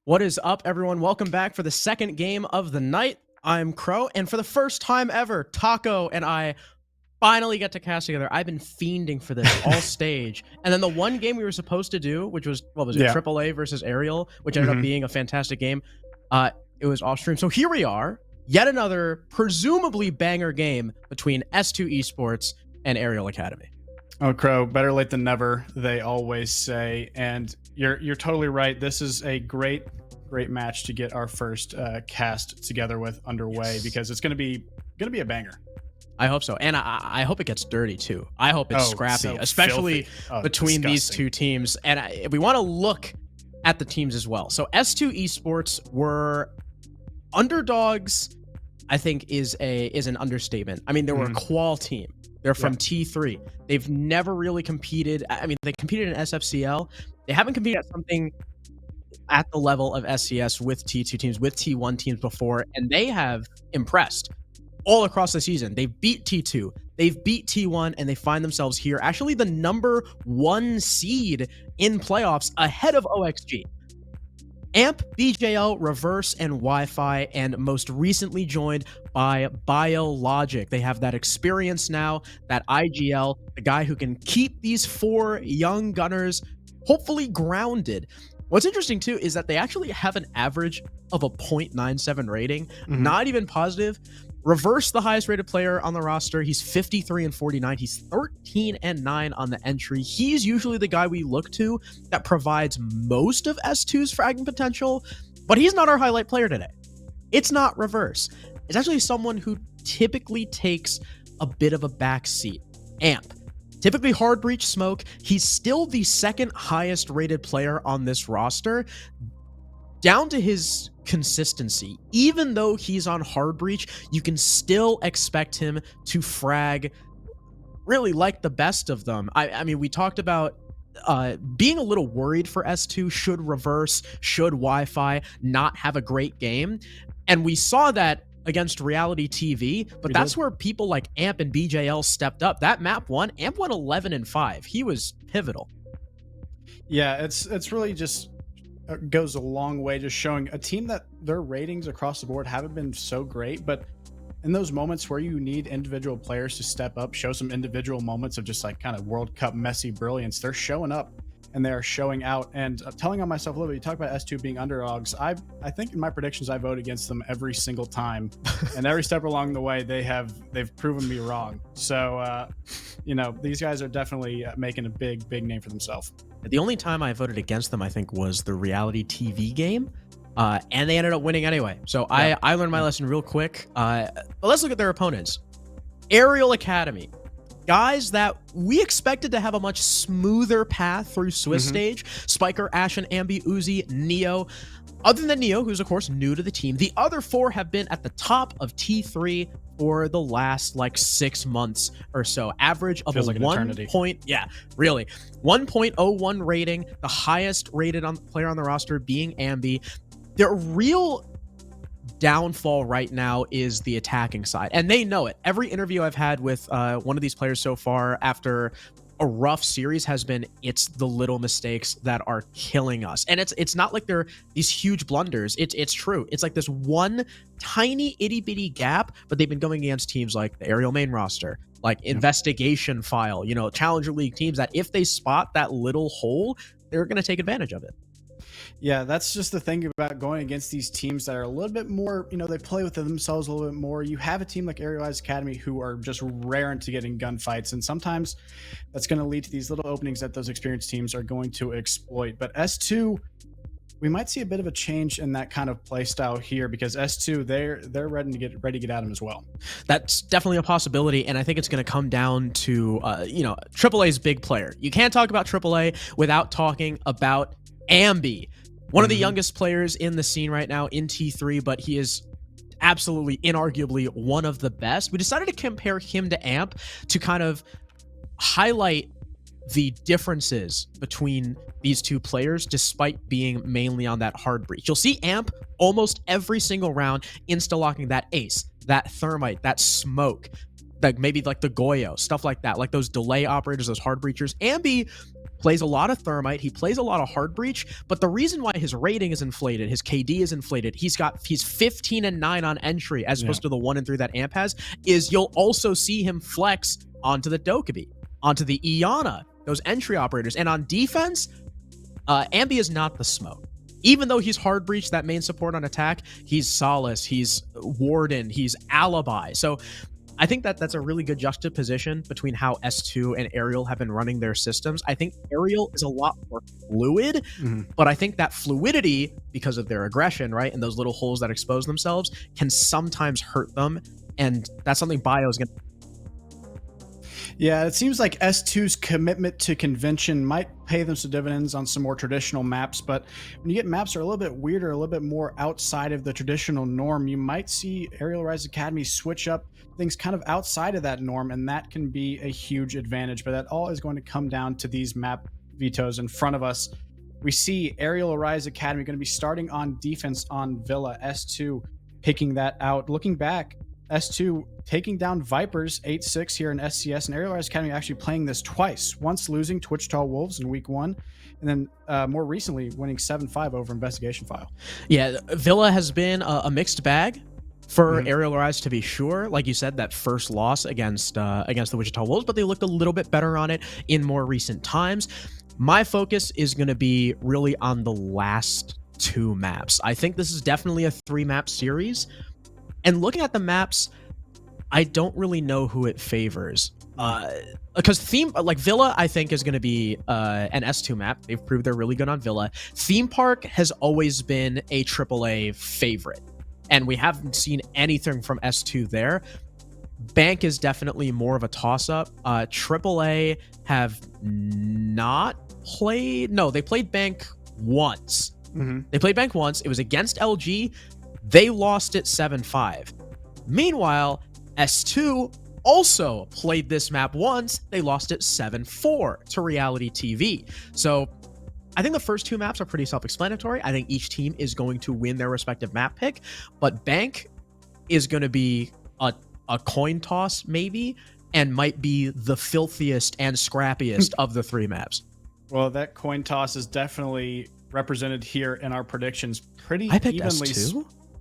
What is up, everyone? Welcome back for the second game of the night. I'm Crow, and for the first time ever, Taco and I finally get to cast together. I've been fiending for this all stage. And then the one game we were supposed to do, which was, what was it, AAA versus Arial, which ended up being a fantastic game. It was off stream. So here we are, yet another presumably banger game between S2 Esports and Arial Academy. Oh, Crow, better late than never, they always say. And you're totally right. This is a great match to get our first cast together with underway, because it's gonna be a banger. I hope so, and I hope it gets dirty too. I hope it's scrappy, especially between these two teams. And we want to look at the teams as well. So S2 Esports were underdogs, I think is an understatement. I mean, they were a qual team. They're from T3. They've never really competed. I mean, they competed in SFCL. They haven't competed at something at the level of SCS with T2 teams, with T1 teams before, and they have impressed all across the season. They've beat T2, they've beat T1, and they find themselves here, actually the #1 seed in playoffs ahead of OXG. AMP, BJL, Reverse, and Wi-Fi, and most recently joined by Biologic. They have that experience now, that IGL, the guy who can keep these four young gunners hopefully grounded. What's interesting too is that they actually have an average of a 0.97 rating, not even positive. Reverse, the highest rated player on the roster. He's 53 and 49. He's 13 and 9 on the entry. He's usually the guy we look to that provides most of S2's fragging potential, but he's not our highlight player today. It's not Reverse. It's actually someone who typically takes a bit of a back seat. AMP. Typically hard breach smoke. He's still the second highest rated player on this roster, down to his consistency. Even though he's on hard breach, you can still expect him to frag really like the best of them. I mean, we talked about being a little worried for S2 should Reverse, should Wi-Fi not have a great game. And we saw that against Reality TV, but that's where people like AMP and BJL stepped up. That map won. AMP won 11 and 5. He was pivotal. Yeah, it's really just goes a long way, just showing a team that their ratings across the board haven't been so great, but in those moments where you need individual players to step up, show some individual moments of just like kind of World Cup messy brilliance, they're showing up and they're showing out. And telling on myself a little bit, you talk about S2 being underdogs. I think in my predictions I vote against them every single time, and every step along the way they've proven me wrong. So you know, these guys are definitely making a big name for themselves. The only time I voted against them, I think, was the Reality TV game, and they ended up winning anyway. So yeah. I learned my lesson real quick. But let's look at their opponents. Arial Academy. Guys that we expected to have a much smoother path through Swiss stage. Spiker, Ashen, Ambi, Uzi, Neo. Other than Neo, who's of course new to the team, the other four have been at the top of T3 for the last like 6 months or so. Average of Feels a like 1.01 rating, the highest rated player on the roster being Ambi. Their real downfall right now is the attacking side, and they know it. Every interview I've had with one of these players so far after a rough series has been, it's the little mistakes that are killing us. And it's not like they're these huge blunders. It's true. It's like this one tiny itty bitty gap, but they've been going against teams like the Arial main roster, like Investigation File, you know, Challenger League teams that if they spot that little hole, they're going to take advantage of it. Yeah, that's just the thing about going against these teams that are a little bit more, you know, they play with themselves a little bit more. You have a team like Arial Academy who are just raring to get in gunfights, and sometimes that's going to lead to these little openings that those experienced teams are going to exploit. But S2, we might see a bit of a change in that kind of play style here, because S2, they're ready to get at him as well. That's definitely a possibility, and I think it's going to come down to you know, AAA's big player. You can't talk about AAA without talking about Ambi. One of the youngest players in the scene right now in T3, but he is absolutely, inarguably one of the best. We decided to compare him to AMP to kind of highlight the differences between these two players, despite being mainly on that hard breach. You'll see AMP almost every single round insta-locking that ace, that thermite, that smoke, like maybe like the Goyo, stuff like that, like those delay operators, those hard breachers. Ambi plays a lot of Thermite, he plays a lot of Hard Breach, but the reason why his rating is inflated, his KD is inflated, he's 15-9 on entry as opposed to the 1-3 that Amp has, is you'll also see him flex onto the Dokkaebi, onto the Iana, those entry operators. And on defense, Ambi is not the smoke. Even though he's Hard Breach, that main support on attack, he's Solace, he's Warden, he's Alibi. So I think that that's a really good juxtaposition between how S2 and Arial have been running their systems. I think Arial is a lot more fluid, but I think that fluidity, because of their aggression, right, and those little holes that expose themselves, can sometimes hurt them. And that's something Bio is going to... Yeah, it seems like S2's commitment to convention might pay them some dividends on some more traditional maps, but when you get maps that are a little bit weirder, a little bit more outside of the traditional norm, you might see Arial Rise Academy switch up things kind of outside of that norm, and that can be a huge advantage. But that all is going to come down to these map vetoes in front of us. We see Arial Rise Academy going to be starting on defense on Villa, S2 picking that out. Looking back, S2 taking down Vipers 8-6 here in SCS, and Arial Rise Academy actually playing this twice, once losing to Wichita Wolves in week 1, and then more recently winning 7-5 over Investigation File. Yeah, Villa has been a mixed bag for Arial Rise, to be sure. Like you said, that first loss against the Wichita Wolves, but they looked a little bit better on it in more recent times. My focus is going to be really on the last 2 maps. I think this is definitely a 3-map series. And looking at the maps, I don't really know who it favors. Because Villa, I think, is going to be an S2 map. They've proved they're really good on Villa. Theme Park has always been a AAA favorite, and we haven't seen anything from S2 there. Bank is definitely more of a toss-up. AAA have not played... No, they played Bank once. They played Bank once. It was against LG. They lost it 7-5. Meanwhile, S2 also played this map once. They lost it 7-4 to Reality TV. So I think the first 2 maps are pretty self-explanatory. I think each team is going to win their respective map pick, but Bank is going to be a coin toss maybe, and might be the filthiest and scrappiest of the 3 maps. Well, that coin toss is definitely represented here in our predictions pretty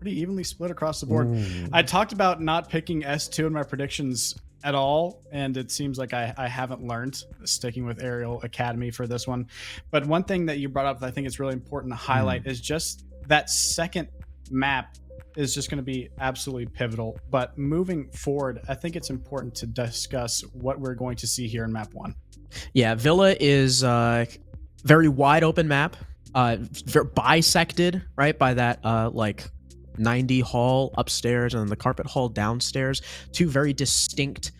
evenly split across the board. I talked about not picking S2 in my predictions at all, and it seems like I haven't learned, sticking with Arial Academy for this one. But one thing that you brought up that I think it's really important to highlight is just that second map is just going to be absolutely pivotal. But moving forward, I think it's important to discuss what we're going to see here in map 1. Yeah, Villa is a very wide open map, very bisected, right, by that 90 hall upstairs and then the carpet hall downstairs. 2 very distinct,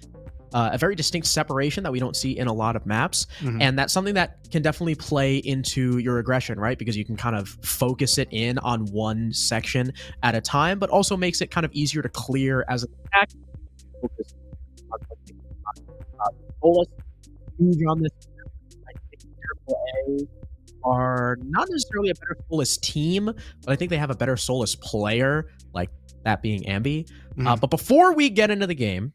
a very distinct separation that we don't see in a lot of maps. And that's something that can definitely play into your aggression, right? Because you can kind of focus it in on one section at a time, but also makes it kind of easier to clear as an attack. Focus on huge on this. I think AAA are not necessarily a better Solus team, but I think they have a better Solus player, like that being Ambi. But before we get into the game,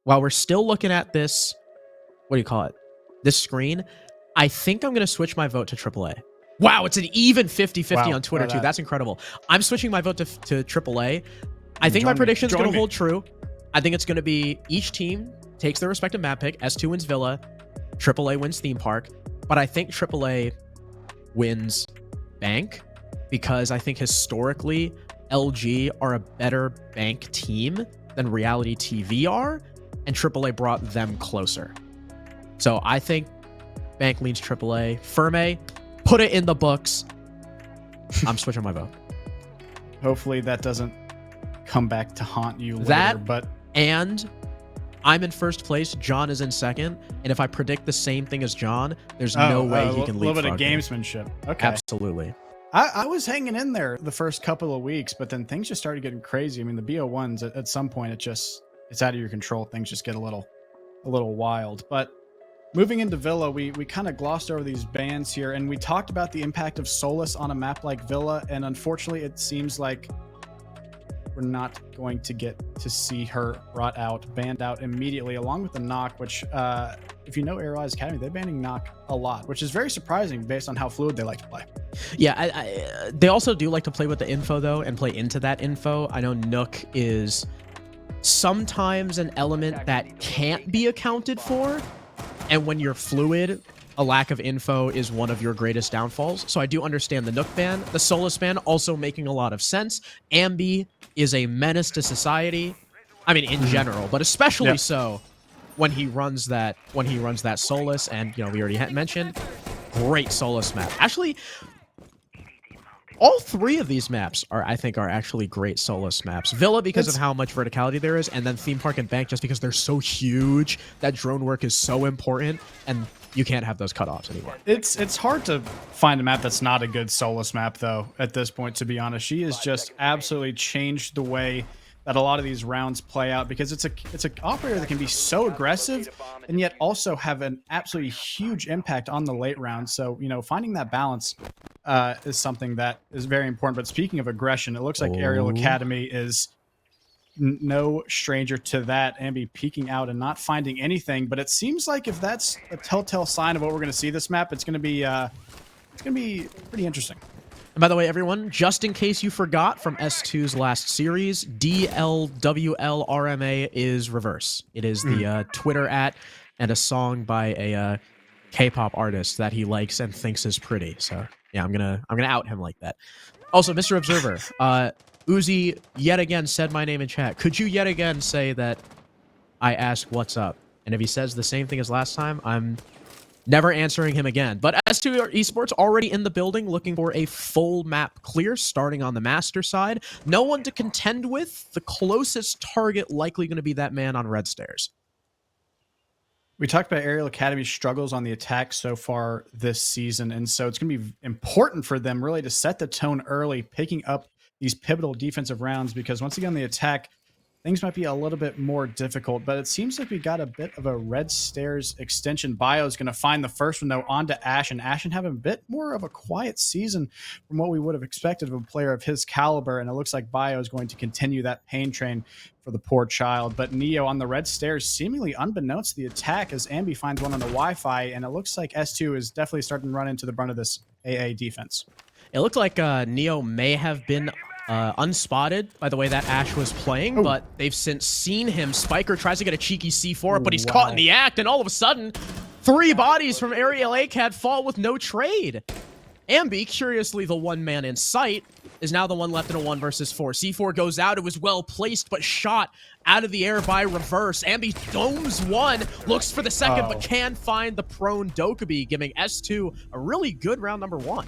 while we're still looking at this, what do you call it? This screen, I think I'm going to switch my vote to AAA. Wow, it's an even 50-50 on Twitter, too. That's incredible. I'm switching my vote to AAA. I think my prediction is going to hold true. I think it's going to be each team takes their respective map pick. S2 wins Villa. AAA wins Theme Park. But I think AAA wins Bank, because I think historically LG are a better Bank team than Reality TV are, and AAA brought them closer. So I think Bank leans AAA. Ferme, put it in the books. I'm switching my vote. Hopefully that doesn't come back to haunt you later. And I'm in first place, John is in second, and if I predict the same thing as John, there's no way he can leave. A little bit of gamesmanship. Okay. Absolutely. I was hanging in there the first couple of weeks, but then things just started getting crazy. I mean, the BO1s, at some point, it's out of your control. Things just get a little wild. But moving into Villa, we kind of glossed over these bans here, and we talked about the impact of Solus on a map like Villa, and unfortunately, it seems like we're not going to get to see her brought out, banned out immediately, along with the knock, which, if you know Arial's Academy, they're banning knock a lot, which is very surprising based on how fluid they like to play. Yeah, they also do like to play with the info, though, and play into that info. I know Nook is sometimes an element that can't be accounted for, and when you're fluid, a lack of info is one of your greatest downfalls. So I do understand the Nook ban. The Solus ban also making a lot of sense. Ambi is a menace to society. I mean, in general, but especially so when he runs that Solus. And, you know, we already had mentioned, great Solus map. Actually, all three of these maps I think are actually great Solus maps. Villa because of how much verticality there is, and then Theme Park and Bank just because they're so huge. That drone work is so important, and you can't have those cutoffs anymore. It's hard to find a map that's not a good Solus map, though, at this point, to be honest. She has just absolutely changed the way that a lot of these rounds play out, because it's an operator that can be so aggressive and yet also have an absolutely huge impact on the late rounds. So, you know, finding that balance is something that is very important. But speaking of aggression, it looks like Arial Academy is no stranger to that. Ambi peeking out and not finding anything. But it seems like if that's a telltale sign of what we're going to see this map, it's going to be pretty interesting. And by the way, everyone, just in case you forgot from S2's last series, DLWLRMA is reverse. It is the Twitter and a song by a K-pop artist that he likes and thinks is pretty. So yeah, I'm gonna out him like that. Also, Mr. Observer, Uzi yet again said my name in chat. Could you yet again say that I asked what's up? And if he says the same thing as last time, I'm never answering him again. But S2 Esports already in the building, looking for a full map clear, starting on the master side. No one to contend with. The closest target likely going to be that man on red stairs. We talked about Arial Academy's struggles on the attack so far this season, and so it's going to be important for them really to set the tone early, picking up these pivotal defensive rounds, because once again, the attack, things might be a little bit more difficult, but it seems like we got a bit of a red stairs extension. Bio is going to find the first one, though, onto Ashen. Ashen having a bit more of a quiet season from what we would have expected of a player of his caliber, and it looks like Bio is going to continue that pain train for the poor child. But Neo on the red stairs, seemingly unbeknownst to the attack, as Ambi finds one on the Wi-Fi, and it looks like S2 is definitely starting to run into the brunt of this AA defense. It looked like Neo may have been unspotted by the way that Ash was playing, but they've since seen him. Spiker tries to get a cheeky C4, but he's caught in the act, and all of a sudden, 3 bodies from Arial ACAD fall with no trade. Ambi, curiously the one man in sight, is now the one left in a 1 versus 4. C4 goes out. It was well placed, but shot out of the air by reverse. Ambi domes 1, looks for the second, but can find the prone Dokkaebi, giving S2 a really good round number 1.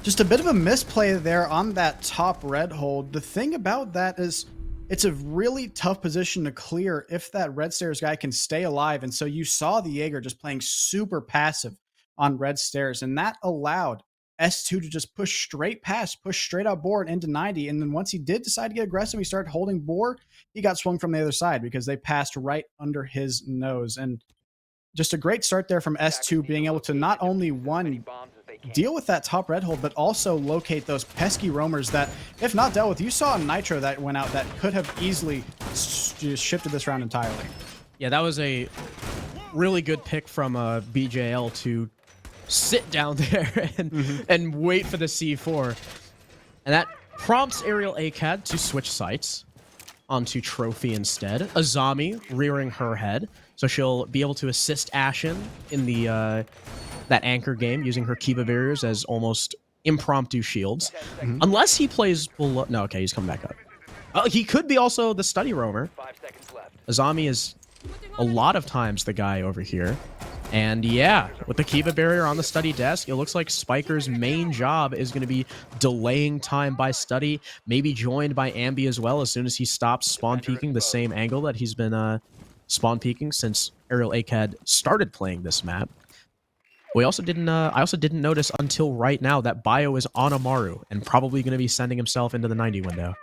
Just a bit of a misplay there on that top red hold. The thing about that is it's a really tough position to clear if that red stairs guy can stay alive. And so you saw the Jaeger just playing super passive on red stairs, and that allowed S2 to just push straight past, push straight out board into 90. And then once he did decide to get aggressive, he started holding board, he got swung from the other side because they passed right under his nose. And just a great start there from S2, being able to not only deal with that top red hold, but also locate those pesky roamers that, if not dealt with, you saw a Nitro that went out that could have easily just shifted this round entirely. Yeah, that was a really good pick from BJL to sit down there and wait for the C4. And that prompts Arial ACAD to switch sights onto Trophy instead. Azami rearing her head, so she'll be able to assist Ashen in the that anchor game, using her Kiva barriers as almost impromptu shields. Unless he plays below... No, okay, he's coming back up. He could be also the study roamer. Azami is a lot of times the guy over here. And yeah, with the Kiva barrier on the study desk, it looks like Spiker's main job is going to be delaying time by study, maybe joined by Ambi as well as soon as he stops spawn peeking the same angle that he's been spawn peeking since Arial ACAD started playing this map. We also didn't. I also didn't notice until right now that Bio is on Amaru and probably going to be sending himself into the 90 window.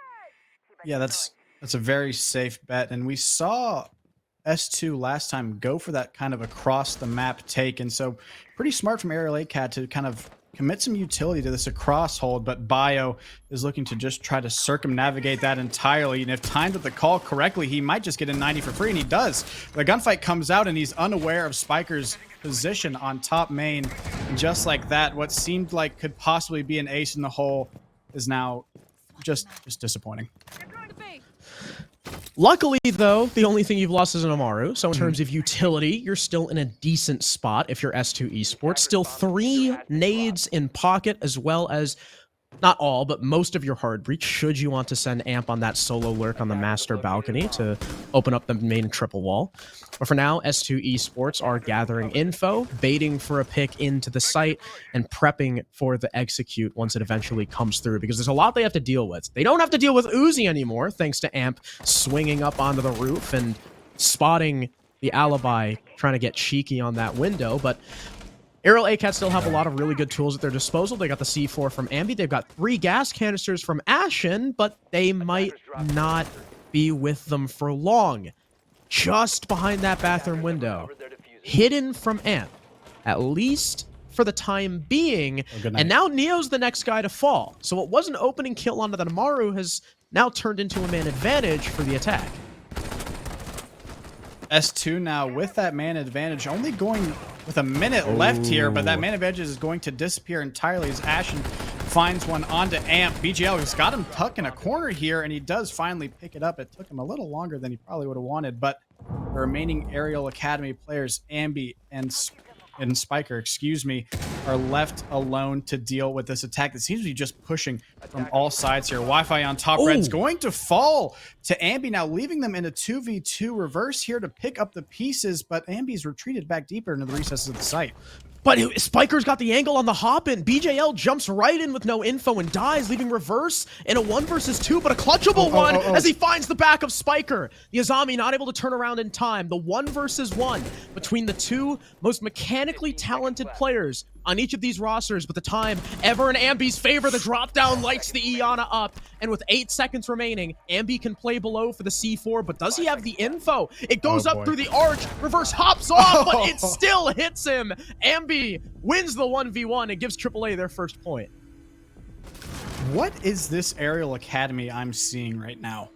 Yeah, that's a very safe bet, and we saw S2 last time go for that kind of across the map take, and so pretty smart from Arial ACAD to kind of commit some utility to this across hold, but Bio is looking to just try to circumnavigate that entirely. And if timed with the call correctly, he might just get a 90 for free, and he does. The gunfight comes out, and he's unaware of Spiker's position on top main. And just like that, what seemed like could possibly be an ace in the hole is now just disappointing. Luckily, though, the only thing you've lost is an Amaru. So in terms of utility, you're still in a decent spot if you're S2 Esports. Still 3 nades in pocket, as well as, not all, but most of your hard breach, should you want to send Amp on that solo lurk on the master balcony to open up the main triple wall. But for now, S2 Esports are gathering info, baiting for a pick into the site, and prepping for the execute once it eventually comes through, because there's a lot they have to deal with. They don't have to deal with Uzi anymore, thanks to Amp swinging up onto the roof and spotting the alibi, trying to get cheeky on that window, but Arial ACAT still have a lot of really good tools at their disposal. They got the C4 from Ambi. They've got 3 gas canisters from Ashen, but they might not be with them for long. Just behind that bathroom window, hidden from Amp, at least for the time being. And now Neo's the next guy to fall. So what was an opening kill onto the Amaru has now turned into a man advantage for the attack. S2 now with that man advantage, only going with a minute left here, but that man advantage is going to disappear entirely as Ashen finds one onto Amp. BGL has got him tucked in a corner here, and he does finally pick it up. It took him a little longer than he probably would have wanted, but the remaining Arial Academy players, Ambi and Spiker, excuse me, are left alone to deal with this attack that seems to be just pushing from all sides here. Wi-Fi on top. Red's going to fall to Ambi now, leaving them in a 2v2 reverse here to pick up the pieces, but Ambi's retreated back deeper into the recesses of the site. But Spiker's got the angle on the hop-in. BJL jumps right in with no info and dies, leaving reverse in a 1 versus 2, but a clutchable one as he finds the back of Spiker. The Azami not able to turn around in time. The 1 versus 1 between the 2 most mechanically talented players on each of these rosters, but the time ever in Ambi's favor. The drop down lights the Iana up, and with 8 seconds remaining, Ambi can play below for the C4, but does he have the info? It goes up through the arch, reverse hops off, but it still hits him. Ambi wins the 1v1 and gives AAA their first point. What is this Arial Academy I'm seeing right now?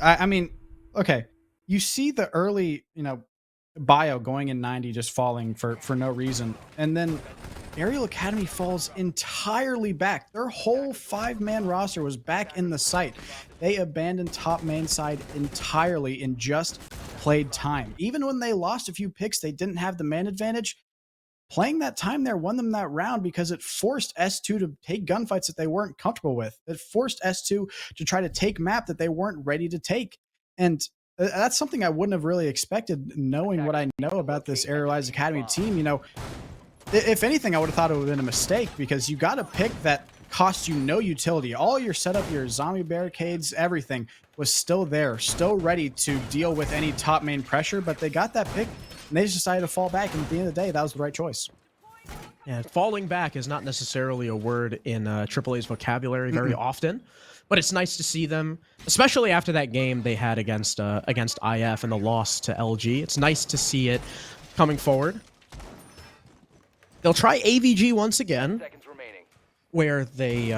I mean, okay, you see the early, Bio going in 90, just falling for no reason, and then Arial Academy falls entirely back. Their whole 5-man roster was back in the site. They abandoned top main side entirely and just played time. Even when they lost a few picks, they didn't have the man advantage. Playing that time there won them that round because it forced S2 to take gunfights that they weren't comfortable with. It forced S2 to try to take map that they weren't ready to take. And that's something I wouldn't have really expected, knowing what I know about this Arialized Academy team. If anything, I would have thought it would have been a mistake, because you got a pick that costs you no utility. All your setup, your zombie barricades, everything was still there, still ready to deal with any top main pressure, but they got that pick and they just decided to fall back, and at the end of the day, that was the right choice. Yeah, falling back is not necessarily a word in AAA's vocabulary very often, but it's nice to see them, especially after that game they had against IF and the loss to LG. It's nice to see it coming forward. They'll try AVG once again, where they,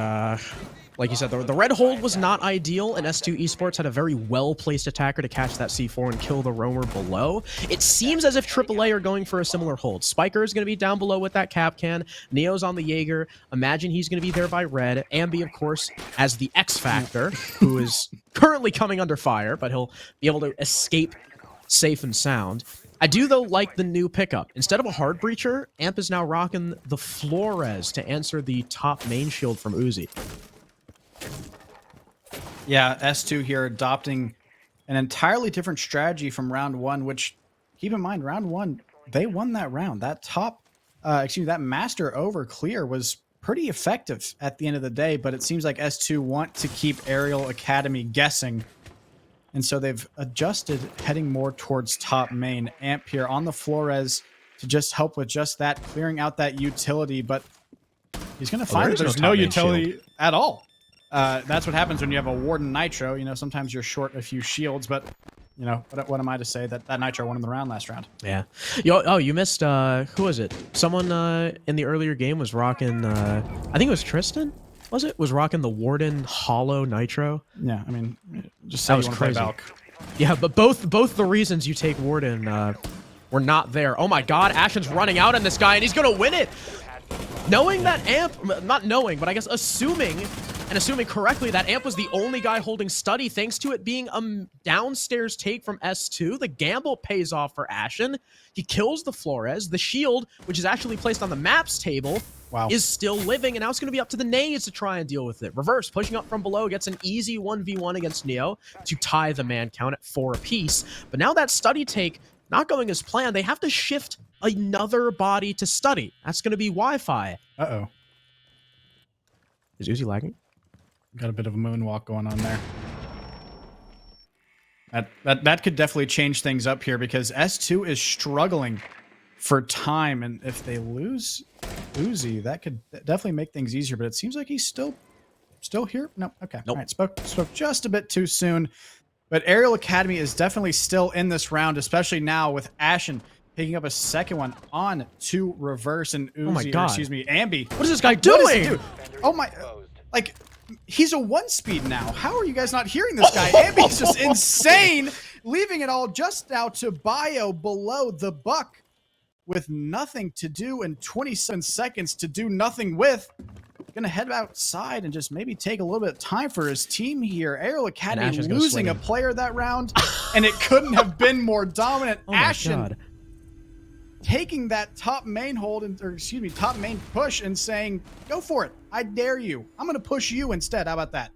like you said, the red hold was not ideal, and S2 Esports had a very well-placed attacker to catch that C4 and kill the roamer below. It seems as if AAA are going for a similar hold. Spiker is going to be down below with that cap can. Neo's on the Jaeger. Imagine he's going to be there by red. Ambi, of course, as the X Factor, who is currently coming under fire, but he'll be able to escape safe and sound. I do, though, like the new pickup. Instead of a hard breacher, Amp is now rocking the Flores to answer the top main shield from Uzi. Yeah, S2 here adopting an entirely different strategy from round 1, which, keep in mind, round 1, they won that round. That that master over clear was pretty effective at the end of the day, but it seems like S2 want to keep Arial Academy guessing. And so they've adjusted, heading more towards top main. Amp here on the Flores to just help with just that, clearing out that utility, but he's going to find that there's no utility at all. That's what happens when you have a Warden Nitro. Sometimes you're short a few shields, but you know, what am I to say that Nitro won in the last round? Yeah. You missed, who was it? Someone in the earlier game was rocking, I think it was Tristan, was rocking the Warden Hollow Nitro. Yeah, I mean, just say that was crazy. Yeah, but both the reasons you take Warden were not there. Oh my god, Ashen's running out on this guy, and he's gonna win it! Knowing that Amp, not knowing, but I guess assuming correctly that Amp was the only guy holding Study, thanks to it being a downstairs take from S2. The gamble pays off for Ashen. He kills the Flores. The shield, which is actually placed on the maps table, is still living, and now it's going to be up to the nades to try and deal with it. Reverse, pushing up from below, gets an easy 1v1 against Neo to tie the man count at 4 apiece. But now that Study take not going as planned, they have to shift another body to Study. That's going to be Wi-Fi. Uh-oh. Is Uzi lagging? Got a bit of a moonwalk going on there. That could definitely change things up here because S2 is struggling for time, and if they lose Uzi, that could definitely make things easier. But it seems like he's still here. No, okay. Nope. All right, spoke just a bit too soon. But Arial Academy is definitely still in this round, especially now with Ashen picking up a second one on to Reverse and Uzi. Oh my god! Excuse me, Ambi. What is this guy doing? What does he do? Oh my! Like, he's a 1-speed now. How are you guys not hearing this guy? Ambi's just insane, leaving it all just now to Bio below the buck with nothing to do and 27 seconds to do nothing with. Gonna head outside and just maybe take a little bit of time for his team here. Arial Academy losing a player that round, and it couldn't have been more dominant. Oh Ashen taking that top main hold, top main push and saying, go for it. I dare you. I'm going to push you instead. How about that?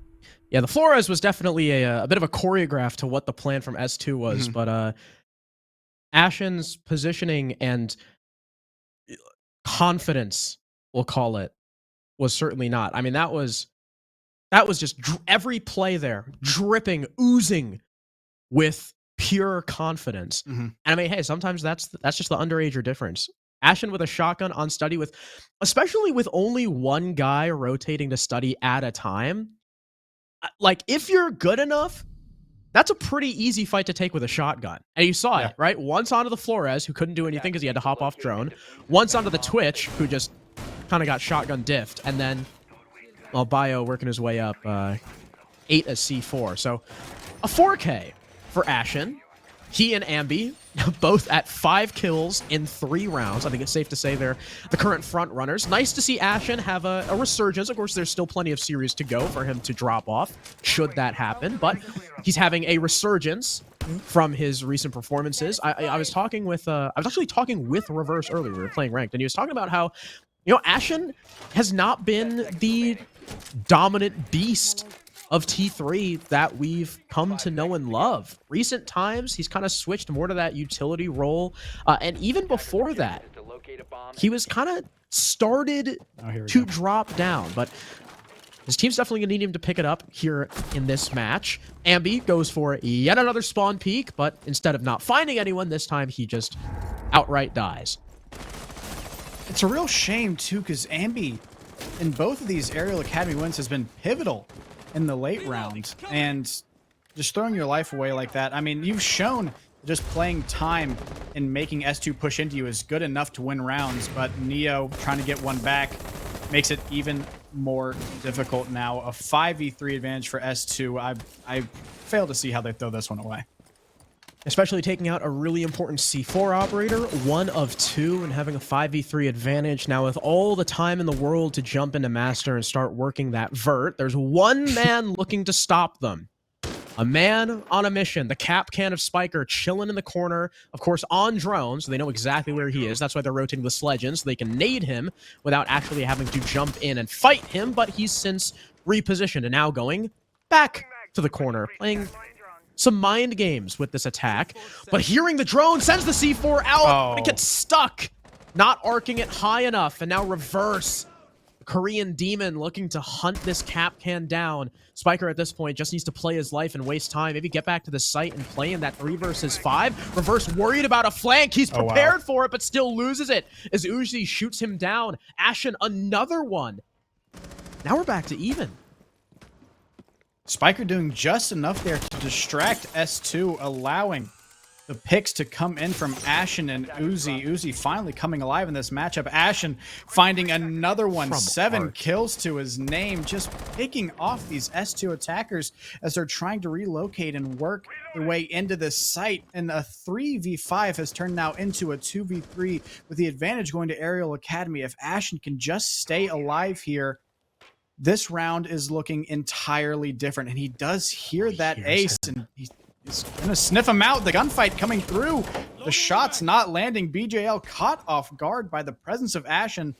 Yeah, the Flores was definitely a bit of a choreograph to what the plan from S2 was, but Ashen's positioning and confidence, we'll call it, was certainly not. I mean, that was just every play there, dripping, oozing with pure confidence. And I mean, hey, sometimes that's just the underager difference. Ashen with a shotgun on Study, especially with only one guy rotating to Study at a time. Like, if you're good enough, that's a pretty easy fight to take with a shotgun. And you saw it, right? Once onto the Flores, who couldn't do anything because he had to hop off drone. Once onto the Twitch, who just kind of got shotgun diffed. And then, well, Bio working his way up, 8 as C4. So, a 4K for Ashen. He and Ambi both at 5 kills in 3 rounds. I think it's safe to say they're the current front runners. Nice to see Ashen have a resurgence. Of course, there's still plenty of series to go for him to drop off, should that happen. But he's having a resurgence from his recent performances. I was talking with, I was actually talking with Reverse earlier. We were playing ranked, and he was talking about how, you know, Ashen has not been the dominant beast of T3 that we've come to know and love. Recent times, he's kind of switched more to that utility role. And even before that, he was kind of started to drop down. But his team's definitely going to need him to pick it up here in this match. Ambi goes for yet another spawn peek, but instead of not finding anyone, this time he just outright dies. It's a real shame, too, because Ambi, in both of these Arial Academy wins, has been pivotal in the late round, and just throwing your life away like that. I mean, you've shown just playing time and making S2 push into you is good enough to win rounds, but Neo trying to get one back makes it even more difficult now. A 5v3 advantage for S2. I fail to see how they throw this one away. Especially taking out a really important C4 operator, 1 of 2, and having a 5v3 advantage. Now, with all the time in the world to jump into Master and start working that vert, there's one man looking to stop them. A man on a mission. The cap can of Spiker chilling in the corner, of course, on drone, so they know exactly where he is. That's why they're rotating the sledge in, so they can nade him without actually having to jump in and fight him, but he's since repositioned and now going back to the corner, playing some mind games with this attack, but hearing the drone sends the C4 out, but it gets stuck, not arcing it high enough, and now Reverse, the Korean demon, looking to hunt this cap can down. Spiker at this point just needs to play his life and waste time, maybe get back to the site and play in that 3 versus 5. Reverse worried about a flank, he's prepared for it, but still loses it as Uzi shoots him down. Ashen, another one. Now we're back to even. Spiker doing just enough there to distract S2, allowing the picks to come in from Ashen and Uzi. Uzi finally coming alive in this matchup. Ashen finding another one. 7 kills to his name, just picking off these S2 attackers as they're trying to relocate and work their way into this site. And a 3v5 has turned now into a 2v3 with the advantage going to Arial Academy. If Ashen can just stay alive here, this round is looking entirely different. And he does hear that ace, and he's gonna sniff him out. The gunfight coming through. The shots not landing. BJL caught off guard by the presence of Ashen,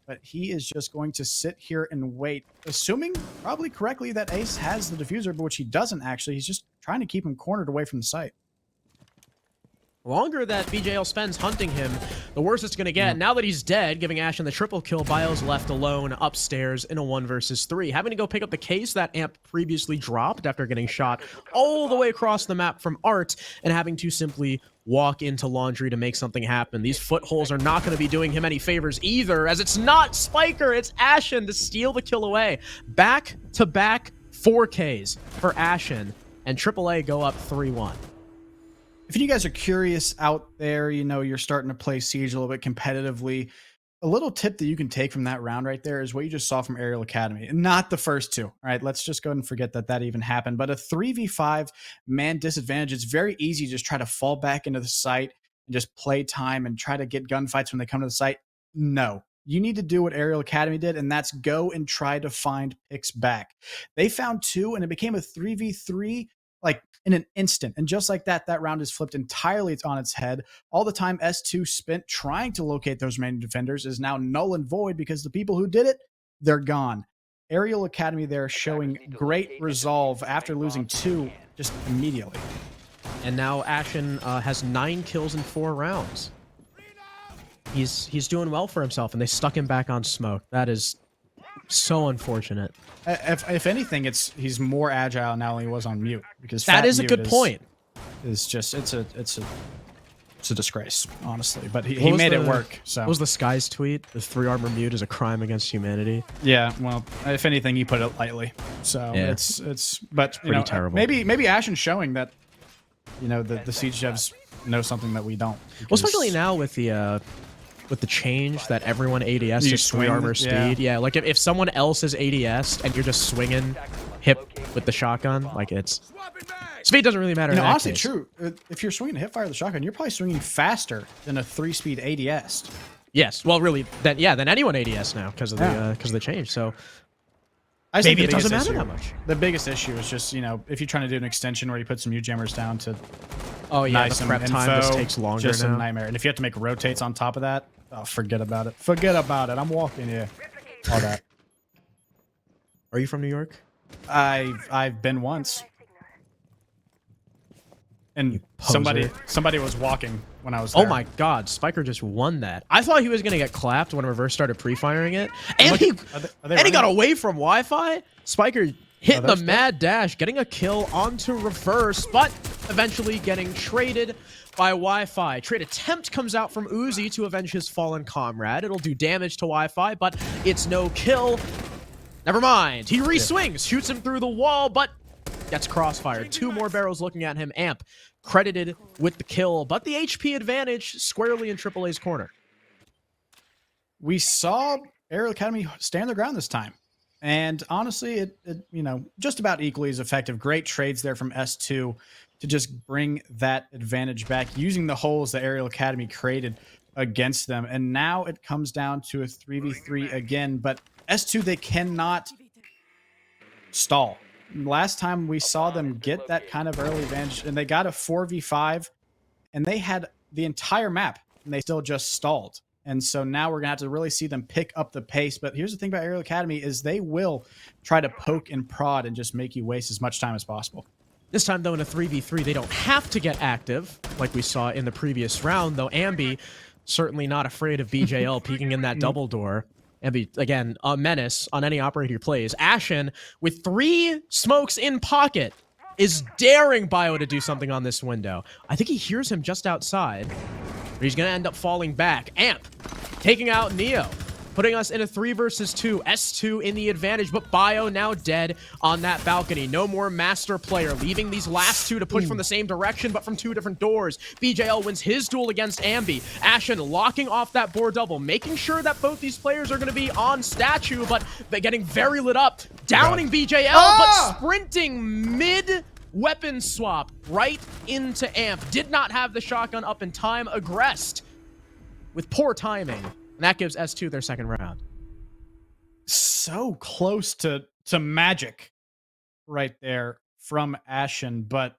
but he is just going to sit here and wait, assuming probably correctly that Ace has the diffuser, but which he doesn't actually. He's just trying to keep him cornered away from the site. The longer that BJL spends hunting him, the worse it's going to get. Now that he's dead, giving Ashen the triple kill, Bio's left alone upstairs in a 1 versus 3, having to go pick up the case that Amp previously dropped after getting shot all the way across the map from Art, and having to simply walk into Laundry to make something happen. These footholds are not going to be doing him any favors either, as it's not Spiker, it's Ashen to steal the kill away. Back-to-back 4Ks for Ashen, and AAA go up 3-1. If you guys are curious out there, you know, you're starting to play Siege a little bit competitively, a little tip that you can take from that round right there is what you just saw from Arial Academy. Not the first two. All right, let's just go ahead and forget that that even happened. But a 3v5 man disadvantage, it's very easy to just try to fall back into the site and just play time and try to get gunfights when they come to the site. No. You need to do what Arial Academy did, and that's go and try to find picks back. They found 2, and it became a 3v3 like in an instant. And just like that, that round is flipped entirely on its head. All the time S2 spent trying to locate those remaining defenders is now null and void because the people who did it, they're gone. Arial Academy there showing great resolve after losing 2 just immediately. And now Ashen has 9 kills in 4 rounds. He's doing well for himself, and they stuck him back on smoke. That is so unfortunate. If anything, he's more agile now than he was on mute, because that is a good point. It's just it's a disgrace, honestly. But he made it work. So what was the Sky's tweet? The 3 armor mute is a crime against humanity. Yeah, well, if anything, he put it lightly. So yeah. it's but pretty terrible. Maybe Ashen's showing that, you know, the Siege devs know something that we don't. Well, especially now with the change that everyone ADS to 3 armor speed. Yeah, like if someone else is ADS and you're just swinging hip with the shotgun, like speed doesn't really matter. You know, honestly, true. If you're swinging hip fire with the shotgun, you're probably swinging faster than a 3-speed ADS. Yes, well, really, than anyone ADS now because of the change. So maybe it doesn't matter that much. The biggest issue is just, you know, if you're trying to do an extension where you put some U-jammers down to the prep time just takes longer. Just now. A nightmare. And if you have to make rotates on top of that, oh, forget about it. Forget about it. I'm walking here. All that. Are you from New York? I've been once. And somebody was walking when I was there. Oh my God, Spiker just won that. I thought he was gonna get clapped when Reverse started pre-firing it, and he got away from Wi-Fi. Spiker hit the mad dash, getting a kill onto Reverse, but eventually getting traded by Wi-Fi. Trade attempt comes out from Uzi to avenge his fallen comrade. It'll do damage to Wi-Fi, but it's no kill. Never mind. He re-swings, shoots him through the wall, but gets crossfired. 2 more barrels looking at him. Amp credited with the kill, but the HP advantage squarely in AAA's corner. We saw Arial Academy stand their ground this time. And honestly, it you know, just about equally as effective. Great trades there from S2 to just bring that advantage back, using the holes that Arial Academy created against them. And now it comes down to a 3v3 again, but S2, they cannot stall. Last time we saw them get that kind of early advantage, and they got a 4v5, and they had the entire map, and they still just stalled. And so now we're going to have to really see them pick up the pace. But here's the thing about Arial Academy is they will try to poke and prod and just make you waste as much time as possible. This time, though, in a 3v3, they don't have to get active, like we saw in the previous round, though Ambi certainly not afraid of BJL peeking in that double door. Ambi, again, a menace on any operator he plays. Ashen, with 3 smokes in pocket, is daring Bio to do something on this window. I think he hears him just outside, but he's going to end up falling back. Amp taking out Neo. putting us in a 3 versus 2. S2 in the advantage, but Bio now dead on that balcony. No more master player, leaving these last two to push from the same direction, but from 2 different doors. BJL wins his duel against Ambi. Ashen locking off that board double, making sure that both these players are going to be on statue, but they're getting very lit up. Downing BJL, but sprinting mid weapon swap right into Amp. Did not have the shotgun up in time. Aggressed with poor timing. And that gives S2 their second round. So close to magic right there from Ashen, but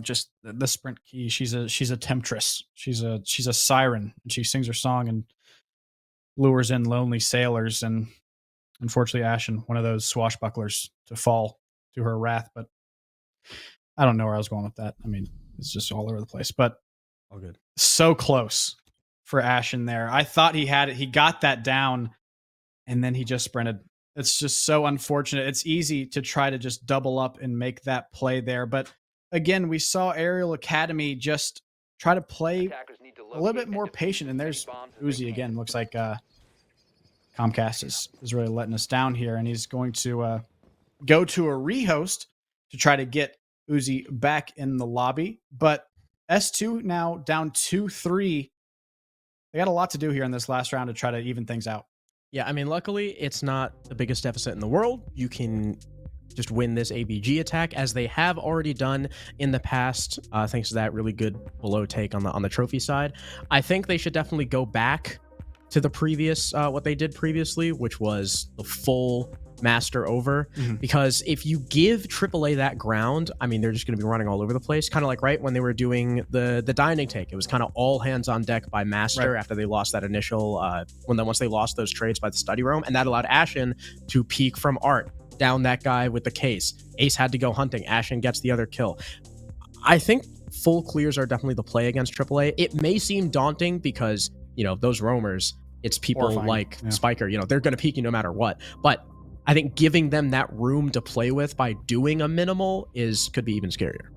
just the sprint key. She's a temptress. She's a siren, and she sings her song and lures in lonely sailors. And unfortunately, Ashen, one of those swashbucklers to fall to her wrath. But I don't know where I was going with that. I mean, it's just all over the place, but all good. So close for Ashen there. I thought he had it. He got that down, and then he just sprinted. It's just so unfortunate. It's easy to try to just double up and make that play there. But again, we saw Arial Academy just try to play a little bit more patient. And there's Uzi again. Looks like Comcast is really letting us down here, and he's going to go to a rehost to try to get Uzi back in the lobby. But S2 now down 2-3. They got a lot to do here in this last round to try to even things out. Yeah, I mean, luckily, it's not the biggest deficit in the world. You can just win this ABG attack, as they have already done in the past, thanks to that really good below take on the trophy side. I think they should definitely go back to the previous, what they did previously, which was the full master over, because if you give AAA that ground, I mean, they're just going to be running all over the place, kind of like right when they were doing the dining take. It was kind of all hands on deck by master after they lost that initial once they lost those trades by the study room, and that allowed Ashen to peek from art down that guy with the case. Ace had to go hunting. Ashen gets the other kill. I think full clears are definitely the play against AAA. It may seem daunting because, you know, those roamers, it's people like Spiker, you know, they're going to peek you no matter what, but I think giving them that room to play with by doing a minimal could be even scarier.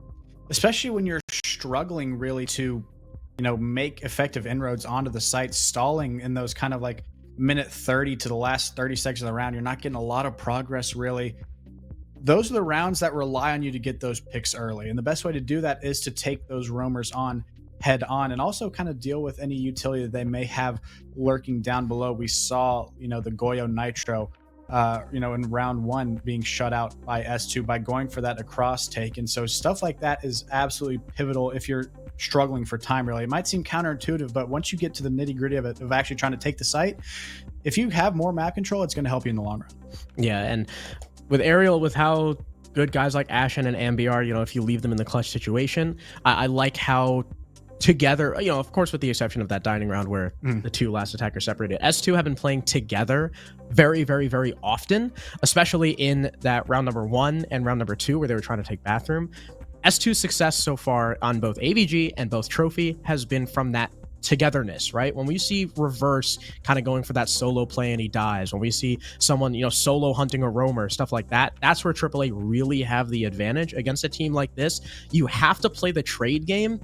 Especially when you're struggling really to, you know, make effective inroads onto the site, stalling in those kind of like minute 30 to the last 30 seconds of the round. You're not getting a lot of progress really. Those are the rounds that rely on you to get those picks early. And the best way to do that is to take those roamers on head on, and also kind of deal with any utility that they may have lurking down below. We saw, you know, the Goyo Nitro, you know, in round 1 being shut out by S2 by going for that across take. And so stuff like that is absolutely pivotal if you're struggling for time, really. It might seem counterintuitive, but once you get to the nitty gritty of it, of actually trying to take the site, if you have more map control, it's going to help you in the long run. Yeah, and with Arial, with how good guys like Ashen and Ambi are, you know, if you leave them in the clutch situation, I like how together, you know, of course, with the exception of that dining round where the two last attackers separated, S2 have been playing together very, very, very often, especially in that round number 1 and round number 2 where they were trying to take bathroom. S2's success so far on both ABG and both trophy has been from that togetherness, right? When we see Reverse kind of going for that solo play and he dies, when we see someone, you know, solo hunting a roamer, stuff like that, that's where AAA really have the advantage against a team like this. You have to play the trade game,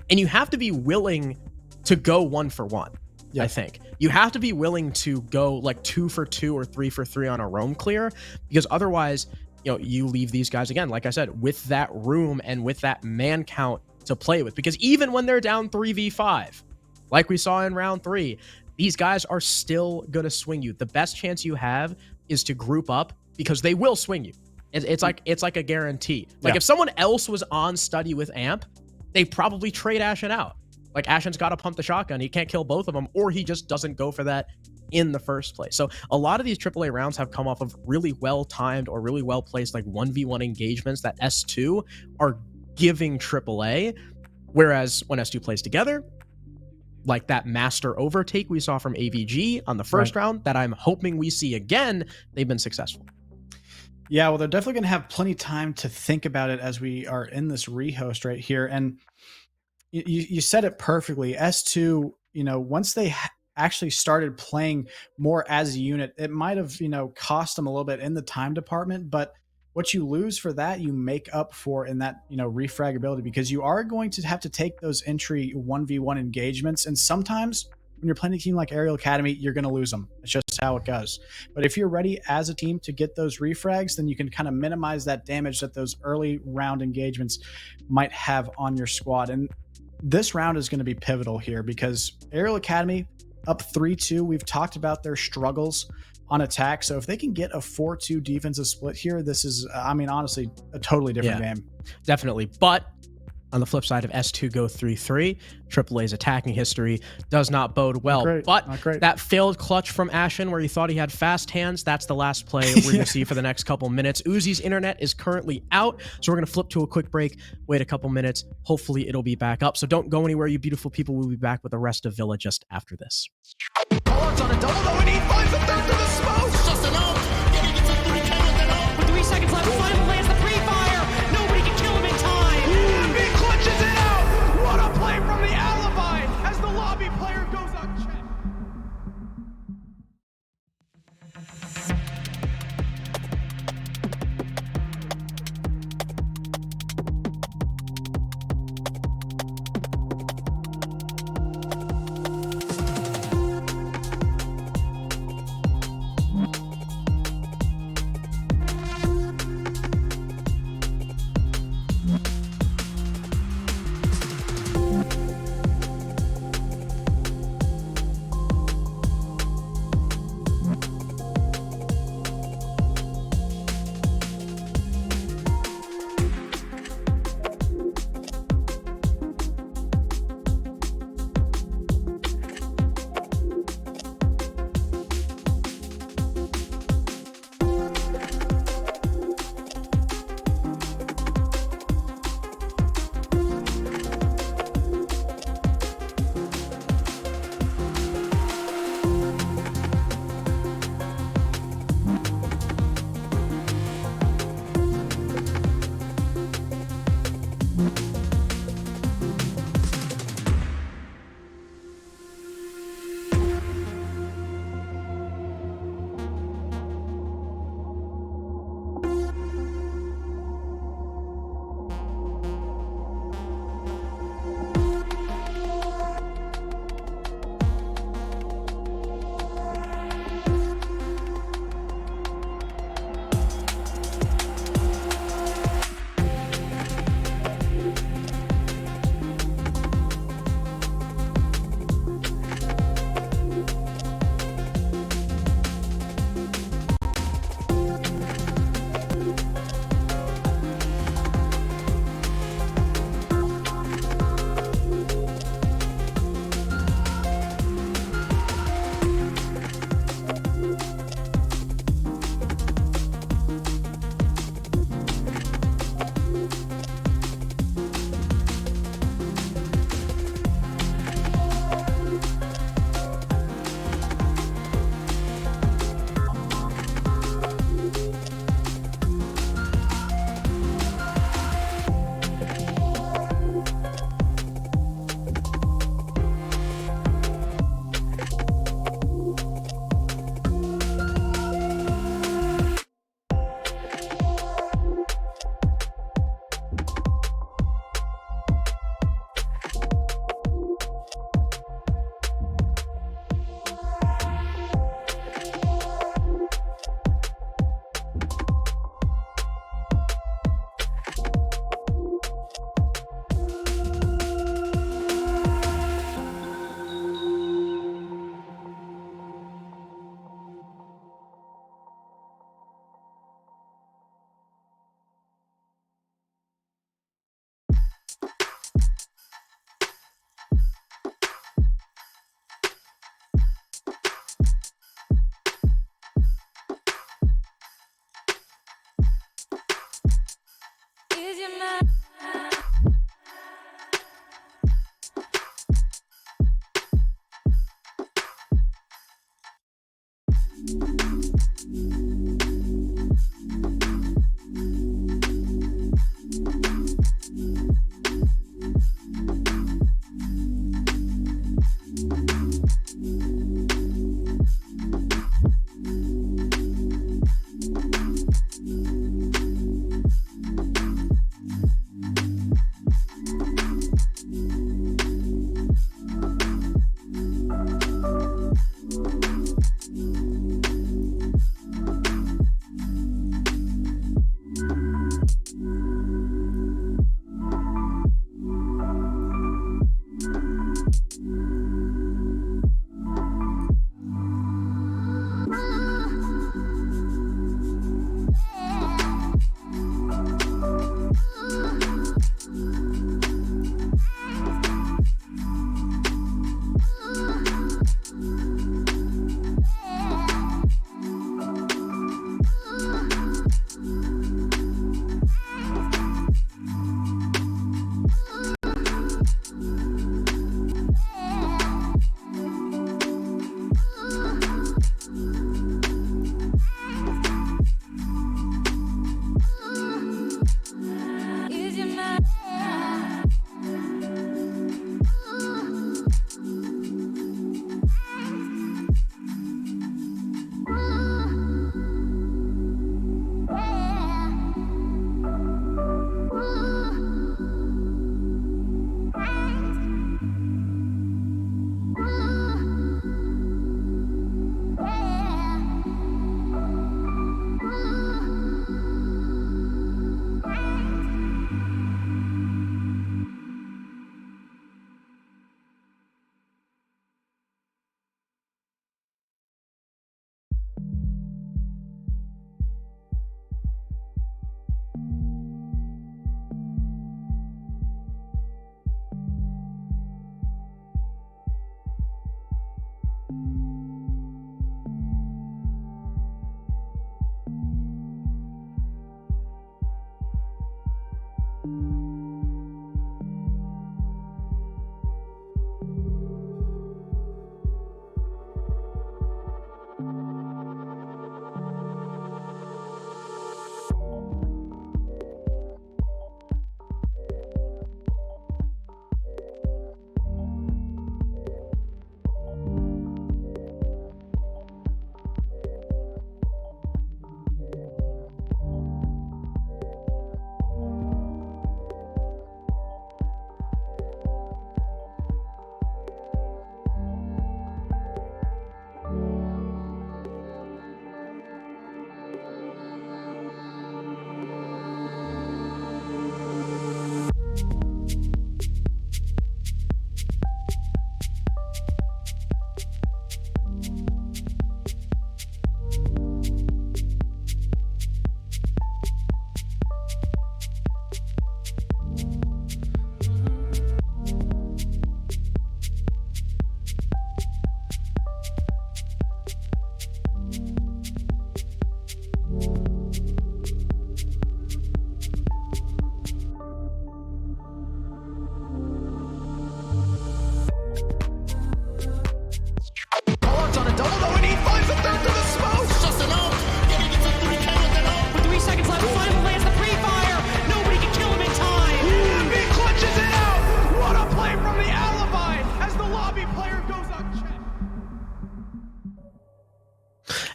and you have to be willing to go 1 for 1. I think you have to be willing to go like 2 for 2 or 3 for 3 on a roam clear, because otherwise, you know, you leave these guys, again, like I said, with that room and with that man count to play with. Because even when they're down 3v5, like we saw in round 3, these guys are still going to swing you. The best chance you have is to group up, because they will swing you. It's like a guarantee. Like if someone else was on study with Amp, they probably trade Ashen out. Like Ashen's got to pump the shotgun. He can't kill both of them, or he just doesn't go for that in the first place. So a lot of these AAA rounds have come off of really well-timed or really well-placed like 1v1 engagements that S2 are giving AAA. Whereas when S2 plays together, like that master overtake we saw from AVG on the first round that I'm hoping we see again, they've been successful. Yeah, well, they're definitely going to have plenty of time to think about it as we are in this rehost right here. And you said it perfectly. S2, you know, once they actually started playing more as a unit, it might have, you know, cost them a little bit in the time department, but what you lose for that, you make up for in that, you know, refragability, because you are going to have to take those entry 1v1 engagements. And sometimes when you're playing a team like Arial Academy, you're going to lose them. It's just how it goes. But if you're ready as a team to get those refrags, then you can kind of minimize that damage that those early round engagements might have on your squad. And this round is going to be pivotal here because Arial Academy up 3-2. We've talked about their struggles on attack. So if they can get a 4-2 defensive split here, this is, I mean, honestly, a totally different game. Definitely. But on the flip side of S2 go 3-3, AAA's attacking history does not bode well. But that failed clutch from Ashen where he thought he had fast hands, that's the last play we're going to see for the next couple minutes. Uzi's internet is currently out, so we're going to flip to a quick break, wait a couple minutes. Hopefully it'll be back up. So don't go anywhere, you beautiful people. We'll be back with the rest of Villa just after this. Pollard's on a double though, and he finds the third to the smoke. Just enough. Getting it to 3K with enough. With 3 seconds left, final play is the pre-fire. Nobody can kill him in time. Yeah, big clutches it out. What a play from the alibi as the lobby player goes unchecked.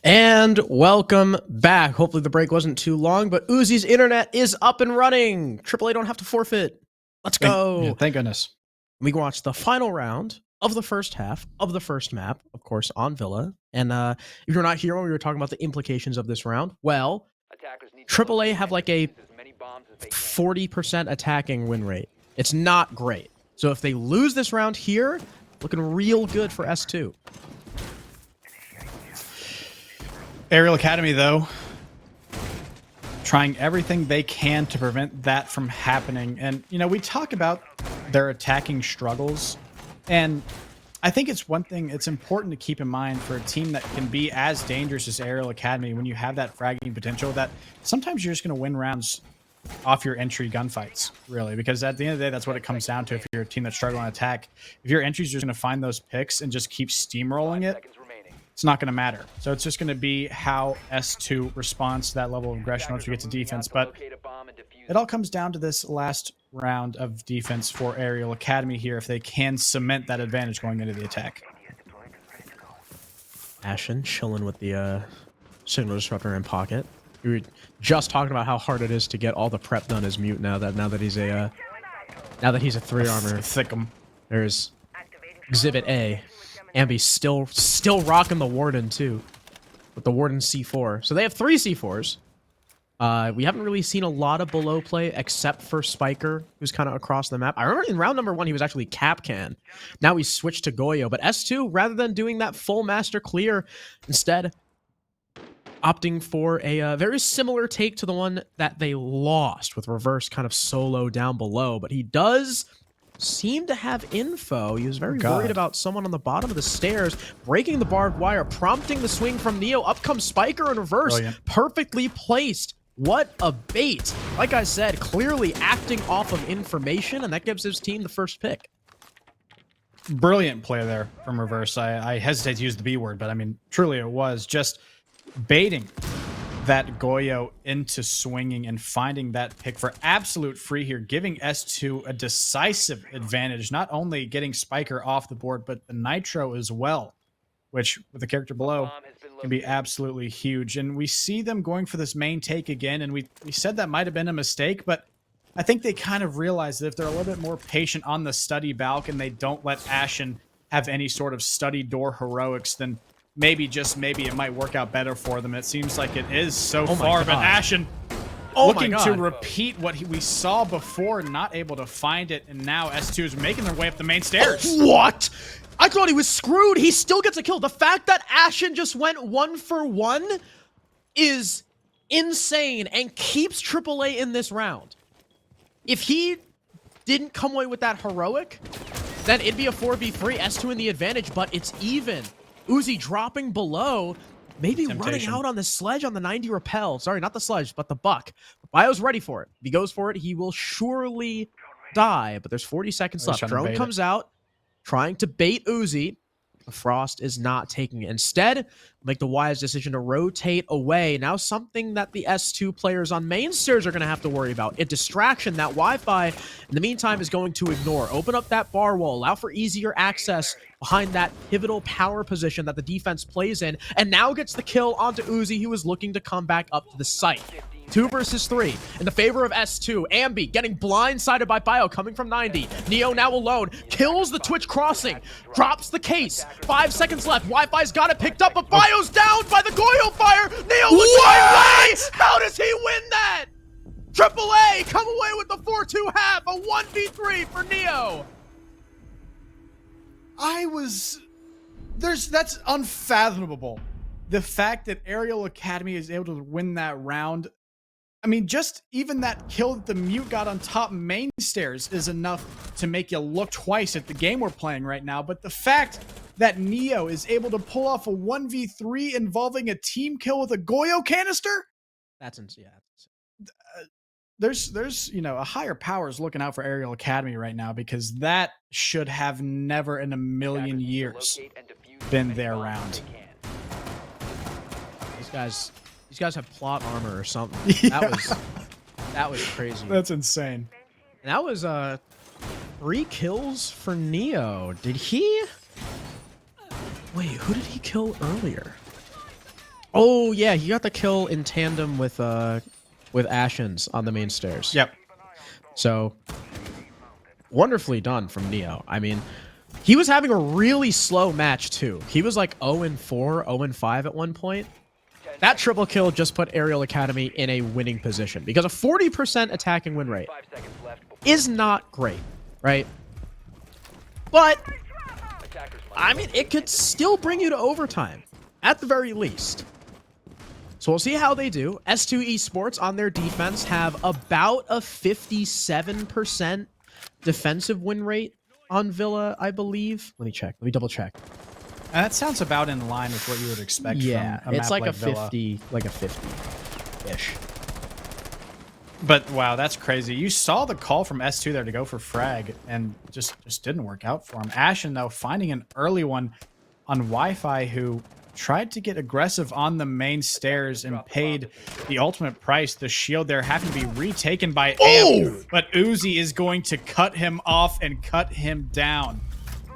And welcome back. Hopefully the break wasn't too long, but Uzi's internet is up and running. AAA don't have to forfeit. Let's go. Thank goodness. We can watch the final round of the first half of the first map, of course, on Villa. And if you're not here when we were talking about the implications of this round, well, AAA have like a 40% attacking win rate. It's not great. So if they lose this round here, looking real good for S2. Arial Academy, though, trying everything they can to prevent that from happening. And, you know, we talk about their attacking struggles. And I think it's one thing it's important to keep in mind for a team that can be as dangerous as Arial Academy when you have that fragging potential, that sometimes you're just going to win rounds off your entry gunfights, really. Because at the end of the day, that's what it comes down to if you're a team that's struggling on attack. If your entries are just going to find those picks and just keep steamrolling it, it's not going to matter. So it's just going to be how S2 responds to that level of aggression once we get to defense. But it all comes down to this last round of defense for Arial Academy here, if they can cement that advantage going into the attack. Ashen chilling with the signal disruptor in pocket. We were just talking about how hard it is to get all the prep done as mute now that he's a 3-armor. Thickum. There's Exhibit A. Ambi's still rocking the Warden too, with the Warden C4. So they have 3 C4s. We haven't really seen a lot of below play except for Spiker, who's kind of across the map. I remember in round number 1 he was actually Capcan. Now he's switched to Goyo. But S2, rather than doing that full master clear, instead opting for a very similar take to the one that they lost, with Reverse kind of solo down below. But he does seem to have info. He was very worried about someone on the bottom of the stairs breaking the barbed wire, prompting the swing from Neo. Up comes Spiker in Reverse. Brilliant. Perfectly placed. What a bait. Like I said, clearly acting off of information, and that gives his team the first pick. Brilliant play there from Reverse. I hesitate to use the B word, but I mean, truly it was just baiting that Goyo into swinging and finding that pick for absolute free here, giving S2 a decisive advantage, not only getting Spiker off the board, but the Nitro as well, which with the character below can be absolutely huge. And we see them going for this main take again, and we said that might have been a mistake, but I think they kind of realized that if they're a little bit more patient on the study balk and they don't let Ashen have any sort of study door heroics, then maybe, just maybe, it might work out better for them. It seems like it is so far, but Ashen looking to repeat what we saw before, not able to find it, and now S2 is making their way up the main stairs. What? I thought he was screwed. He still gets a kill. The fact that Ashen just went 1 for 1 is insane and keeps AAA in this round. If he didn't come away with that heroic, then it'd be a 4v3, S2 in the advantage, but it's even. Uzi dropping below, maybe running out on the sledge on the 90 repel. Sorry, not the sledge, but the buck. Bio's ready for it. If he goes for it, he will surely die, but there's 40 seconds left. Drone comes out, trying to bait Uzi. The Frost is not taking it. Instead, make the wise decision to rotate away. Now something that the S2 players on main stairs are going to have to worry about. A distraction that Wi-Fi, in the meantime, is going to ignore. Open up that bar wall. Allow for easier access behind that pivotal power position that the defense plays in. And now gets the kill onto Uzi, who is looking to come back up to the site. 2 versus 3 in the favor of S2. Ambi getting blindsided by Bio coming from 90. Neo now alone. Kills the Twitch crossing. Drops the case. 5 seconds left. Wi-Fi's got it picked up, but Bio's down by the Goyo fire. Neo looks right way. How does he win that? AAA come away with the 4-2 half. A 1v3 for Neo. That's unfathomable. The fact that Arial Academy is able to win that round. I mean, just even that kill that the mute got on top main stairs is enough to make you look twice at the game we're playing right now. But the fact that Neo is able to pull off a 1v3 involving a team kill with a Goyo canister, that's insane. There's you know, a higher power is looking out for Arial Academy right now, because that should have never in a million years been their round. These guys have plot armor or something. Yeah. That was crazy. That's insane. And that was 3 kills for Neo. Did he? Wait, who did he kill earlier? Oh yeah, he got the kill in tandem with Ashen's on the main stairs. Yep. So wonderfully done from Neo. I mean, he was having a really slow match too. He was like 0-4, 0-5 at one point. That triple kill just put Arial Academy in a winning position because a 40% attacking win rate is not great, right? But I mean, it could still bring you to overtime at the very least. So we'll see how they do. S2 Esports on their defense have about a 57% defensive win rate on Villa, I believe. Let me check. Let me double check. That sounds about in line with what you would expect. Yeah, from a it's map like a Villa. 50, like a 50-ish. But wow, that's crazy. You saw the call from S2 there to go for frag, and just didn't work out for him. Ashen, though, finding an early one on Wi-Fi, who tried to get aggressive on the main stairs and paid the ultimate price. The shield there having to be retaken by Amp, but Uzi is going to cut him off and cut him down.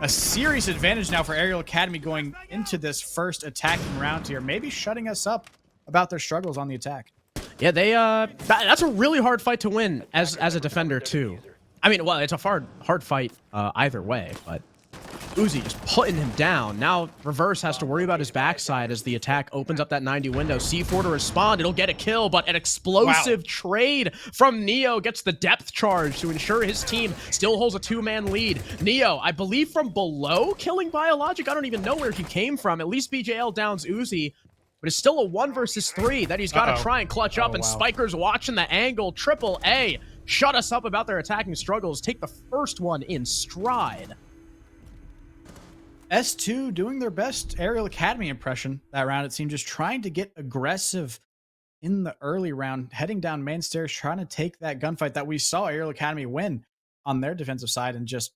A serious advantage now for Arial Academy going into this first attacking round here, maybe shutting us up about their struggles on the attack. Yeah, they that's a really hard fight to win as a defender too. I mean, well, it's a hard fight either way, but Uzi just putting him down. Now Reverse has to worry about his backside as the attack opens up that 90 window. C4 to respond. It'll get a kill, but an explosive trade from Neo gets the depth charge to ensure his team still holds a two-man lead. Neo, I believe from below killing Biologic. I don't even know where he came from. At least BJL downs Uzi, but it's still a 1 versus 3 that he's got to try and clutch up, and Spiker's watching the angle. Triple A, shut us up about their attacking struggles. Take the first one in stride. S2 doing their best Arial Academy impression that round, it seemed, just trying to get aggressive in the early round, heading down main stairs, trying to take that gunfight that we saw Arial Academy win on their defensive side, and just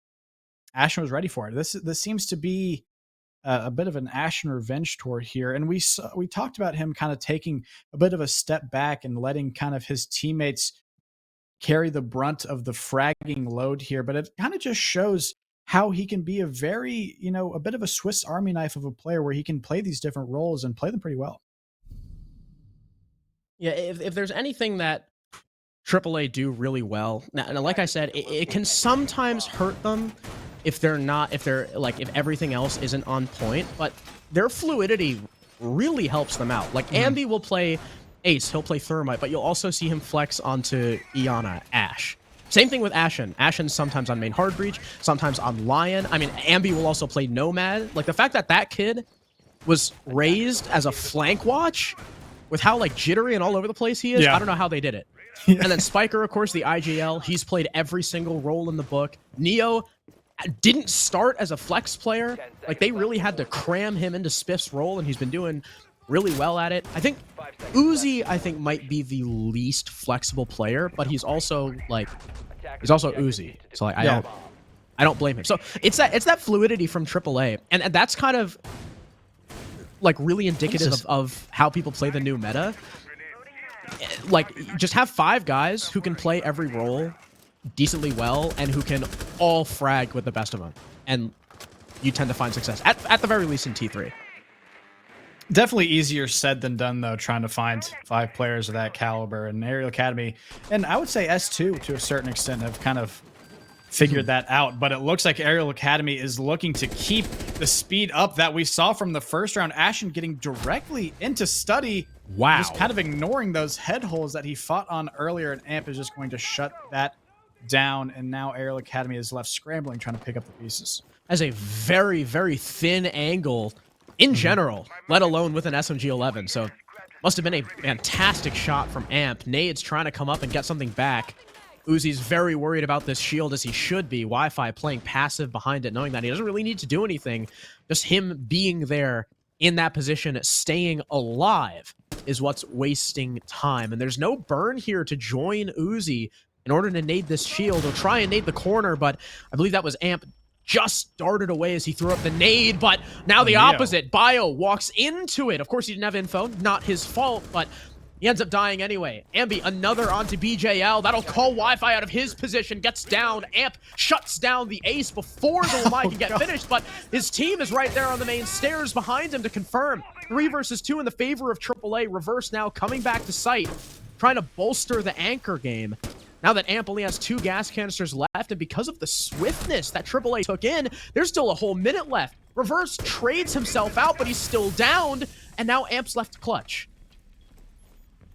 Ashen was ready for it. This seems to be a bit of an Ashen revenge tour here, and we talked about him kind of taking a bit of a step back and letting kind of his teammates carry the brunt of the fragging load here, but it kind of just shows how he can be a very, a bit of a Swiss Army knife of a player where he can play these different roles and play them pretty well. Yeah, if there's anything that AAA do really well, now like I said, it can sometimes hurt them if everything else isn't on point, but their fluidity really helps them out. Like Ambi will play Ace, he'll play Thermite, but you'll also see him flex onto Iana, Ashe. Same thing with Ashen. Ashen's sometimes on main hard breach, sometimes on Lion. I mean, Ambi will also play Nomad. Like the fact that that kid was raised as a flank watch with how like jittery and all over the place he is, I don't know how they did it. And then Spiker, of course, the IGL, he's played every single role in the book. Neo didn't start as a flex player. Like they really had to cram him into Spiff's role, and he's been doing really well at it. I think Uzi, might be the least flexible player, but he's also Uzi. So like I don't blame him. So it's that fluidity from AAA, and that's kind of like really indicative of how people play the new meta. Like just have 5 guys who can play every role decently well and who can all frag with the best of them, and you tend to find success at the very least in T3. Definitely easier said than done, though, trying to find 5 players of that caliber. And Arial Academy, and I would say S2 to a certain extent, have kind of figured that out. But it looks like Arial Academy is looking to keep the speed up that we saw from the first round. Ashen getting directly into Study. Wow. Just kind of ignoring those head holes that he fought on earlier, and Amp is just going to shut that down. And now Arial Academy is left scrambling, trying to pick up the pieces. As a very, very thin angle in general, let alone with an SMG-11. So must have been a fantastic shot from Amp. Nade's trying to come up and get something back. Uzi's very worried about this shield, as he should be. Wi-Fi playing passive behind it, knowing that he doesn't really need to do anything. Just him being there in that position, staying alive, is what's wasting time. And there's no burn here to join Uzi in order to nade this shield. He'll try and nade the corner, but I believe that was Amp just darted away as he threw up the nade, but now the opposite. Bio walks into it. Of course, he didn't have info. Not his fault, but, He ends up dying anyway. Ambi, another onto BJL. That'll call Wi-Fi out of his position. Gets down. Amp shuts down the ace before the Lamai can get finished, but his team is right there on the main stairs behind him to confirm. 3 versus 2 in the favor of AAA. Reverse now coming back to site, trying to bolster the anchor game. Now that Amp only has 2 gas canisters left, and because of the swiftness that AAA took in, there's still a whole minute left. Reverse trades himself out, but he's still downed, and now Amp's left to clutch.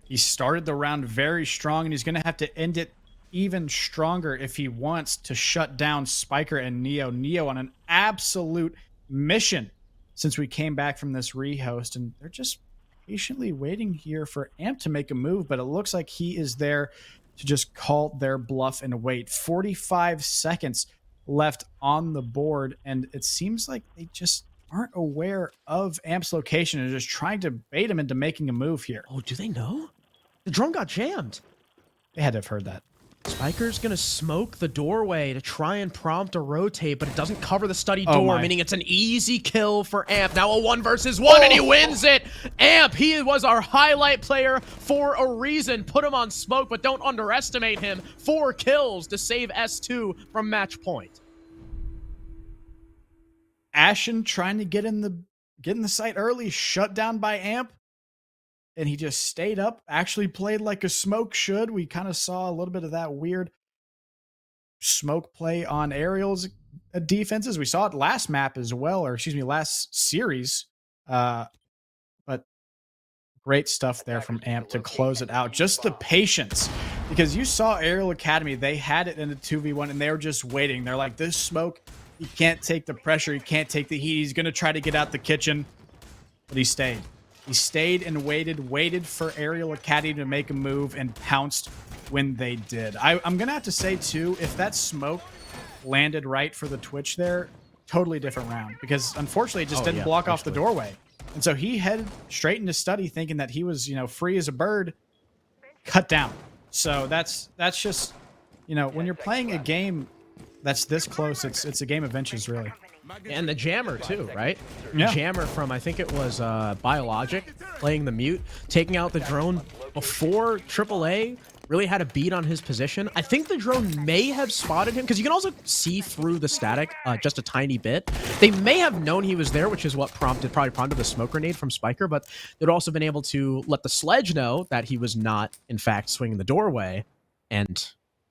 He started the round very strong, and he's going to have to end it even stronger if he wants to shut down Spiker and Neo. Neo on an absolute mission since we came back from this rehost, and they're just patiently waiting here for Amp to make a move, but it looks like he is there to just call their bluff and wait. 45 seconds left on the board, and it seems like they just aren't aware of Amp's location and just trying to bait him into making a move here. Oh, do they know? The drone got jammed. They had to have heard that. Spiker's gonna smoke the doorway to try and prompt a rotate, but it doesn't cover the study door, meaning it's an easy kill for Amp. Now a 1 versus 1, and he wins it! Amp, he was our highlight player for a reason. Put him on smoke, but don't underestimate him. 4 kills to save S2 from match point. Ashen trying to get in the site early, shut down by Amp. And he just stayed up, actually played like a smoke should. We kind of saw a little bit of that weird smoke play on Arial's defenses. We saw it last map as well, or excuse me, last series. But great stuff there from Amp to close it out. Just the patience, because you saw Arial Academy, they had it in the 2v1 and they were just waiting. They're like, this smoke, he can't take the pressure, he can't take the heat. He's going to try to get out the kitchen, but he stayed. He stayed and waited for Arial Academy to make a move and pounced when they did. I'm going to have to say, too, if that smoke landed right for the Twitch there, totally different round. Because, unfortunately, it just didn't block off the doorway. And so he headed straight into study thinking that he was, free as a bird, cut down. So that's just, when you're playing a game that's this close, it's a game of inches, really. And the jammer too, right? Yeah. Jammer from, I think it was Biologic, playing the mute, taking out the drone before AAA really had a beat on his position. I think the drone may have spotted him, because you can also see through the static just a tiny bit. They may have known he was there, which is what probably prompted the smoke grenade from Spiker, but they'd also been able to let the sledge know that he was not, in fact, swinging the doorway. And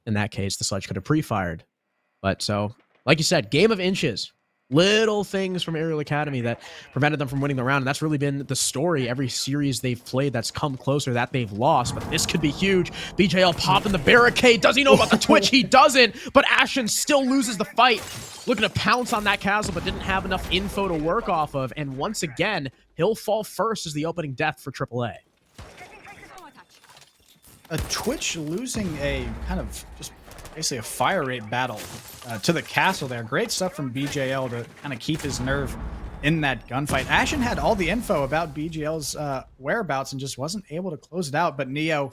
in that case, the sledge could have pre-fired. But so, like you said, game of inches. Little things from Arial Academy that prevented them from winning the round, and that's really been the story every series they've played that's come closer that they've lost. But this could be huge. BJL popping the barricade. Does he know about the Twitch? He doesn't, but Ashen still loses the fight. Looking to pounce on that castle, but didn't have enough info to work off of, and once again, he'll fall first as the opening death for AAA. A Twitch losing a kind of just basically a fire rate battle to the castle there. Great stuff from BJL to kind of keep his nerve in that gunfight. Ashen had all the info about BJL's whereabouts and just wasn't able to close it out, but Neo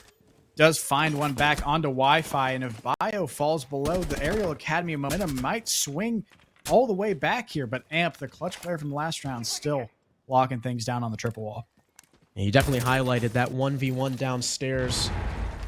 does find one back onto Wi-Fi, and if Bio falls below, the Arial Academy momentum might swing all the way back here, but Amp, the clutch player from the last round, still locking things down on the triple wall. And you definitely highlighted that 1v1 downstairs.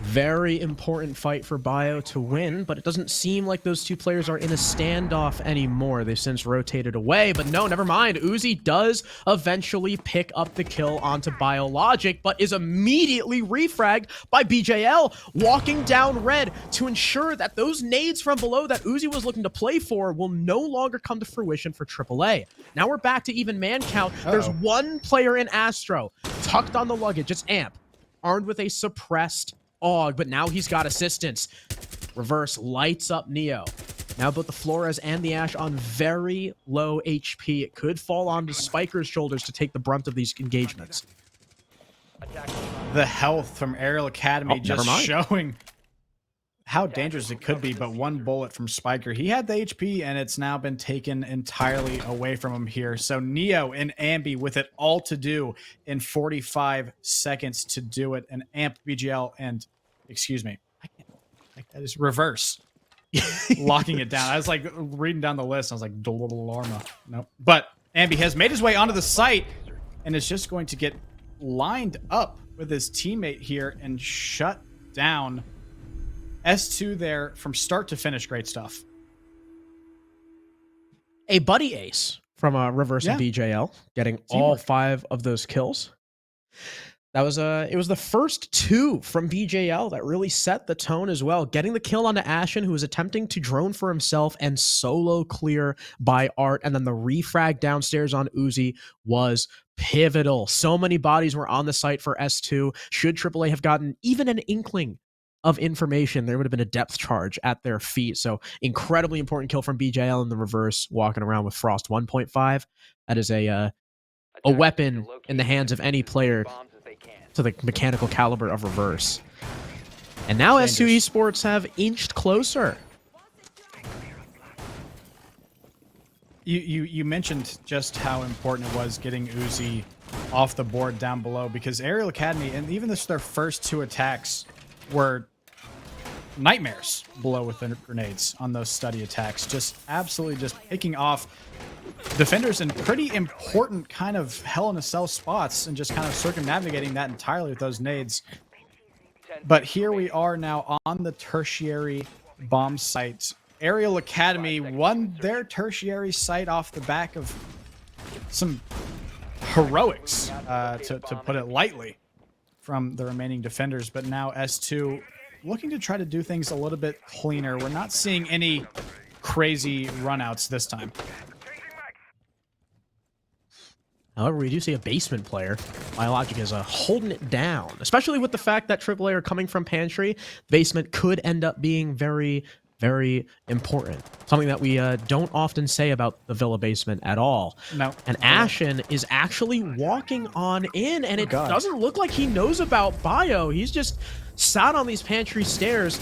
Very important fight for Bio to win, but it doesn't seem like those two players are in a standoff anymore. They've since rotated away, but no, never mind. Uzi does eventually pick up the kill onto Biologic, but is immediately refragged by BJL, walking down red to ensure that those nades from below that Uzi was looking to play for will no longer come to fruition for AAA. Now we're back to even man count. There's one player in Astro, tucked on the luggage. It's Amp, armed with a suppressed AUG, but now he's got assistance. Reverse lights up Neo. Now both the Flores and the Ash on very low HP. It could fall onto Spiker's shoulders to take the brunt of these engagements. The health from Arial Academy just showing how dangerous it could be, but one bullet from Spiker. He had the HP, and it's now been taken entirely away from him here. So Neo and Ambi with it all to do in 45 seconds to do it. And Amp, BGL, and, excuse me, I can't, that is Reverse. Locking it down. I was like reading down the list. I was like, Dolorma. Nope. But Ambi has made his way onto the site and is just going to get lined up with his teammate here and shut down S2 there from start to finish. Great stuff. A buddy ace from Reverse and BJL, getting all 5 of those kills. That was it was the first 2 from BJL that really set the tone as well. Getting the kill onto Ashen, who was attempting to drone for himself and solo clear by Art, and then the refrag downstairs on Uzi was pivotal. So many bodies were on the site for S2. Should AAA have gotten even an inkling of information, there would have been a depth charge at their feet. So incredibly important kill from BJL in the reverse, walking around with Frost 1.5. That is a weapon in the hands of any player to the mechanical caliber of reverse. And now S2 Esports have inched closer. You mentioned just how important it was getting Uzi off the board down below, because Arial Academy, and even their first 2 attacks, were nightmares below with the grenades on those study attacks. Just absolutely just picking off defenders in pretty important kind of hell in a cell spots and just kind of circumnavigating that entirely with those nades. But here we are now on the tertiary bomb site. Arial Academy won their tertiary site off the back of some heroics, to put it lightly, from the remaining defenders. But now S2 looking to try to do things a little bit cleaner. We're not seeing any crazy runouts this time. However, we do see a basement player. Biologic is holding it down, especially with the fact that AAA are coming from Pantry. Basement could end up being very, very important. Something that we don't often say about the Villa basement at all. No. And Ashen is actually walking on in, and it doesn't look like he knows about Bio. He's just sat on these pantry stairs,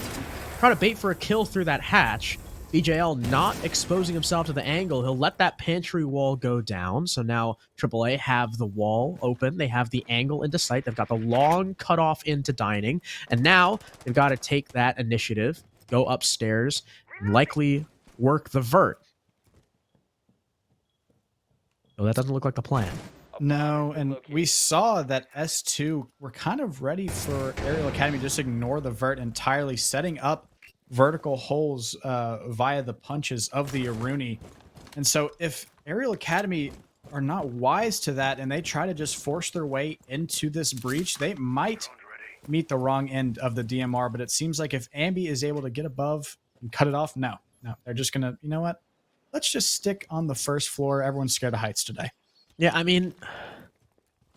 trying to bait for a kill through that hatch. BJL not exposing himself to the angle. He'll let that pantry wall go down. So now AAA have the wall open. They have the angle into sight. They've got the long cutoff into dining. And now they've got to take that initiative, go upstairs, and likely work the vert. So that doesn't look like the plan. No, and we saw that S2 were kind of ready for Arial Academy to just ignore the vert entirely, setting up vertical holes via the punches of the Aruni. And so if Arial Academy are not wise to that and they try to just force their way into this breach, they might meet the wrong end of the DMR. But it seems like if Ambi is able to get above and cut it off, no, they're just gonna, you know what? Let's just stick on the first floor. Everyone's scared of heights today. Yeah, I mean,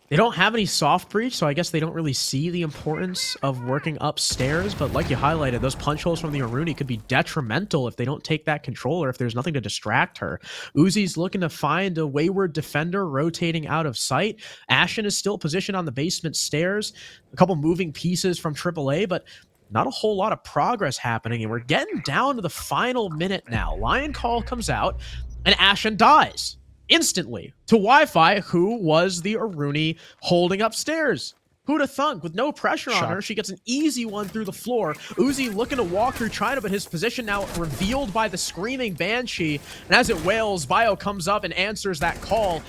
they don't have any soft breach, so I guess they don't really see the importance of working upstairs. But like you highlighted, those punch holes from the Aruni could be detrimental if they don't take that control, or if there's nothing to distract her. Uzi's looking to find a wayward defender rotating out of sight. Ashen is still positioned on the basement stairs. A couple moving pieces from AAA, but not a whole lot of progress happening. And we're getting down to the final minute now. Lion Call comes out, and Ashen dies instantly to Wi-Fi, who was the Aruni holding upstairs. Who'd have thunk? With no pressure on her, she gets an easy one through the floor. Uzi looking to walk through China, but his position now revealed by the screaming Banshee. And as it wails, Bio comes up and answers that call.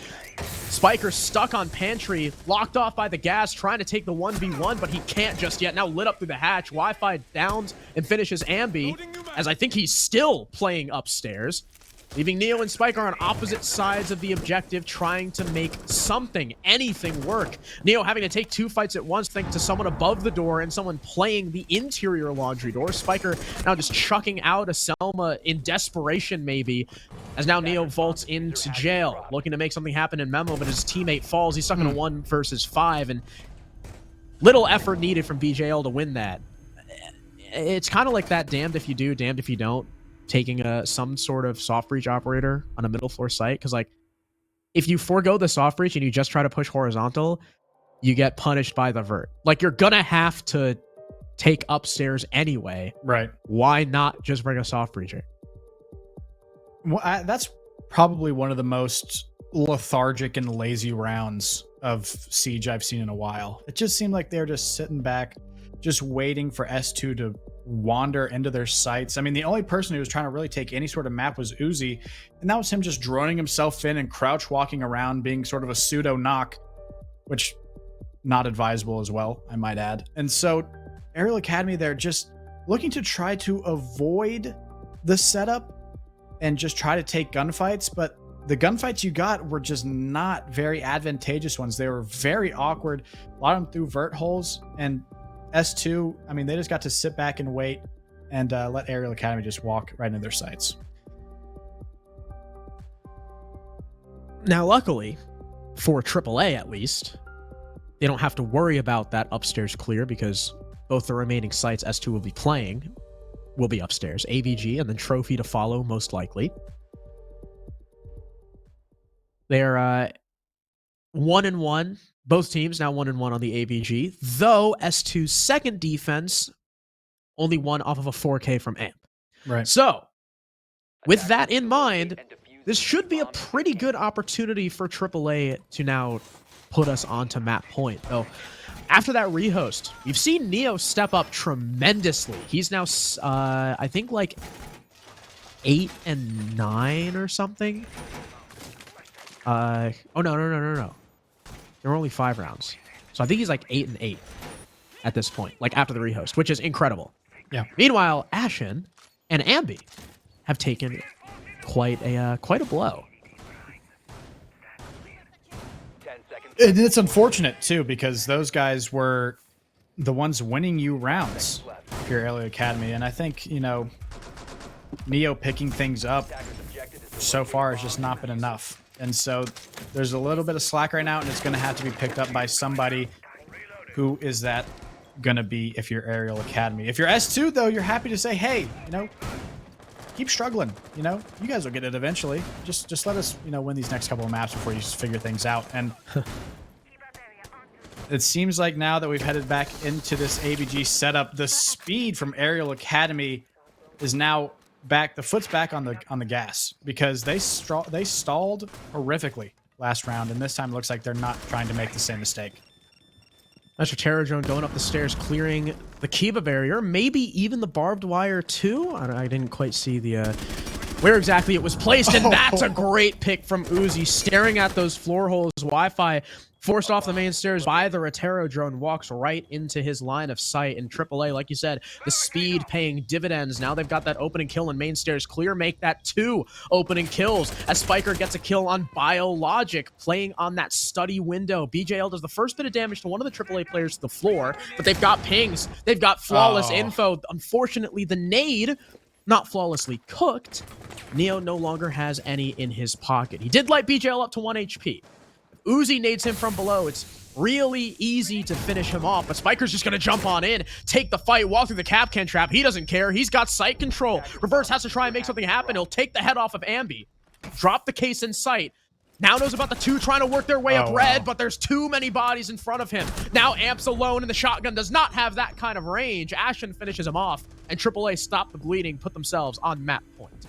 Spiker stuck on Pantry, locked off by the gas, trying to take the 1v1, but he can't just yet. Now lit up through the hatch. Wi-Fi downs and finishes Ambi, as I think he's still playing upstairs, leaving Neo and Spiker on opposite sides of the objective, trying to make something, anything work. Neo having to take 2 fights at once, thanks to someone above the door and someone playing the interior laundry door. Spiker now just chucking out a Selma in desperation, maybe, as now Neo vaults into jail, looking to make something happen in Memo, but his teammate falls. He's stuck in a 1 versus 5, and little effort needed from BJL to win that. It's kind of like that damned if you do, damned if you don't, taking some sort of soft breach operator on a middle floor site, because like if you forego the soft breach and you just try to push horizontal, you get punished by the vert. Like, you're gonna have to take upstairs anyway, right? Why not just bring a soft breacher? Well, that's probably one of the most lethargic and lazy rounds of Siege I've seen in a while. It just seemed like they're just sitting back, just waiting for S2 to wander into their sights. I mean, the only person who was trying to really take any sort of map was Uzi, and that was him just droning himself in and crouch walking around, being sort of a pseudo knock, which not advisable as well, I might add. And so Arial Academy, they're just looking to try to avoid the setup and just try to take gunfights, but the gunfights you got were just not very advantageous ones. They were very awkward. A lot of them through vert holes, and S2, I mean, they just got to sit back and wait and let Arial Academy just walk right into their sights. Now, luckily, for AAA at least, they don't have to worry about that upstairs clear because both the remaining sites S2 will be playing will be upstairs. AVG and then Trophy to follow, most likely. They're 1-1. Both teams now 1-1 on the AVG, though S2's second defense only won off of a 4K from AMP. Right. So, with that in mind, this should be a pretty good opportunity for AAA to now put us onto map point. Though, after that rehost, we've seen Neo step up tremendously. He's now, I think, like 8 and 9 or something. Oh, no. There were only 5 rounds. So I think he's like 8 and 8 at this point, like after the rehost, which is incredible. Yeah. Meanwhile, Ashen and Ambi have taken quite a blow. And it's unfortunate too, because those guys were the ones winning you rounds here at Arial Academy. And I think, you know, Neo picking things up so far has just not been enough. And so there's a little bit of slack right now, and it's going to have to be picked up by somebody. Who is that going to be if you're Arial Academy? If you're S2, though, you're happy to say, hey, you know, keep struggling. You know, you guys will get it eventually. Just let us, you know, win these next couple of maps before you just figure things out. And it seems like now that we've headed back into this AVG setup, the speed from Arial Academy is now back. The foot's back on the gas because they stalled horrifically last round, and this time it looks like they're not trying to make the same mistake. That's your Terror Drone going up the stairs, clearing the Kiva barrier, maybe even the barbed wire too. I didn't quite see the where exactly it was placed, and that's a great pick from Uzi, staring at those floor holes. Wi-Fi forced off the main stairs by the Rotero drone, walks right into his line of sight. In AAA, like you said, the speed paying dividends. Now they've got that opening kill and main stairs clear, make that 2 opening kills as Spiker gets a kill on Biologic, playing on that study window. BJL does the first bit of damage to one of the AAA players to the floor, but they've got pings, they've got flawless info. Unfortunately, the nade not flawlessly cooked. Neo no longer has any in his pocket. He did light BJL up to 1 HP. Uzi nades him from below. It's really easy to finish him off, but Spiker's just going to jump on in, take the fight, walk through the Capcan trap. He doesn't care. He's got sight control. Reverse has to try and make something happen. He'll take the head off of Ambi, drop the case in sight. Now knows about the 2 trying to work their way up red, but there's too many bodies in front of him. Now Amp's alone, and the shotgun does not have that kind of range. Ashen finishes him off, and AAA stop the bleeding, put themselves on map point.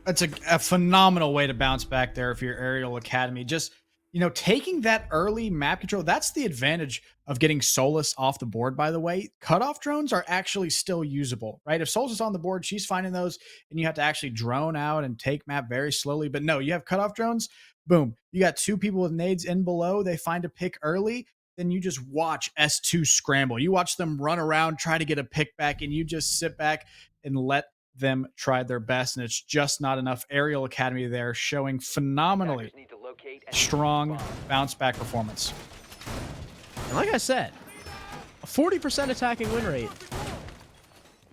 That's a phenomenal way to bounce back there if you're Arial Academy. Just, you know, taking that early map control, that's the advantage of getting Solus off the board, by the way. Cutoff drones are actually still usable, right? If Solus is on the board, she's finding those, and you have to actually drone out and take map very slowly. But no, you have cutoff drones, boom. You got 2 people with nades in below. They find a pick early. Then you just watch S2 scramble. You watch them run around, try to get a pick back, and you just sit back and let them try their best, and it's just not enough. Arial Academy there showing phenomenally strong bounce back performance. And like I said, a 40% attacking win rate,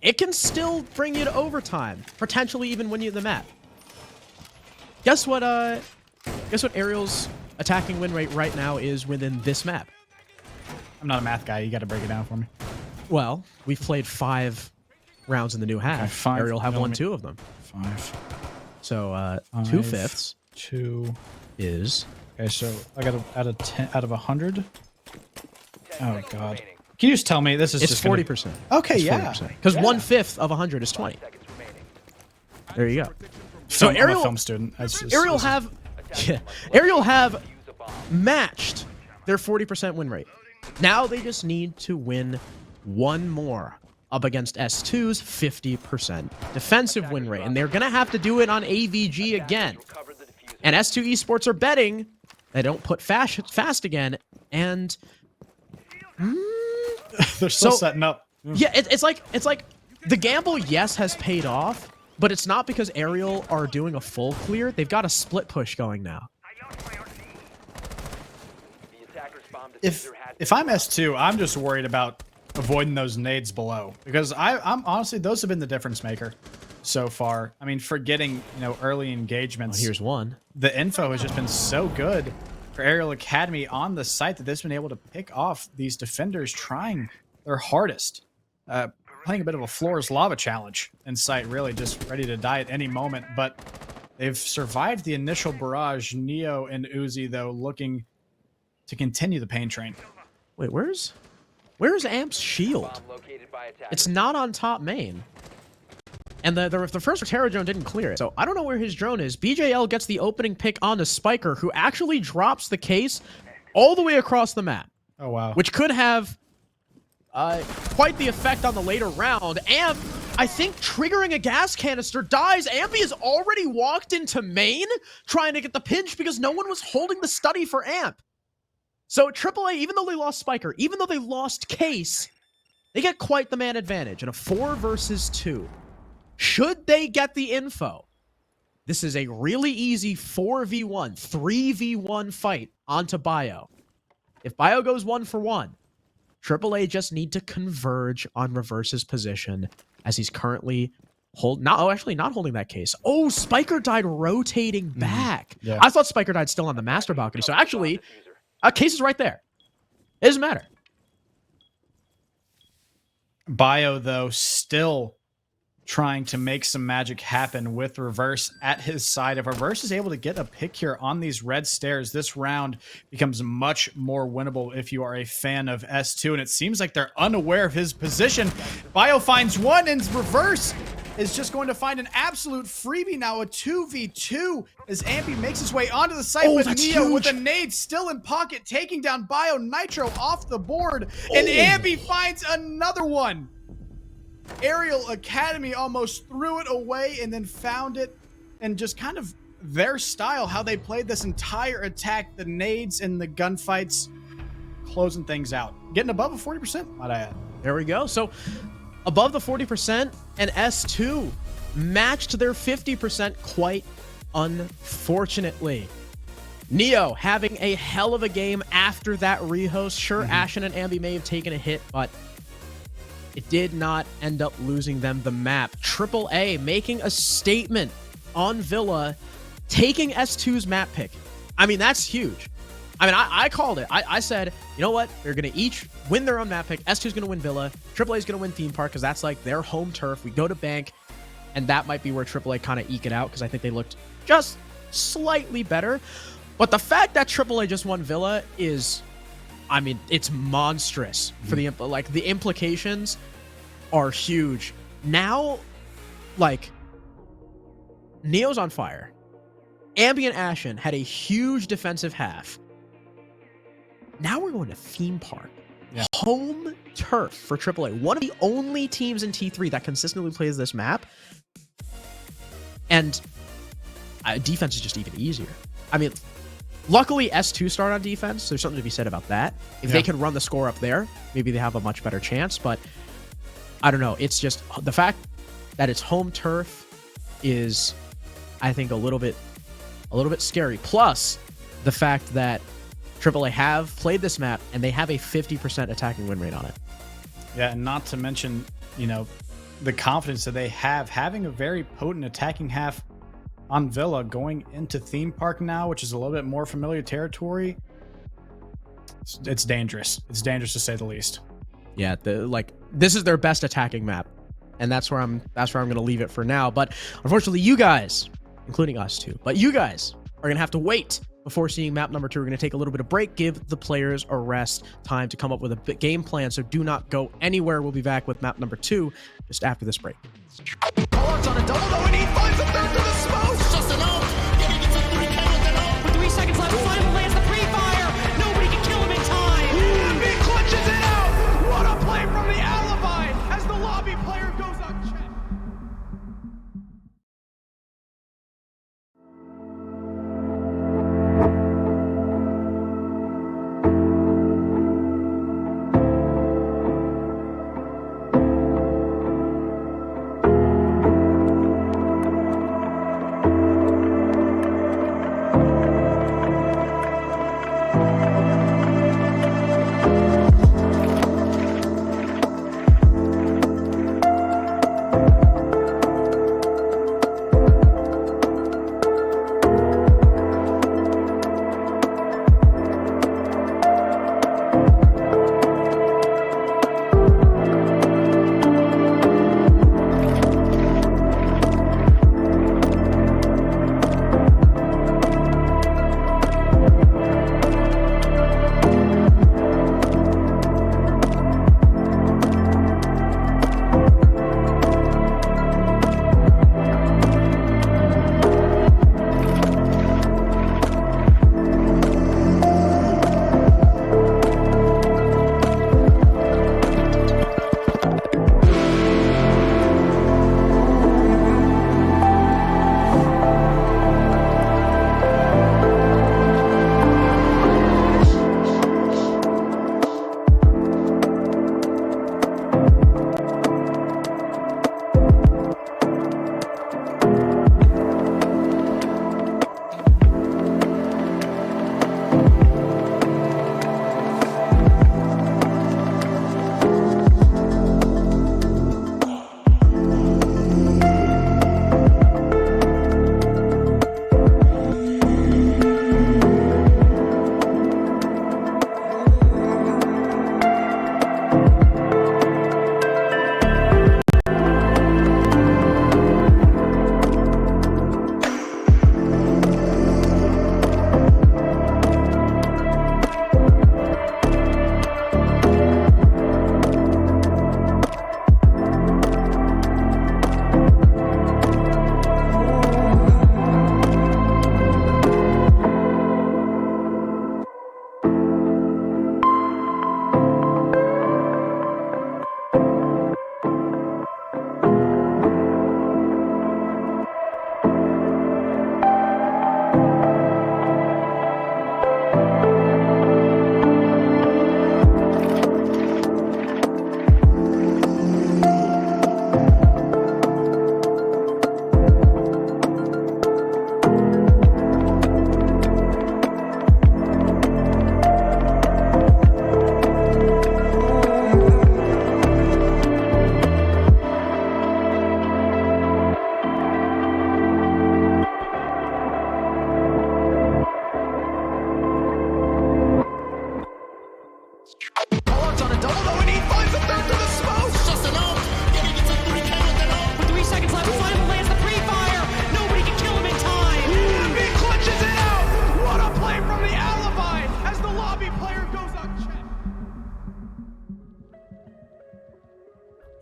it can still bring you to overtime, potentially even win you the map. Guess what Arial's attacking win rate right now is within this map? I'm not a math guy. You got to break it down for me. Well, we've played 5 rounds in the new half. Okay, Arial have won 2 of them. 5. So 2/5 2 is okay. So I got out of 10 out of 100. Oh god! Can you just tell me this is? It's just 40%. Okay, it's yeah. Because 1/5 of 100 is 20. There you go. So Arial, I'm a film student. Arial have matched their 40% win rate. Now they just need to win 1 more up against S2's 50% defensive win rate. And they're going to have to do it on AVG again. And S2 Esports are betting They don't put fast again, and they're still setting up. Yeah, it's like the gamble, yes, has paid off, but it's not because Arial are doing a full clear. They've got a split push going now. If I'm S2, I'm just worried about avoiding those nades below, because I'm honestly, those have been the difference maker so far. I mean, for getting, early engagements. Oh, here's one. The info has just been so good for Arial Academy on the site that they've been able to pick off these defenders trying their hardest. Playing a bit of a floor is lava challenge in sight, really just ready to die at any moment. But they've survived the initial barrage. Neo and Uzi, though, looking to continue the pain train. Wait, where's Amp's shield? It's not on top main. And the first Terra drone didn't clear it. So I don't know where his drone is. BJL gets the opening pick onto Spiker, who actually drops the case all the way across the map. Oh, wow. Which could have quite the effect on the later round. Amp, I think, triggering a gas canister, dies. Ampy has already walked into main trying to get the pinch because no one was holding the study for Amp. So AAA, even though they lost Spiker, even though they lost Case, they get quite the man advantage in a 4 versus 2. Should they get the info, this is a really easy 4v1, 3v1 fight onto Bio. If Bio goes 1 for 1, AAA just need to converge on Reverse's position as he's currently not holding that case. Oh, Spiker died rotating back. Yeah. I thought Spiker died still on the master balcony. So actually, case is right there. It doesn't matter. Bio, though, still trying to make some magic happen with Reverse at his side. If Reverse is able to get a pick here on these red stairs, this round becomes much more winnable if you are a fan of S2. And it seems like they're unaware of his position. Bio finds one, and Reverse is just going to find an absolute freebie now, a 2v2, as Ampy makes his way onto the site with Neo huge. with a nade still in pocket, taking down Bio. Nitro off the board, and Ampy finds another one. Arial Academy almost threw it away and then found it, and just kind of their style, how they played this entire attack, the nades and the gunfights, closing things out. Getting above a 40%, might I add. There we go. So above the 40%, and S2 matched their 50% quite unfortunately. Neo having a hell of a game after that rehost. Sure, Ashen and Ambi may have taken a hit, but it did not end up losing them the map. AAA making a statement on Villa, taking S2's map pick. I mean, that's huge. I mean, I called it. I said, you know what? They're going to each win their own map pick. S2's going to win Villa. AAA is going to win Theme Park because that's like their home turf. We go to Bank, and that might be where AAA kind of eke it out because I think they looked just slightly better. But the fact that AAA just won Villa is, I mean, it's monstrous for the implications are huge. Now, like, Neo's on fire. Ambi and Ashen had a huge defensive half. Now we're going to Theme Park. Yeah. Home turf for AAA. One of the only teams in T3 that consistently plays this map. And defense is just even easier. I mean, luckily S2 start on defense. There's something to be said about that. If they can run the score up there, maybe they have a much better chance. But I don't know. It's just the fact that it's home turf is, I think, a little bit scary. Plus the fact that AAA have played this map and they have a 50% attacking win rate on it. Yeah, and not to mention, you know, the confidence that they have having a very potent attacking half on Villa going into Theme Park now, which is a little bit more familiar territory. It's dangerous. It's dangerous to say the least. Yeah, this is their best attacking map, and that's where I'm going to leave it for now. But unfortunately, you guys, including us too, but you guys are going to have to wait before seeing map number 2. We're going to take a little bit of break, give the players a rest time to come up with a game plan. So do not go anywhere. We'll be back with map number 2 just after this break. Cards on a double, though, and he finds a third to the smoke. It's just an ult. Getting into 3K with an ult. With 3 seconds left, Final lands the pre-fire. Nobody can kill him in time. And he clutches it out. What a play from the alibi as the lobby player goes unchecked.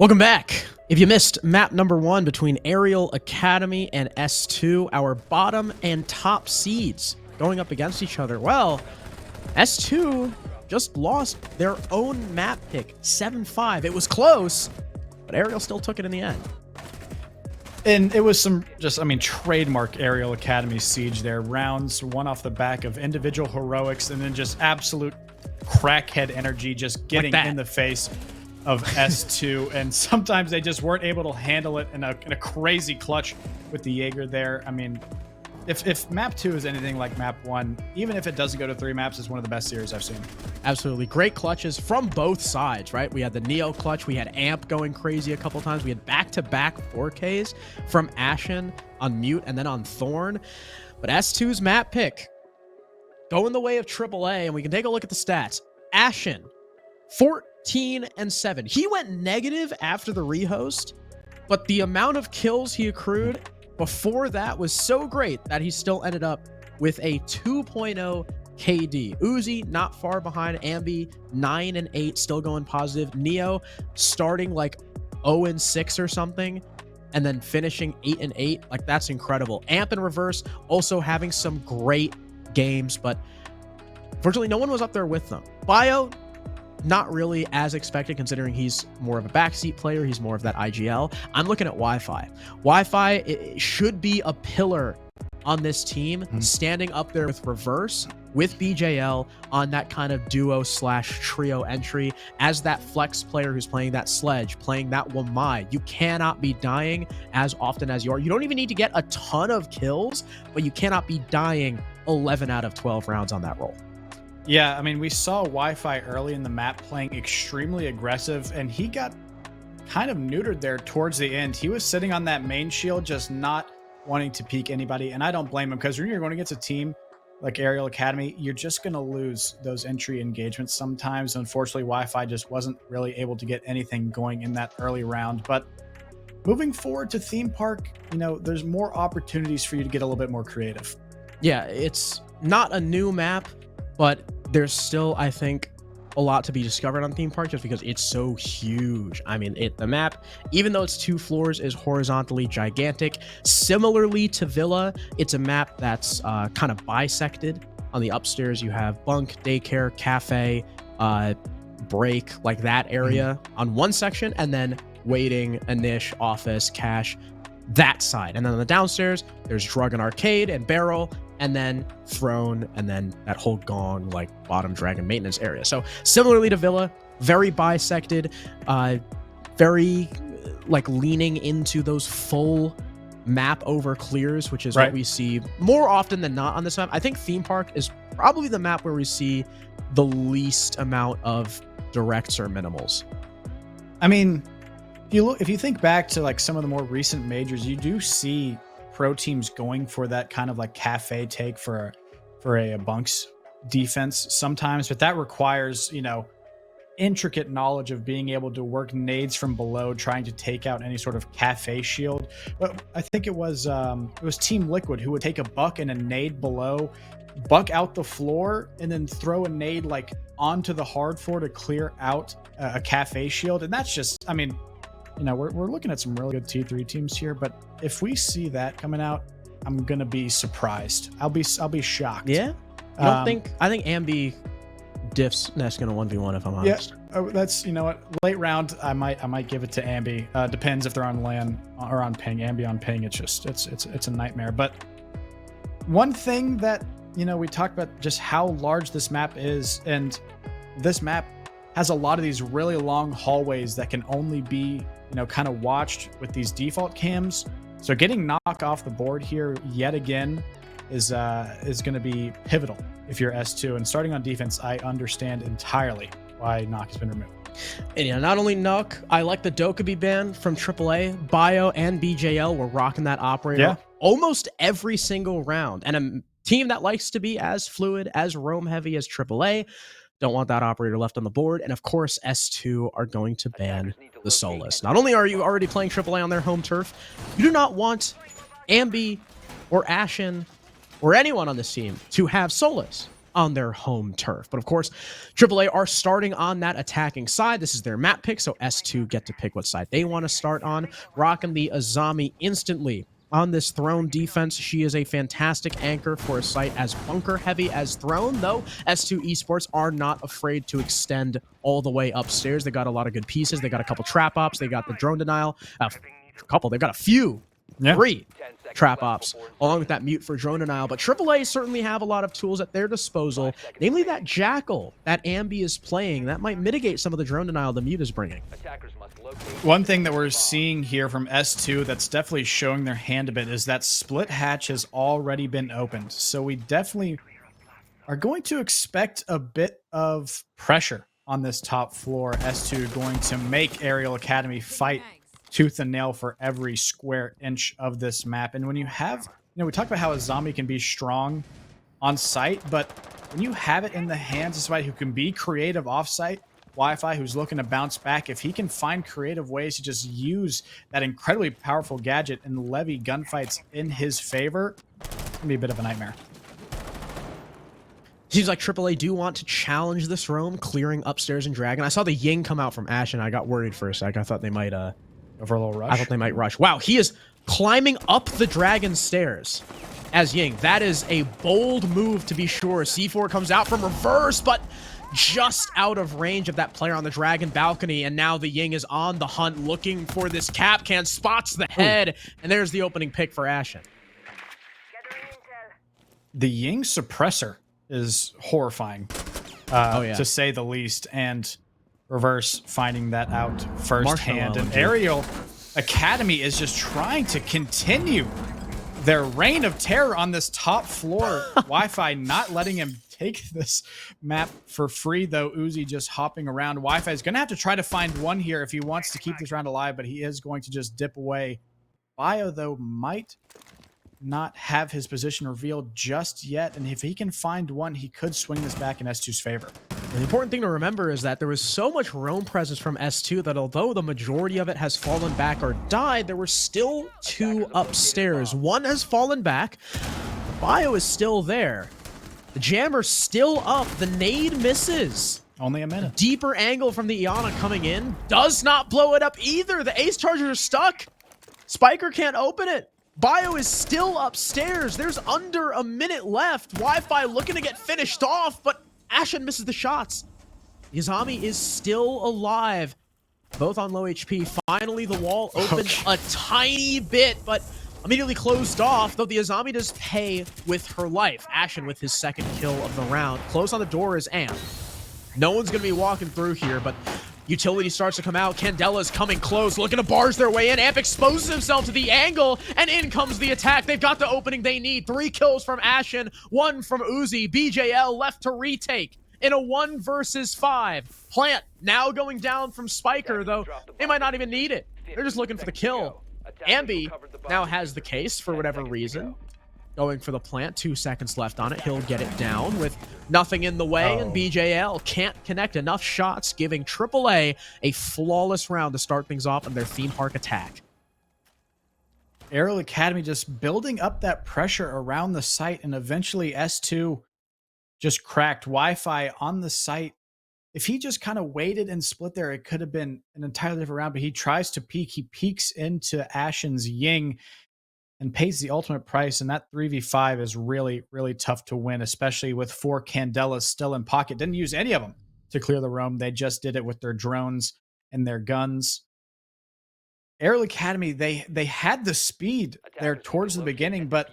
Welcome back. If you missed map number 1 between Arial Academy and S2, our bottom and top seeds going up against each other. Well, S2 just lost their own map pick, 7-5. It was close, but Arial still took it in the end. And it was some just, I mean, trademark Arial Academy siege there. Rounds, one off the back of individual heroics, and then just absolute crackhead energy just getting like in the face of S2. And sometimes they just weren't able to handle it in a crazy clutch with the Jaeger there. I mean, if map 2 is anything like map 1, even if it doesn't go to 3 maps, it's one of the best series I've seen. Absolutely. Great clutches from both sides, right? We had the Neo clutch. We had Amp going crazy a couple times. We had back-to-back 4Ks from Ashen on Mute and then on Thorn. But S2's map pick going the way of AAA, and we can take a look at the stats. Ashen, 14-7. He went negative after the rehost, but the amount of kills he accrued before that was so great that he still ended up with a 2.0 KD. Uzi not far behind. Ambi 9-8, still going positive. Neo starting like 0-6 or something, and then finishing 8-8. Like, that's incredible. Amp in reverse also having some great games, but virtually no one was up there with them. Bio, not really as expected, considering he's more of a backseat player. He's more of that IGL. I'm looking at Wi-Fi. Wi-Fi, it should be a pillar on this team, standing up there with reverse, with BJL on that kind of duo/trio entry as that flex player who's playing that sledge, playing that Wamai. You cannot be dying as often as you are. You don't even need to get a ton of kills, but you cannot be dying 11 out of 12 rounds on that role. Yeah, I mean, we saw Wi-Fi early in the map playing extremely aggressive, and he got kind of neutered there towards the end. He was sitting on that main shield, just not wanting to peek anybody, and I don't blame him, because when you're going against a team like Arial Academy, you're just going to lose those entry engagements sometimes. Unfortunately, Wi-Fi just wasn't really able to get anything going in that early round. But moving forward to Theme Park, you know, there's more opportunities for you to get a little bit more creative. Yeah, it's not a new map, but there's still, I think, a lot to be discovered on Theme Park just because it's so huge. I mean, the map, even though it's 2 floors, is horizontally gigantic. Similarly to Villa, it's a map that's kind of bisected. On the upstairs, you have bunk, daycare, cafe, break, like that area on one section, and then waiting, Anish, office, cash, that side. And then on the downstairs, there's drug and arcade and barrel, and then throne, and then that whole gong, like bottom dragon maintenance area. So similarly to Villa, very bisected, very like leaning into those full map over clears, which is what we see more often than not on this map. I think Theme Park is probably the map where we see the least amount of directs or minimals. I mean, if you think back to like some of the more recent majors, you do see pro teams going for that kind of like cafe take for a bunks defense sometimes, but that requires, you know, intricate knowledge of being able to work nades from below, trying to take out any sort of cafe shield. But I think it was Team Liquid who would take a buck and a nade below, buck out the floor, and then throw a nade like onto the hard floor to clear out a cafe shield. And that's just, I mean, you know, we're looking at some really good T3 teams here, but if we see that coming out, I'm gonna be surprised. I'll be shocked. Yeah, I think Ambi diffs Nest gonna 1v1 if I'm honest. Yeah, that's, you know what, late round I might give it to Ambi. Depends if they're on LAN or on ping. Ambi on ping, it's just it's a nightmare. But one thing that, you know, we talked about just how large this map is, and this map has a lot of these really long hallways that can only be, you know, kind of watched with these default cams. So getting Knock off the board here yet again is going to be pivotal if you're S2. And starting on defense, I understand entirely why Knock has been removed. And yeah, not only Knock, I like the Dokkaebi ban from AAA. Bio and BJL were rocking that operator almost every single round. And a team that likes to be as fluid, as roam heavy as AAA, don't want that operator left on the board. And of course, S2 are going to ban the Solus. Not only are you already playing AAA on their home turf, you do not want Ambi or Ashen or anyone on this team to have Solus. on their home turf. But of course, AAA are starting on that attacking side. This is their map pick, so S2 get to pick what side they want to start on. Rocking the Azami instantly on this Throne defense. She is a fantastic anchor for a site as bunker heavy as Throne, though S2 Esports are not afraid to extend all the way upstairs. They got a lot of good pieces. They got a couple trap ops. They got the drone denial. They've got a few. Yeah. 3 trap ops along with that mute for drone denial. But AAA certainly have a lot of tools at their disposal, namely that Jackal that Ambi is playing. That might mitigate some of the drone denial the mute is bringing. One thing that we're seeing here from S2 that's definitely showing their hand a bit is that split hatch has already been opened. So we definitely are going to expect a bit of pressure on this top floor. S2 going to make Arial Academy fight tooth and nail for every square inch of this map. And when you have, we talked about how a zombie can be strong on site, but when you have it in the hands of somebody who can be creative off site, Wi-Fi, who's looking to bounce back, if he can find creative ways to just use that incredibly powerful gadget and levy gunfights in his favor, it's gonna be a bit of a nightmare. Seems like AAA do want to challenge this roam, clearing upstairs and Dragon. I saw the Ying come out from Ash, and I got worried for a sec. I thought they might over a little rush. I thought they might rush. Wow, he is climbing up the Dragon stairs as Ying. That is a bold move to be sure. C4 comes out from reverse, but just out of range of that player on the Dragon balcony, and now the Ying is on the hunt looking for this Capcan, spots the head, and there's the opening pick for Ashen. The Ying suppressor is horrifying, to say the least, and reverse finding that out firsthand. And Arial Academy is just trying to continue their reign of terror on this top floor. Wi-Fi not letting him take this map for free, though. Uzi just hopping around. Wi-Fi is going to have to try to find one here if he wants to keep this round alive, but he is going to just dip away. Bio, though, might not have his position revealed just yet, and if he can find one, he could swing this back in S2's favor. The important thing to remember is that there was so much roam presence from S2 that although the majority of it has fallen back or died, there were still 2 upstairs. One has fallen back. Bio is still there. The jammer's still up. The nade misses. Only a minute. Deeper angle from the Iana coming in. Does not blow it up either. The ace chargers are stuck. Spiker can't open it. Bio is still upstairs. There's under a minute left. Wi-Fi looking to get finished off, but Ashen misses the shots. Izami is still alive. Both on low HP. Finally, the wall opens a tiny bit, but immediately closed off, though the Izami does pay with her life. Ashen with his second kill of the round. Close on the door is Amp. No one's going to be walking through here, but utility starts to come out. Candela's coming close, looking to barge their way in. Amp exposes himself to the angle, and in comes the attack. They've got the opening they need. 3 kills from Ashen, 1 from Uzi. BJL left to retake in a 1 versus 5. Plant now going down from Spiker, though they might not even need it. They're just looking for the kill. Ambi now has the case for whatever reason. Going for the plant, 2 seconds left on it. He'll get it down with nothing in the way, and BJL can't connect enough shots, giving AAA a flawless round to start things off in their theme park attack. Arial Academy just building up that pressure around the site, and eventually S2 just cracked. Wi-Fi on the site. If he just kind of waited and split there, it could have been an entirely different round, but he tries to peek. He peeks into Ashen's Ying and pays the ultimate price, and that 3v5 is really, really tough to win, especially with 4 Candelas still in pocket. Didn't use any of them to clear the roam. They just did it with their drones and their guns. Arial Academy, they had the speed there towards the beginning, but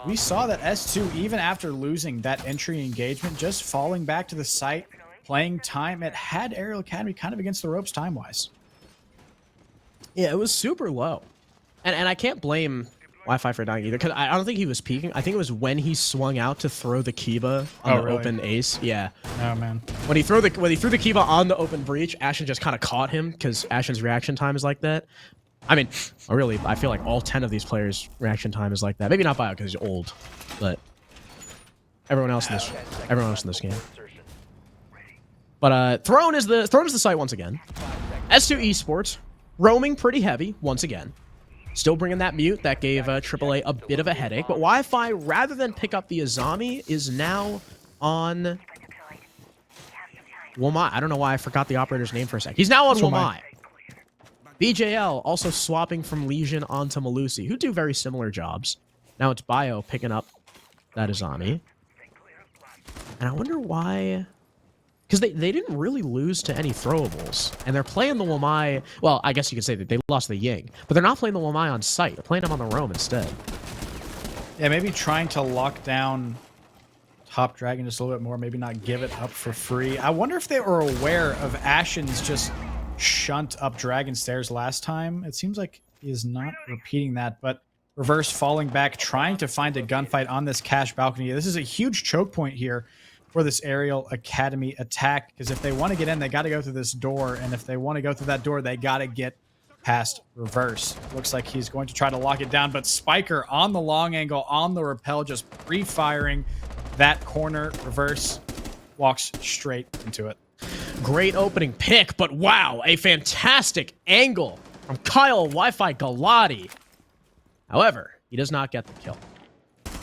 we saw that S2, even after losing that entry engagement, just falling back to the site, playing time, it had Arial Academy kind of against the ropes time-wise. Yeah, it was super low. And I can't blame Wi-Fi for dying either, because I don't think he was peeking. I think it was when he swung out to throw the Kiba on the open ace. Yeah. Oh man. When he threw the Kiba on the open breach, Ashen just kind of caught him because Ashen's reaction time is like that. I mean, I feel like all 10 of these players' reaction time is like that. Maybe not Bio because he's old, but everyone else in this game. But Throne is the site once again. S2 Esports roaming pretty heavy once again. Still bringing that mute. That gave AAA a bit of a headache. But Wi-Fi, rather than pick up the Izami, is now on Womai. I don't know why I forgot the operator's name for a sec. He's now on Womai. BJL also swapping from Legion onto Malusi, who do very similar jobs. Now it's Bio picking up that Izami. And I wonder why... Because they didn't really lose to any throwables. And they're playing the Womai... Well, I guess you could say that they lost the Ying. But they're not playing the Womai on site. They're playing them on the roam instead. Yeah, maybe trying to lock down Top Dragon just a little bit more. Maybe not give it up for free. I wonder if they were aware of Ashen's just shunt up Dragon Stairs last time. It seems like he is not repeating that. But Reverse falling back, trying to find a gunfight on this cash balcony. This is a huge choke point here for this Arial Academy attack, because if they want to get in, they got to go through this door, and if they want to go through that door, they got to get past Reverse. Looks like he's going to try to lock it down, but Spiker on the long angle, on the rappel, just pre-firing that corner. Reverse walks straight into it. Great opening pick, but wow, a fantastic angle from Kyle Wi-Fi Galati. However, he does not get the kill.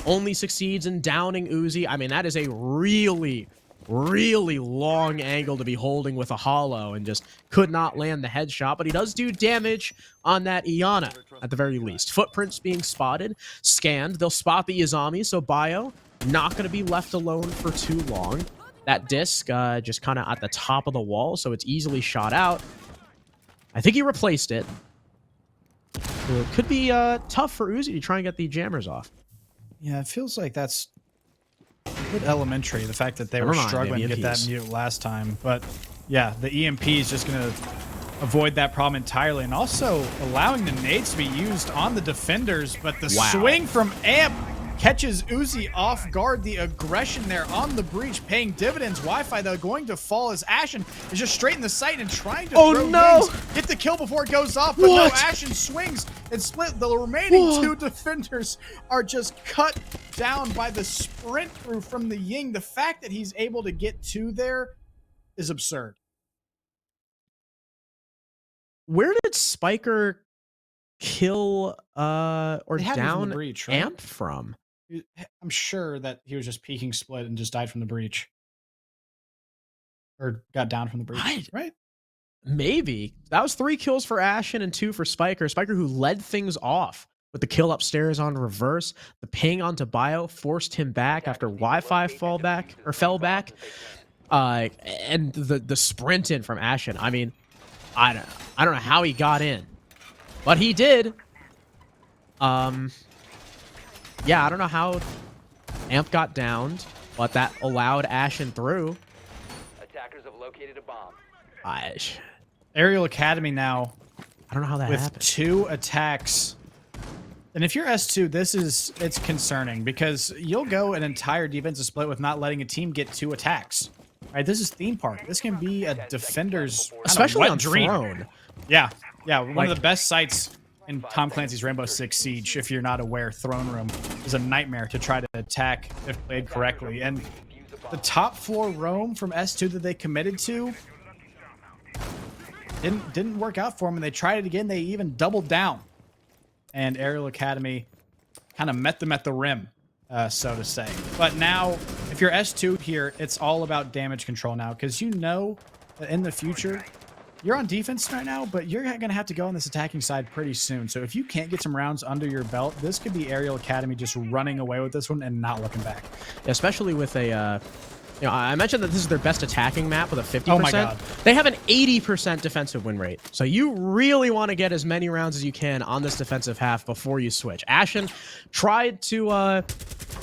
Only succeeds in downing Uzi. I mean, that is a really, really long angle to be holding with a hollow, and just could not land the headshot, but he does do damage on that Iana at the very least. Footprints being spotted, scanned. They'll spot the Izami, so Bio not going to be left alone for too long. That disc just kind of at the top of the wall, so it's easily shot out. I think he replaced it. It could be tough for Uzi to try and get the jammers off. Yeah, it feels like that's a bit elementary, the fact that they were struggling to get that mute last time. But yeah, the EMP is just going to avoid that problem entirely, and also allowing the nades to be used on the defenders. But the swing from Amp catches Uzi off guard. The aggression there on the breach paying dividends. Wi-Fi, though, going to fall as Ashen is just straight in the sight and trying to throw wings. Get the kill before it goes off, but no, Ashen swings and split. The remaining two defenders are just cut down by the sprint through from the Ying. The fact that he's able to get two there is absurd. Where did Spiker kill or down the breach, right? Amp from? I'm sure that he was just peeking split and just died from the breach. Or got down from the breach, right? Maybe. That was 3 kills for Ashen and 2 for Spiker. Spiker, who led things off with the kill upstairs on Reverse. The ping onto Bio forced him back after Wi-Fi fell back. And the sprint in from Ashen. I mean, I don't know how he got in, but he did. Yeah, I don't know how Amp got downed, but that allowed Ashen through. Attackers have located a bomb. Arial Academy now. I don't know how that happened. With 2 attacks. And if you're S2, it's concerning, because you'll go an entire defensive split with not letting a team get 2 attacks. Right, this is Theme Park. This can be a defender's especially on dream. Throne. Yeah, one of the best sites in Tom Clancy's Rainbow Six Siege. If you're not aware, Throne Room is a nightmare to try to attack if played correctly. And the top floor roam from S2 that they committed to didn't work out for them, and they tried it again. They even doubled down, and Arial Academy kind of met them at the rim, so to say. But now, if you're S2 here, it's all about damage control now, because you know that in the future, you're on defense right now, but you're going to have to go on this attacking side pretty soon. So if you can't get some rounds under your belt, this could be Arial Academy just running away with this one and not looking back. Especially with a... you know, I mentioned that this is their best attacking map with a 50%. Oh my God. They have an 80% defensive win rate. So you really want to get as many rounds as you can on this defensive half before you switch. Ashen tried to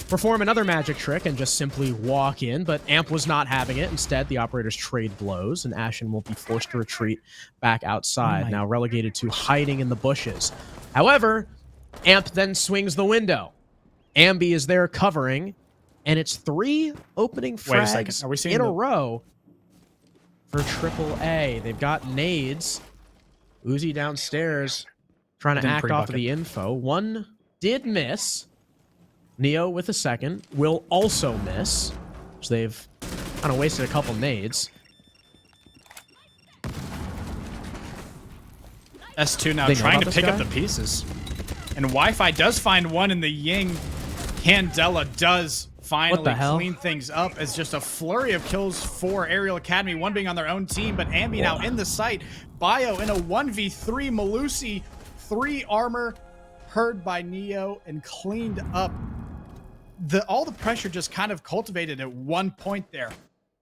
perform another magic trick and just simply walk in, but Amp was not having it. Instead, the operators trade blows, and Ashen will be forced to retreat back outside, now relegated to hiding in the bushes. However, Amp then swings the window. Ambi is there covering, and it's 3 opening frags Are we seeing in a row for AAA. They've got nades. Uzi downstairs trying to act off of the info. One did miss. Neo with a second will also miss. So they've kind of wasted a couple nades. S2 now trying to pick up the pieces. And Wi-Fi does find one in the Ying. Candela does finally clean things up as just a flurry of kills for Arial Academy, one being on their own team, but Ambi now in the site. Bio in a 1v3, Malusi, 3 armor, heard by Neo and cleaned up. All the pressure just kind of cultivated at one point there.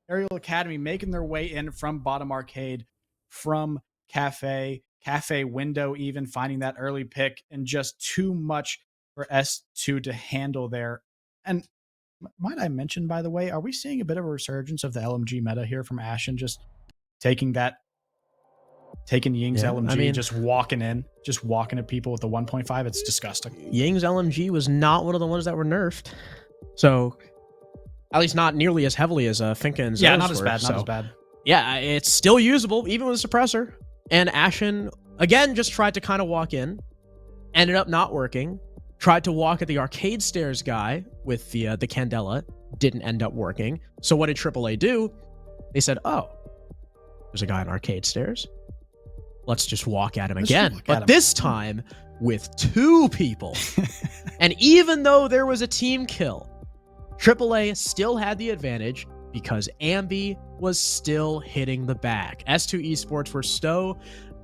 Arial Academy making their way in from bottom arcade, from Cafe window, even finding that early pick, and just too much for S2 to handle there. And might I mention, by the way, are we seeing a bit of a resurgence of the LMG meta here from Ashen, just taking Ying's LMG, I mean, just walking at people with the 1.5? It's disgusting. Ying's LMG was not one of the ones that were nerfed, so at least not nearly as heavily as Finka and Zeus. Yeah, not as bad. Yeah, it's still usable even with a suppressor. And Ashen again just tried to kind of walk in, ended up not working. Tried to walk at the arcade stairs guy with the Candela, didn't end up working. So what did AAA do? They said, oh, there's a guy on arcade stairs. Let's just walk at him again. But this time with 2 people. And even though there was a team kill, AAA still had the advantage because Ambi was still hitting the back. S2 Esports were so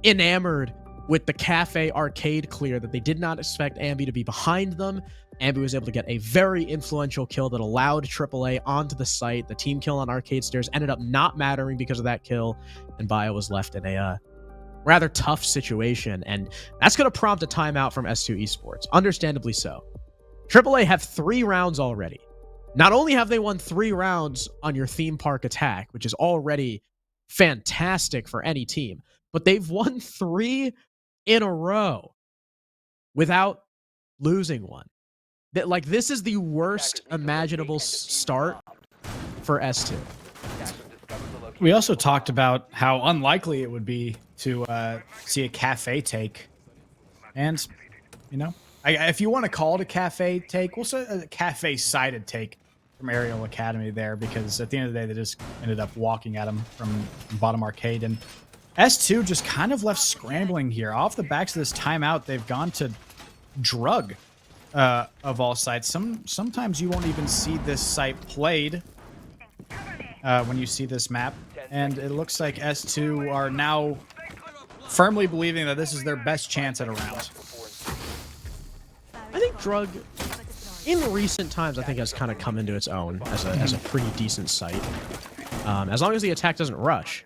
enamored with the Cafe arcade clear that they did not expect Ambi to be behind them. Ambi was able to get a very influential kill that allowed AAA onto the site. The team kill on arcade stairs ended up not mattering because of that kill, and Bio was left in a rather tough situation, and that's going to prompt a timeout from S2 Esports, understandably so. AAA have 3 rounds already. Not only have they won 3 rounds on your theme park attack, which is already fantastic for any team, but they've won 3 in a row without losing one. Like, this is the worst imaginable start for S2. We also talked about how unlikely it would be to see a Cafe take. And, you know, if you want to call it a Cafe take, we'll say a Cafe-sided take from Arial Academy there, because at the end of the day, they just ended up walking at him from bottom arcade. And S2 just kind of left scrambling here. Off the backs of this timeout, they've gone to drug of all sites. Sometimes you won't even see this site played when you see this map. And it looks like S2 are now firmly believing that this is their best chance at a round. I think drug, in recent times, I think has kind of come into its own as a pretty decent site. As long as the attack doesn't rush.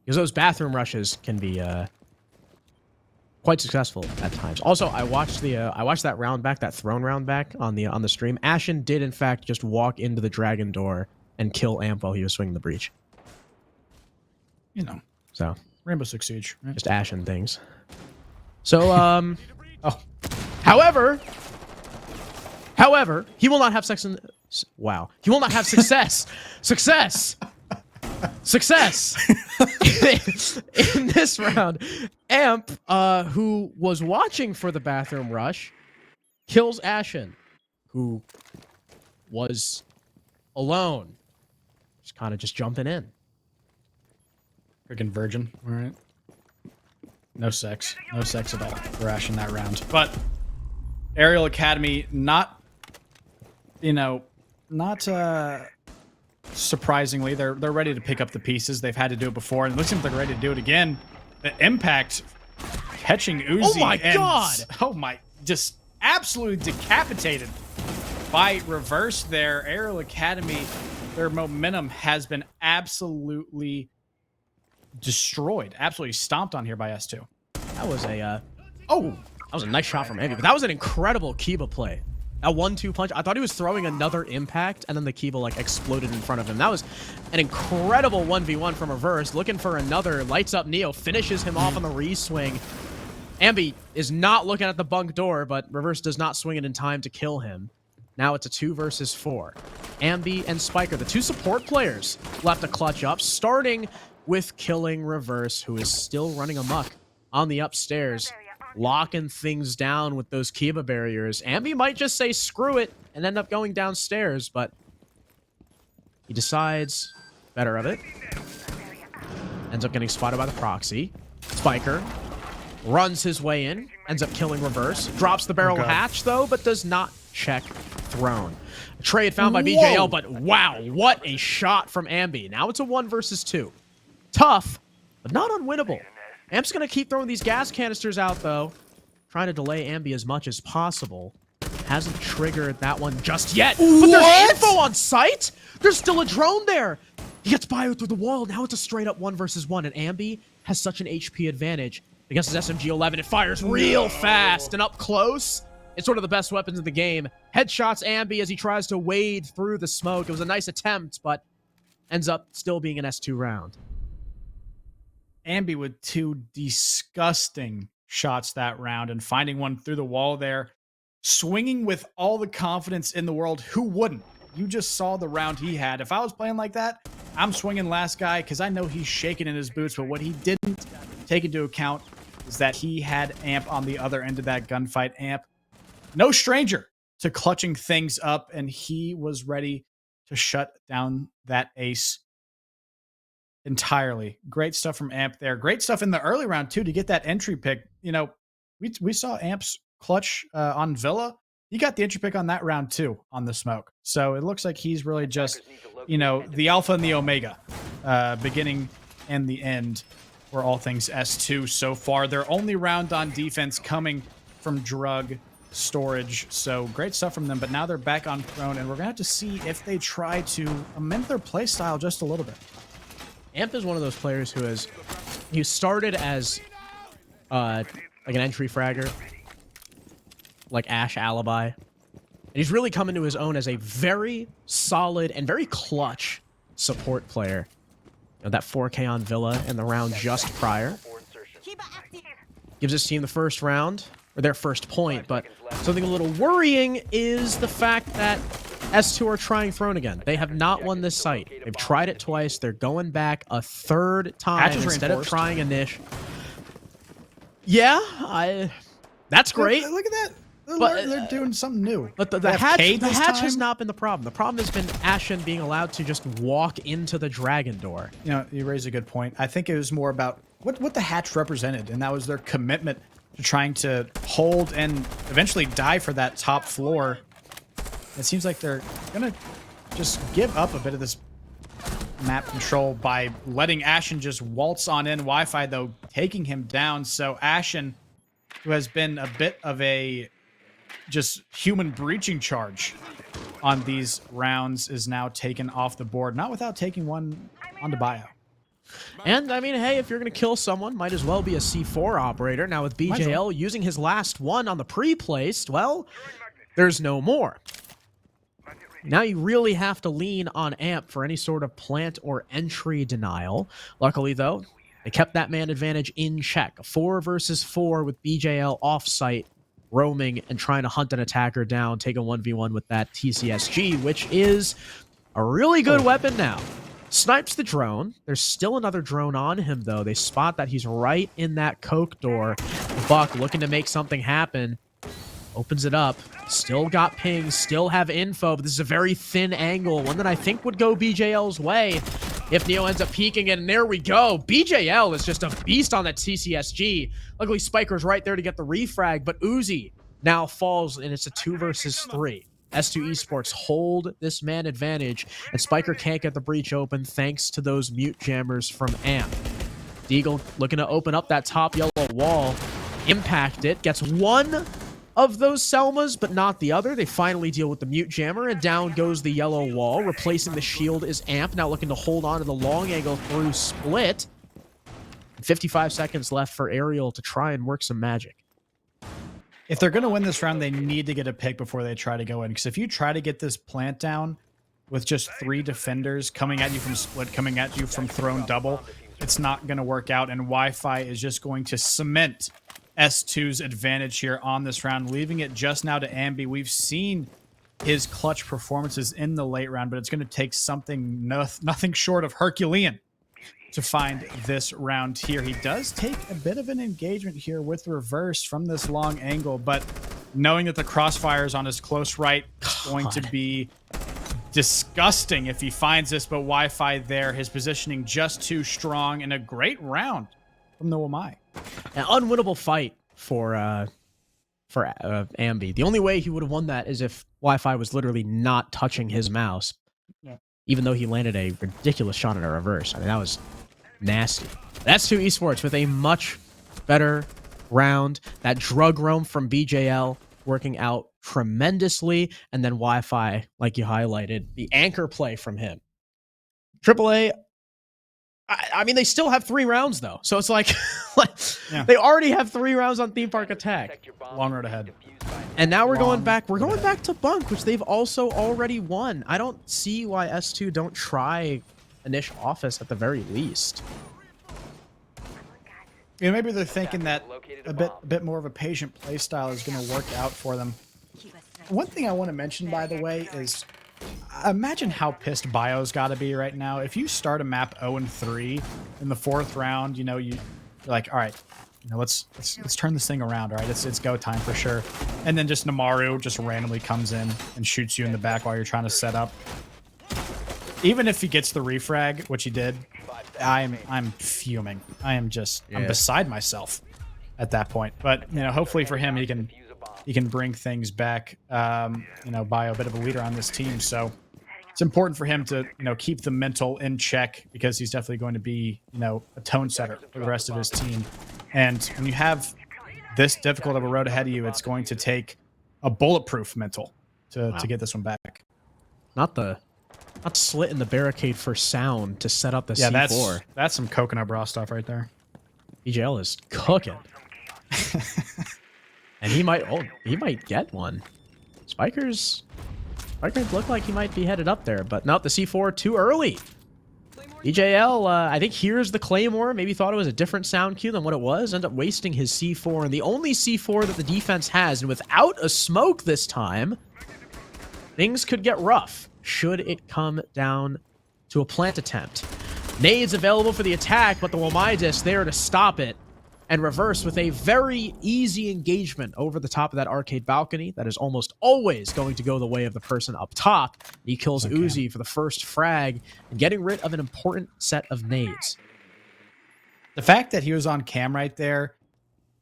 Because those bathroom rushes can be quite successful at times. Also, I watched that round back, that throne round back on the stream. Ashen did in fact just walk into the dragon door and kill Amp while he was swinging the breach. You know, so Rainbow Six Siege, right? Just Ashen things. So however, he will not have sex in. Wow, he will not have success. Success in this round. Amp, who was watching for the bathroom rush, kills Ashen, who was alone, just kind of jumping in. Freaking virgin, all right. No sex at all for Ashen that round. But Arial Academy, not surprisingly, they're ready to pick up the pieces. They've had to do it before, and it looks like they're ready to do it again. The impact catching Uzi. Oh my god! Oh my, just absolutely decapitated by Reverse there. Arial Academy, their momentum has been absolutely destroyed, absolutely stomped on here by S2. That was a nice shot from Ambi, but that was an incredible Kiba play. That 1-2 punch, I thought he was throwing another impact, and then the Kiba like exploded in front of him. That was an incredible 1v1 from Reverse, looking for another, lights up Neo, finishes him off on the re-swing. Ambi is not looking at the bunk door, but Reverse does not swing it in time to kill him. Now it's a 2 versus 4. Ambi and Spiker, the 2 support players, left a clutch up, starting with killing Reverse, who is still running amok on the upstairs, locking things down with those Kiba barriers. Ambi might just say screw it and end up going downstairs, but he decides better of it. Ends up getting spotted by the proxy. Spiker runs his way in, ends up killing Reverse. Drops the barrel hatch, though, but does not check Throne. A trade found by BJL, but wow, what a shot from Ambi. Now it's a 1 versus 2. Tough, but not unwinnable. Amp's going to keep throwing these gas canisters out, though. Trying to delay Ambi as much as possible. Hasn't triggered that one just yet. But there's info on site? There's still a drone there. He gets by through the wall. Now it's a straight up 1 versus 1, and Ambi has such an HP advantage against his SMG-11. It fires real fast and up close. It's one of the best weapons in the game. Headshots Ambi as he tries to wade through the smoke. It was a nice attempt, but ends up still being an S2 round. Ambi with 2 disgusting shots that round and finding one through the wall there. Swinging with all the confidence in the world. Who wouldn't? You just saw the round he had. If I was playing like that, I'm swinging last guy because I know he's shaking in his boots. But what he didn't take into account is that he had Amp on the other end of that gunfight. Amp, no stranger to clutching things up, and he was ready to shut down that ace entirely. Great stuff from Amp there. Great stuff in the early round, too, to get that entry pick. You know, we saw Amp's clutch on Villa. He got the entry pick on that round, too, on the smoke. So it looks like he's really just, you know, the alpha and the omega, beginning and the end for all things S2 so far. Their only round on defense coming from drug storage. So great stuff from them. But now they're back on Throne, and we're going to have to see if they try to amend their play style just a little bit. Amp is one of those players who he started as like an entry fragger, like Ash Alibi. And he's really come into his own as a very solid and very clutch support player. You know, that 4K on Villa in the round just prior. Gives his team the first round, or their first point, but something a little worrying is the fact that S2 are trying Throne again. They have not won this site. They've tried it twice. They're going back a third time instead of trying a niche. Yeah, that's great. Look at that. But they're doing something new. But the hatch has not been the problem. The problem has been Ashen being allowed to just walk into the dragon door. You know, you raise a good point. I think it was more about what the hatch represented, and that was their commitment to trying to hold and eventually die for that top floor. It seems like they're gonna just give up a bit of this map control by letting Ashen just waltz on in. Wi-Fi, though, taking him down. So Ashen, who has been a bit of a just human breaching charge on these rounds, is now taken off the board, not without taking one onto bio. And, I mean, hey, if you're going to kill someone, might as well be a C4 operator. Now, with BJL using his last one on the pre-placed, well, there's no more. Now you really have to lean on Amp for any sort of plant or entry denial. Luckily, though, they kept that man advantage in check. A 4 versus 4 with BJL off-site, roaming and trying to hunt an attacker down, take a 1v1 with that TCSG, which is a really good weapon now. Snipes the drone. There's still another drone on him, though. They spot that he's right in that coke door. Buck looking to make something happen. Opens it up. Still got pings. Still have info, but this is a very thin angle. One that I think would go BJL's way if Neo ends up peeking it. And there we go. BJL is just a beast on that TCSG. Luckily, Spiker's right there to get the refrag, but Uzi now falls, and it's a 2 versus 3. S2 Esports hold this man advantage, and Spiker can't get the breach open thanks to those mute jammers from Amp. Deagle looking to open up that top yellow wall. Impact it. Gets one of those Selmas, but not the other. They finally deal with the mute jammer, and down goes the yellow wall. Replacing the shield is Amp, now looking to hold on to the long angle through split. 55 seconds left for Arial to try and work some magic. If they're going to win this round, they need to get a pick before they try to go in. Because if you try to get this plant down with just 3 defenders coming at you from split, coming at you from Throne double, it's not going to work out. And Wi-Fi is just going to cement S2's advantage here on this round, leaving it just now to Ambi. We've seen his clutch performances in the late round, but it's going to take something nothing short of Herculean to find this round here. He does take a bit of an engagement here with reverse from this long angle, but knowing that the crossfires on his close right is going to be disgusting if he finds this, but Wi-Fi there, his positioning just too strong, and a great round from the Wamai. An unwinnable fight for for Ambi. The only way he would have won that is if Wi-Fi was literally not touching his mouse, even though he landed a ridiculous shot in a reverse. I mean, that was nasty. That's S2 Esports with a much better round. That drug roam from BJL working out tremendously, and then Wi-Fi, like you highlighted, the anchor play from him. AAA, I mean, they still have 3 rounds, though. So it's like, they already have 3 rounds on Theme Park Attack. Long road ahead. And now we're going back. We're going back to Bunk, which they've also already won. I don't see why S2 don't try initial office at the very least. Yeah, maybe they're thinking that a bit more of a patient play style is going to work out for them. One thing I want to mention, by the way, is imagine how pissed Bio's got to be right now. If you start a map 0-3 in the 4th round, you know, you're like, all right, you know, let's turn this thing around. All right, it's go time for sure. And then just Namaru just randomly comes in and shoots you in the back while you're trying to set up. Even if he gets the refrag, which he did, I'm fuming. I'm beside myself at that point. But you know, hopefully for him, he can bring things back. You know, Bio, a bit of a leader on this team, so it's important for him to, you know, keep the mental in check, because he's definitely going to be, you know, a tone setter for the rest of his team. And when you have this difficult of a road ahead of you, it's going to take a bulletproof mental to get this one back. Not slit in the barricade for sound to set up the C4. That's some coconut bra stuff right there. BJL is cooking. And he might get one. Spikers look like he might be headed up there, but not the C4 too early. BJL, I think here's the Claymore. Maybe thought it was a different sound cue than what it was. Ended up wasting his C4, and the only C4 that the defense has, and without a smoke this time, things could get rough should it come down to a plant attempt. Nades available for the attack, but the Womidus there to stop it. And reverse with a very easy engagement over the top of that arcade balcony. That is almost always going to go the way of the person up top. He kills Uzi for the first frag and getting rid of an important set of nades. The fact that he was on cam right there,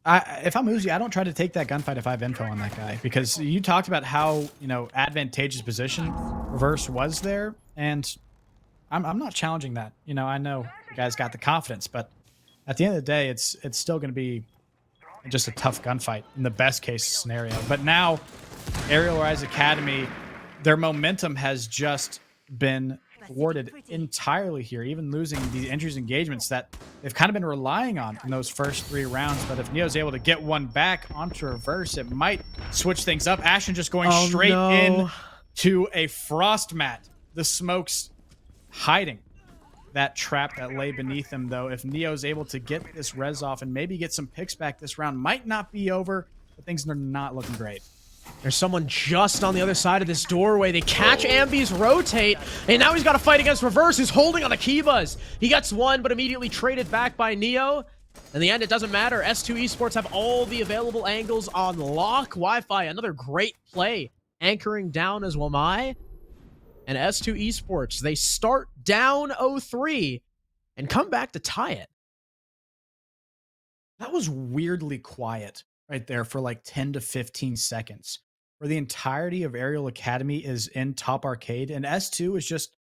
if I'm Uzi, I don't try to take that gunfight if I have info on that guy, because you talked about how, you know, advantageous position reverse was there, and I'm not challenging that. You know, I know the guy's got the confidence, but at the end of the day, it's still going to be just a tough gunfight in the best case scenario. But now, Arial Rise Academy, their momentum has just been thwarted entirely here, even losing the injuries engagements that they've kind of been relying on in those first 3 rounds. But if Neo's able to get one back onto reverse, it might switch things up. Ashen just going straight in to a frost mat. The smokes hiding that trap that lay beneath him, though. If Neo's able to get this res off and maybe get some picks back this round, might not be over, but things are not looking great. There's someone just on the other side of this doorway. They catch Ambi's rotate, and now he's got to fight against reverse, who's holding on the Kivas. He gets one, but immediately traded back by Neo. In the end, it doesn't matter. S2 Esports have all the available angles on lock. Wi-Fi, another great play, anchoring down as Wamai. And S2 Esports, they start down 0-3 and come back to tie it. That was weirdly quiet right there for like 10 to 15 seconds, where the entirety of Arial Academy is in top arcade, and S2 is just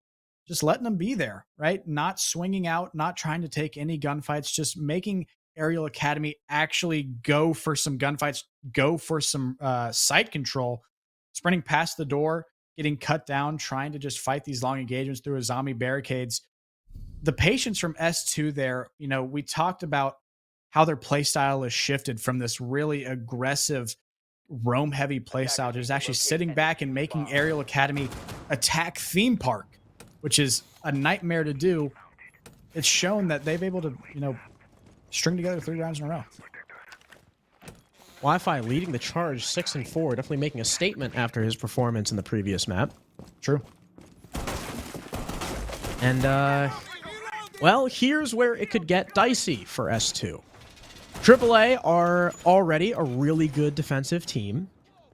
letting them be there, right? Not swinging out, not trying to take any gunfights, just making Arial Academy actually go for some gunfights, go for some site control, sprinting past the door, getting cut down, trying to just fight these long engagements through a zombie barricades. The patience from S2 there, you know, we talked about how their playstyle has shifted from this really aggressive, roam-heavy playstyle to just actually sitting back and making Arial Academy attack Theme Park, which is a nightmare to do. It's shown that they've able to, you know, string together 3 rounds in a row. Wi-Fi leading the charge 6-4, definitely making a statement after his performance in the previous map. True. And, well, here's where it could get dicey for S2. AAA are already a really good defensive team.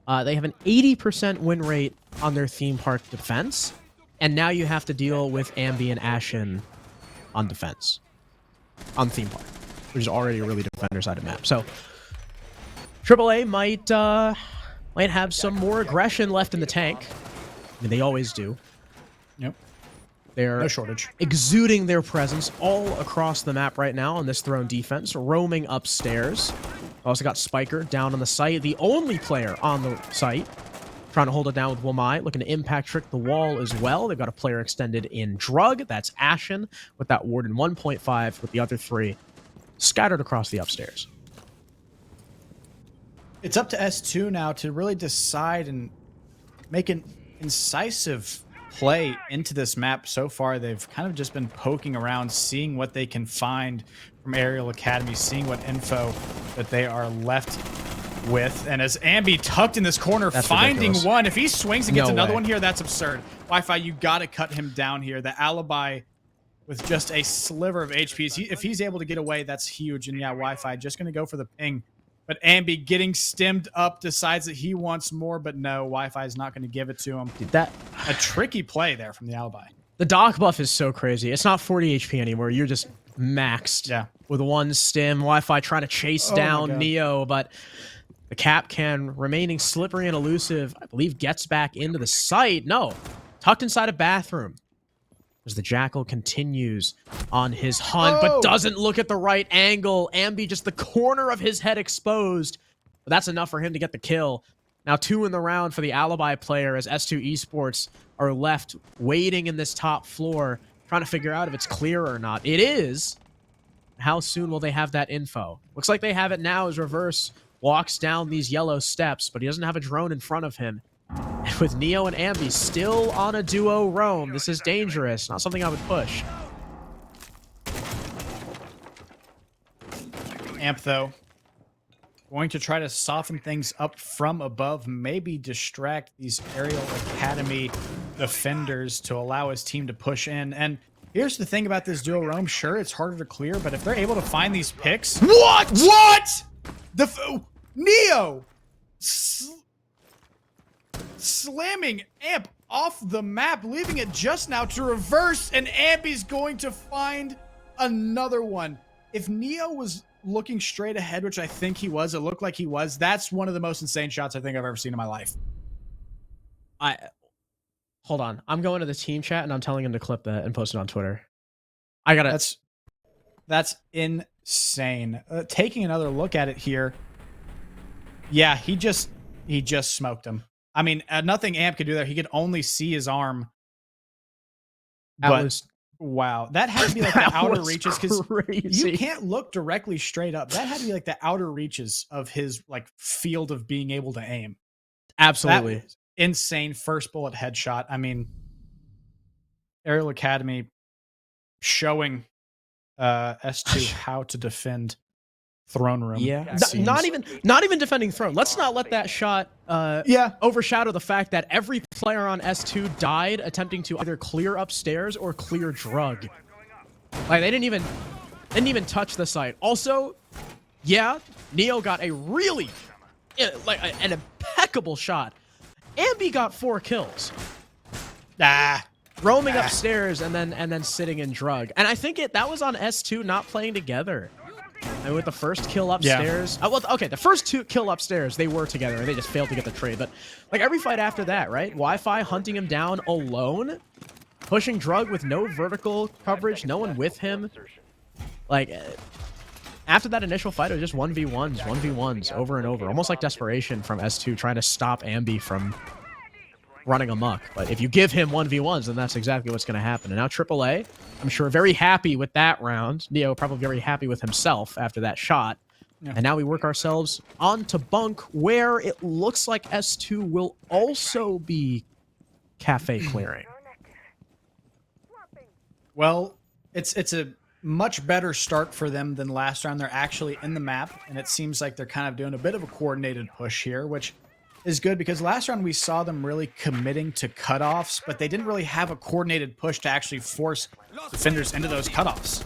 They have an 80% win rate on their theme park defense. And now you have to deal with Ambi and Ashen on defense. On theme park, which is already a really defender-sided map. So AAA might have some more aggression left in the tank. I mean, they always do. Yep. They're no shortage. Exuding their presence all across the map right now on this throne defense, roaming upstairs. Also got Spiker down on the site, the only player on the site. Trying to hold it down with Wamai, looking to impact trick the wall as well. They've got a player extended in Drug. That's Ashen with that Warden 1.5 with the other 3 scattered across the upstairs. It's up to S2 now to really decide and make an incisive play into this map. So far, they've kind of just been poking around, seeing what they can find from Arial Academy, seeing what info that they are left with. And as Ambi tucked in this corner, that's finding ridiculous. One. If he swings and gets another one here, that's absurd. Wi-Fi, you got to cut him down here. The alibi with just a sliver of HP. If he's able to get away, that's huge. And yeah, Wi-Fi just going to go for the ping. But Ambi getting stemmed up, decides that he wants more, but no, Wi-Fi is not going to give it to him. Dude, that a tricky play there from the alibi. The Doc buff is so crazy. It's not 40 HP anymore. You're just maxed with one stim. Wi-Fi trying to chase down Neo, but the cap can remaining slippery and elusive. I believe gets back into the site. No, tucked inside a bathroom. As the Jackal continues on his hunt, but doesn't look at the right angle. Ambi just the corner of his head exposed. But that's enough for him to get the kill. Now 2 in the round for the alibi player as S2 Esports are left waiting in this top floor, trying to figure out if it's clear or not. It is. How soon will they have that info? Looks like they have it now as Reverse walks down these yellow steps, but he doesn't have a drone in front of him. And with Neo and Ambi still on a duo roam, this is dangerous. Not something I would push. Amp, though, going to try to soften things up from above, maybe distract these Arial Academy defenders to allow his team to push in. And here's the thing about this duo roam. Sure, it's harder to clear, but if they're able to find these picks... What? Neo! Slamming Amp off the map, leaving it just now to Reverse, and Ambi's going to find another one. If Neo was looking straight ahead, which I think he was, it looked like he was, that's one of the most insane shots I think I've ever seen in my life. Hold on. I'm going to the team chat and I'm telling him to clip that and post it on Twitter. I gotta... That's insane. Taking another look at it here. Yeah, he just smoked him. I mean, nothing Amp could do there. He could only see his arm. Wow. That had to be like the outer reaches, because you can't look directly straight up. That had to be like the outer reaches of his like field of being able to aim. Absolutely. Insane first bullet headshot. I mean, Arial Academy showing S2 how to defend throne room. Yeah, not even defending throne. Let's not let that shot overshadow the fact that every player on S2 died attempting to either clear upstairs or clear Drug. Like they didn't even touch the site. Also, yeah, Neo got a really an impeccable shot. Ambi got 4 kills. Roaming upstairs and then sitting in Drug. And I think that was on S2 not playing together. And with the first kill upstairs, the first 2 kill upstairs, they were together and they just failed to get the trade. But like every fight after that, right? Wi-Fi hunting him down alone, pushing Drug with no vertical coverage, no one with him. Like after that initial fight, it was just 1v1s over and over, almost like desperation from S2 trying to stop Ambi from running amok. But if you give him 1v1s, then that's exactly what's going to happen. And now AAA, I'm sure very happy with that round. Neo probably very happy with himself after that shot. Yeah. And now we work ourselves onto Bunk, where it looks like S2 will also be cafe clearing. Well, it's a much better start for them than last round. They're actually in the map, and it seems like they're kind of doing a bit of a coordinated push here, which is good because last round we saw them really committing to cutoffs, but they didn't really have a coordinated push to actually force defenders into those cutoffs.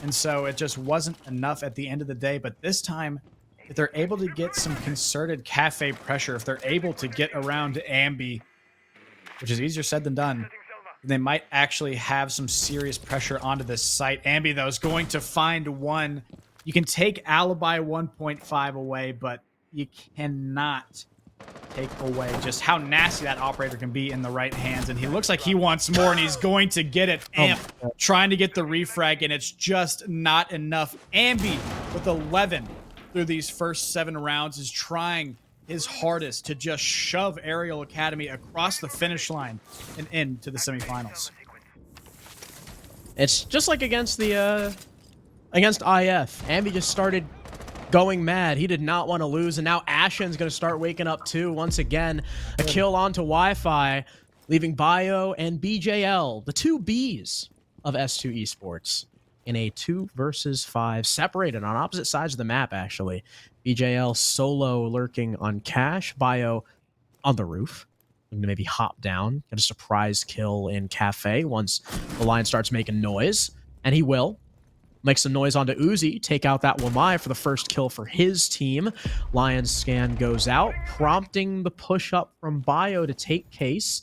And so it just wasn't enough at the end of the day. But this time, if they're able to get some concerted cafe pressure, if they're able to get around Ambi, which is easier said than done, they might actually have some serious pressure onto this site. Ambi, though, is going to find one. You can take Alibi 1.5 away, but you cannot take away just how nasty that operator can be in the right hands. And he looks like he wants more, and he's going to get it. Amp trying to get the refrag, and it's just not enough. Ambi with 11 through these first 7 rounds is trying his hardest to just shove Arial Academy across the finish line and into the semifinals. It's just like against the against IF. Ambi just started going mad. He did not want to lose, and now Ashen's going to start waking up too. Once again, a kill onto Wi-Fi, leaving Bio and BJL, the 2 Bs of S2 Esports, in a 2 versus 5, separated on opposite sides of the map, actually. BJL solo lurking on Cash, Bio on the roof. I'm gonna maybe hop down, get a surprise kill in Cafe once the line starts making noise, and he will. Make some noise onto Uzi, take out that Wamai for the first kill for his team. Lion's scan goes out, prompting the push-up from Bio to take case.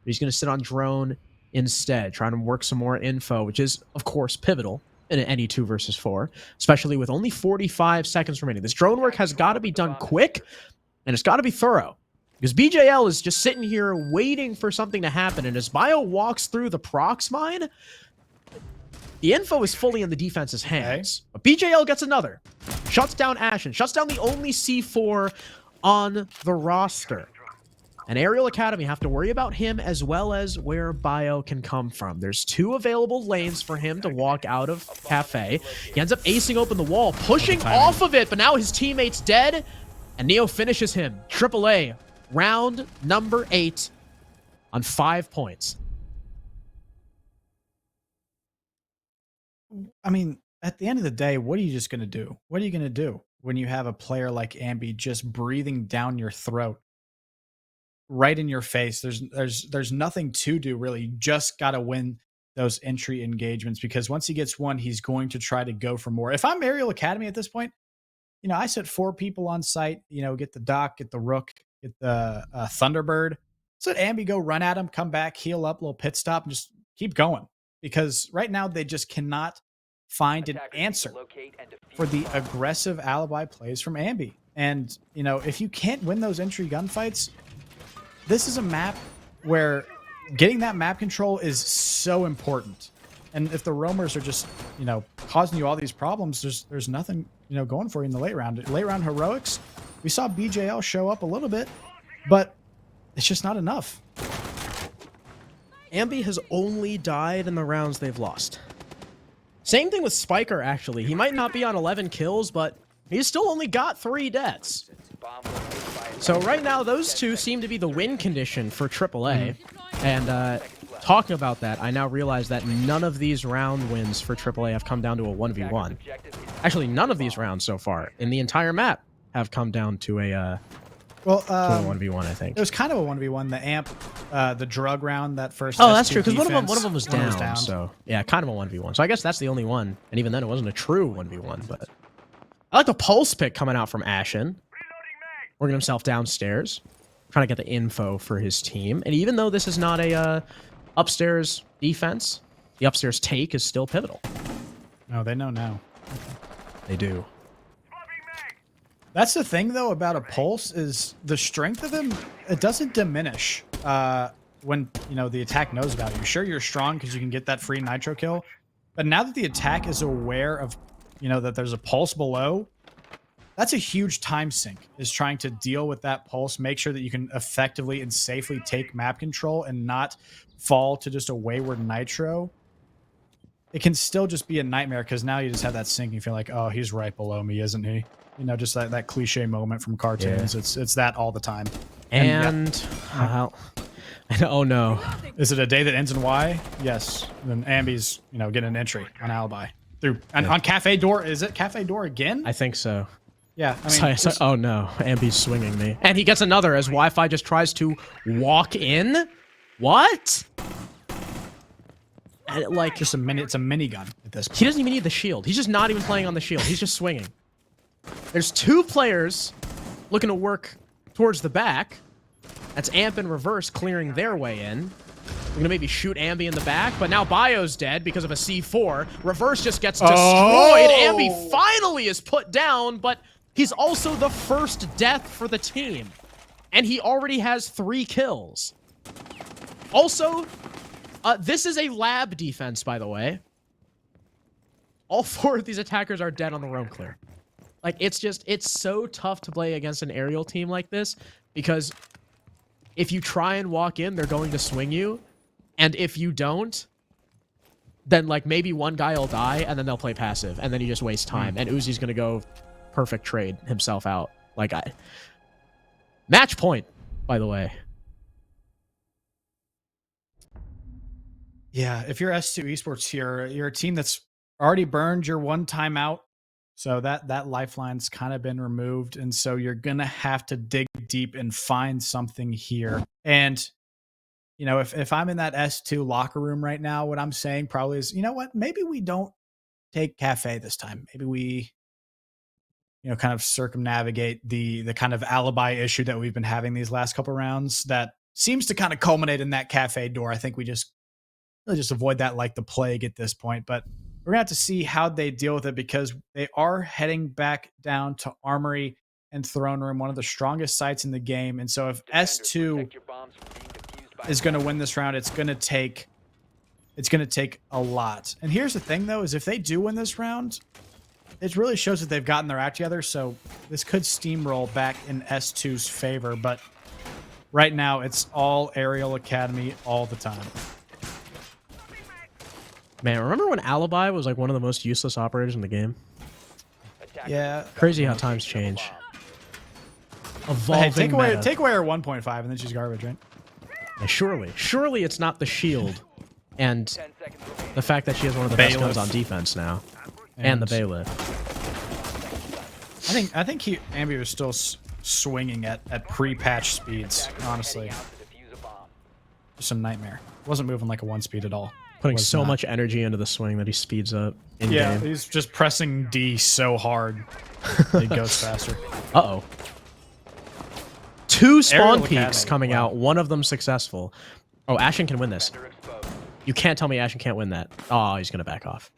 He's going to sit on drone instead, trying to work some more info, which is, of course, pivotal in any 2 versus 4, especially with only 45 seconds remaining. This drone work has got to be done quick, and it's got to be thorough, because BJL is just sitting here waiting for something to happen, and as Bio walks through the prox mine, the info is fully in the defense's hands. But BJL gets another. Shuts down Ashen. Shuts down the only C4 on the roster. And Arial Academy have to worry about him as well as where Bio can come from. There's 2 available lanes for him to walk out of Cafe. He ends up acing open the wall, pushing off of it, but now his teammate's dead. And Neo finishes him. AAA, round number 8 on 5 points. I mean, at the end of the day, what are you just going to do? What are you going to do when you have a player like Ambi just breathing down your throat, right in your face? There's nothing to do, really. You just got to win those entry engagements, because once he gets one, he's going to try to go for more. If I'm Arial Academy at this point, you know, I set 4 people on site, you know, get the Doc, get the Rook, get the Thunderbird. So let Ambi go run at him, come back, heal up, little pit stop, and just keep going. Because right now they just cannot find an answer for the aggressive alibi plays from Ambi. And, you know, if you can't win those entry gunfights, this is a map where getting that map control is so important. And if the roamers are just, you know, causing you all these problems, there's nothing, you know, going for you in the late round. Late round heroics, we saw BJL show up a little bit, but it's just not enough. Ambi has only died in the rounds they've lost. Same thing with Spiker, actually. He might not be on 11 kills, but he's still only got 3 deaths. So right now, those 2 seem to be the win condition for AAA. And talking about that, I now realize that none of these round wins for AAA have come down to a 1v1. Actually, none of these rounds so far in the entire map have come down to a... Well, to a 1v1, I think. It was kind of a 1v1. The amp, the drug round, that first. Oh, that's true, because one of them was down. So yeah, kind of a 1v1. So I guess that's the only one. And even then, it wasn't a true 1v1. But I like the pulse pick coming out from Ashen, working himself downstairs, trying to get the info for his team. And even though this is not a upstairs defense, the upstairs take is still pivotal. No, they know now. They do. That's the thing, though, about a pulse is the strength of him. It doesn't diminish when, you know, the attack knows about you. Sure, you're strong because you can get that free nitro kill, but now that the attack is aware of, you know, that there's a pulse below, that's a huge time sink, is trying to deal with that pulse, make sure that you can effectively and safely take map control and not fall to just a wayward nitro. It can still just be a nightmare, because now you just have that sink and you feel like, oh, he's right below me, isn't he? You know, just that cliche moment from cartoons. Yeah. It's that all the time. And oh no, is it a day that ends in Y? Yes. And then Ambi's, you know, getting an entry on alibi through and on Cafe Door. Is it Cafe Door again? I think so. Yeah. I mean, oh no, Ambi's swinging me, and he gets another as Wi-Fi just tries to walk in. What? And like just a minute. It's a minigun at this point. He doesn't even need the shield. He's just not even playing on the shield. He's just swinging. There's 2 players looking to work towards the back. That's Amp and Reverse clearing their way in. We're going to maybe shoot Ambi in the back, but now Bio's dead because of a C4. Reverse just gets destroyed. Ambi finally is put down, but He's also the first death for the team. And he already has 3 kills. Also, this is a lab defense, by the way. All 4 of these attackers are dead on the roam clear. Like, it's so tough to play against an aerial team like this, because if you try and walk in, they're going to swing you. And if you don't, then, like, maybe one guy will die, and then they'll play passive, and then you just waste time. And Uzi's going to go perfect trade himself out. Like, match point, by the way. Yeah, if you're S2 Esports here, you're a team that's already burned your 1 timeout. So that lifeline's kind of been removed. And so you're going to have to dig deep and find something here. And, you know, if I'm in that S2 locker room right now, what I'm saying probably is, you know what, maybe we don't take Cafe this time. Maybe we, you know, kind of circumnavigate the kind of alibi issue that we've been having these last couple rounds that seems to kind of culminate in that Cafe door. I think we just really just avoid that like the plague at this point. But we're going to have to see how they deal with it, because they are heading back down to Armory and Throne Room, one of the strongest sites in the game. And so if S2 is going to win this round, it's going to take a lot. And here's the thing, though, is if they do win this round, it really shows that they've gotten their act together. So this could steamroll back in S2's favor. But right now, it's all Arial Academy all the time. Man, remember when Alibi was like one of the most useless operators in the game? Yeah. Crazy how times change. Evolving Hey, take away meta. her 1.5 and then she's garbage, right? Yeah, surely it's not the shield and the fact that she has one of the best guns on defense now, and the bailiff. I think Ambi was still swinging at pre-patch speeds. Honestly, just a nightmare. Wasn't moving like a 1-speed at all. Putting so much energy into the swing that he speeds up in Yeah, game. he's just pressing D so hard. It goes faster. Uh-oh. 2 spawn Arial peaks Academy, coming wow. out, one of them successful. Oh, Ashen can win this. You can't tell me Ashen can't win that. Oh, he's gonna back off.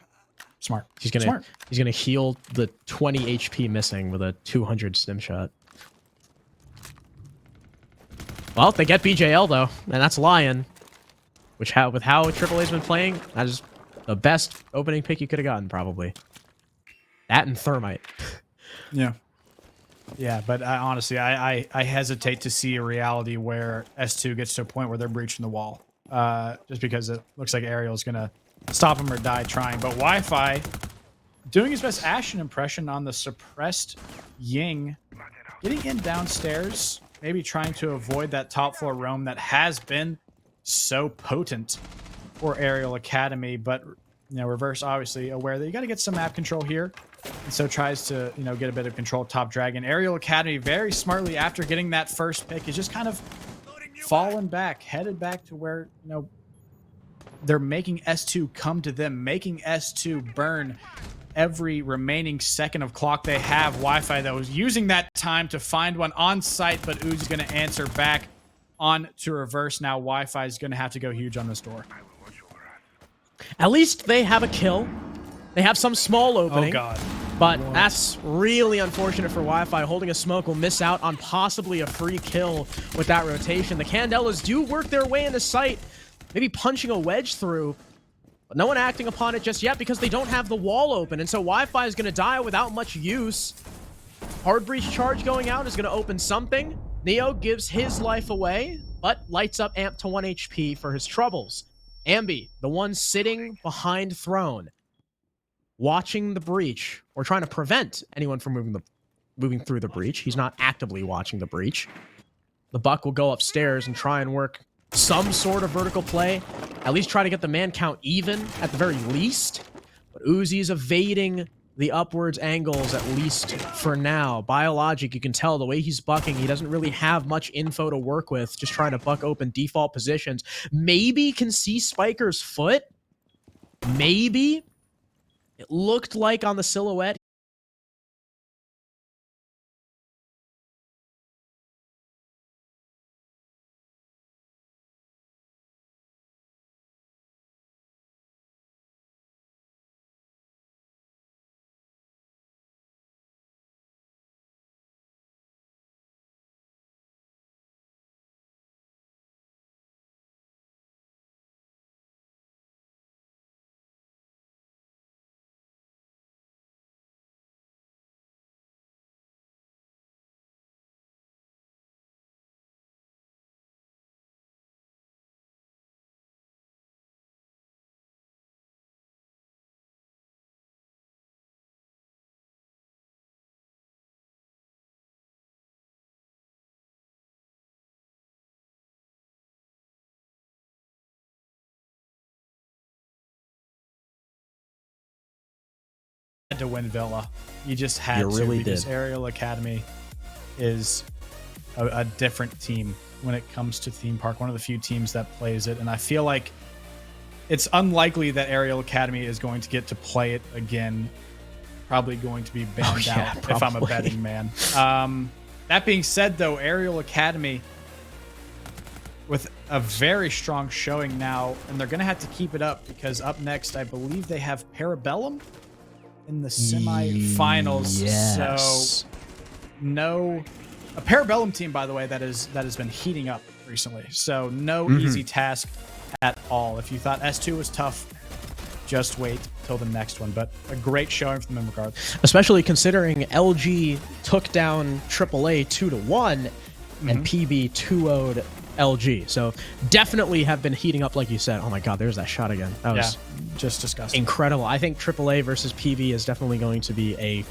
Smart. He's gonna heal the 20 HP missing with a 200 stim shot. Well, they get BJL though, and that's Lion. Which, with how AAA's been playing, that is the best opening pick you could have gotten, probably. That and Thermite. Yeah. Yeah, but honestly, I hesitate to see a reality where S2 gets to a point where they're breaching the wall. Just because it looks like Ariel's going to stop him or die trying. But Wi-Fi doing his best Ashen impression on the suppressed Ying. Getting in downstairs, maybe trying to avoid that top floor roam that has been so potent for Arial Academy. But, you know, Reverse obviously aware that you got to get some map control here. And so tries to, you know, get a bit of control of Top Dragon. Arial Academy very smartly, after getting that first pick, is just kind of fallen back, headed back to where, you know, they're making S2 come to them, making S2 burn every remaining second of clock they have. Wi-Fi, though, is using that time to find one on site, but Uzi's going to answer back on to Reverse. Now Wi-Fi is going to have to go huge on this door. At least they have a kill. They have some small opening. Oh, God. But that's really unfortunate for Wi-Fi. Holding a smoke will miss out on possibly a free kill with that rotation. The Candelas do work their way into sight, maybe punching a wedge through, but no one acting upon it just yet because they don't have the wall open. And so Wi-Fi is going to die without much use. Hard breach charge going out is going to open something. Neo gives his life away, but lights up Amp to 1 HP for his troubles. Ambi, the one sitting behind Throne, watching the breach, or trying to prevent anyone from moving through the breach. He's not actively watching the breach. The Buck will go upstairs and try and work some sort of vertical play, at least try to get the man count even at the very least. But Uzi's evading the upwards angles, at least for now. Biologic, you can tell the way he's bucking, he doesn't really have much info to work with, just trying to buck open default positions. Maybe can see Spiker's foot. Maybe. It looked like on the silhouette had to win Villa. You just had to, really because did. Arial Academy is a different team when it comes to theme park. One of the few teams that plays it, and I feel like it's unlikely that Arial Academy is going to get to play it again. Probably going to be banned out if I'm a betting man. That being said, though, Arial Academy with a very strong showing now, and they're going to have to keep it up because up next, I believe they have Parabellum in the semifinals. Yes. So no, a Parabellum team, by the way, that has been heating up recently. So no easy task at all. If you thought S2 was tough, just wait till the next one. But a great showing from them regardless. Especially considering LG took down AAA 2-1 and PB 2-0'd LG. So definitely have been heating up, like you said. Oh my God, there's that shot again. That was just disgusting. Incredible. I think AAA versus PB is definitely going to be a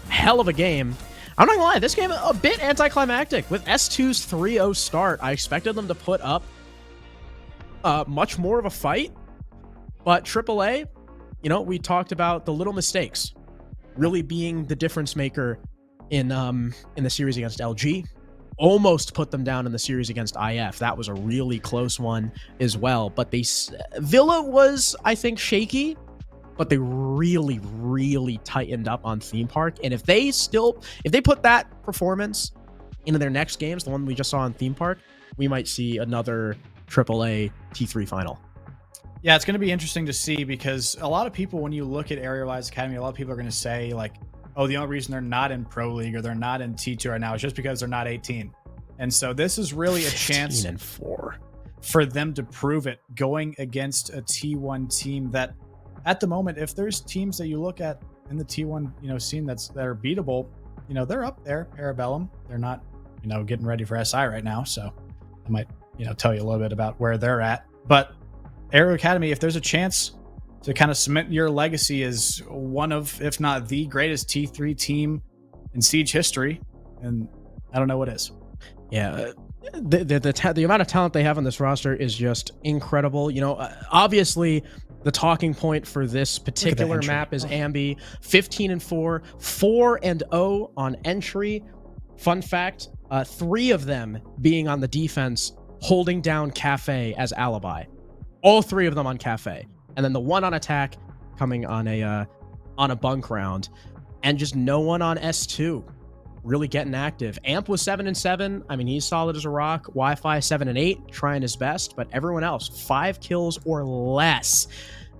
hell of a game. I'm not gonna lie, this game a bit anticlimactic. With S2's 3-0 start, I expected them to put up much more of a fight. But AAA, you know, we talked about the little mistakes really being the difference maker in the series against LG. Almost put them down in the series against IF. That was a really close one as well. But Villa was, I think, shaky, but they really, really tightened up on theme park. And if they put that performance into their next games, the one we just saw on theme park, we might see another AAA T3 final. Yeah, it's going to be interesting to see because a lot of people, when you look at Arial Academy, a lot of people are going to say like, oh, the only reason they're not in Pro League or they're not in T2 right now is just because they're not 18. And so this is really a chance for them to prove it going against a T1 team that at the moment, if there's teams that you look at in the T1, you know, scene that are beatable, you know, they're up there. Parabellum, they're not, you know, getting ready for SI right now. So I might, you know, tell you a little bit about where they're at. But Arial Academy, if there's a chance to kind of cement your legacy as one of, if not the greatest T3 team in Siege history, and I don't know what is. Yeah, the amount of talent they have on this roster is just incredible. You know, obviously the talking point for this particular map is Ambi, 15-4, 4-0 on entry. Fun fact, 3 of them being on the defense, holding down Cafe as alibi. All 3 of them on Cafe, and then the one on attack coming on a bunk round, and just no one on S2 really getting active. Amp was 7-7. I mean, he's solid as a rock. Wi-Fi 7-8, trying his best, but everyone else 5 kills or less.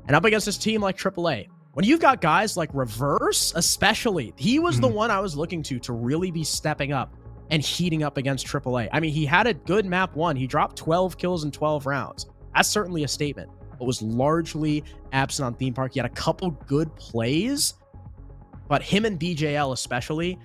And up against this team like AAA, when you've got guys like Reverse, especially, he was the one I was looking to really be stepping up and heating up against AAA. I mean, he had a good map 1. He dropped 12 kills in 12 rounds. That's certainly a statement, but was largely absent on theme park. He had a couple good plays, but him and BJL especially,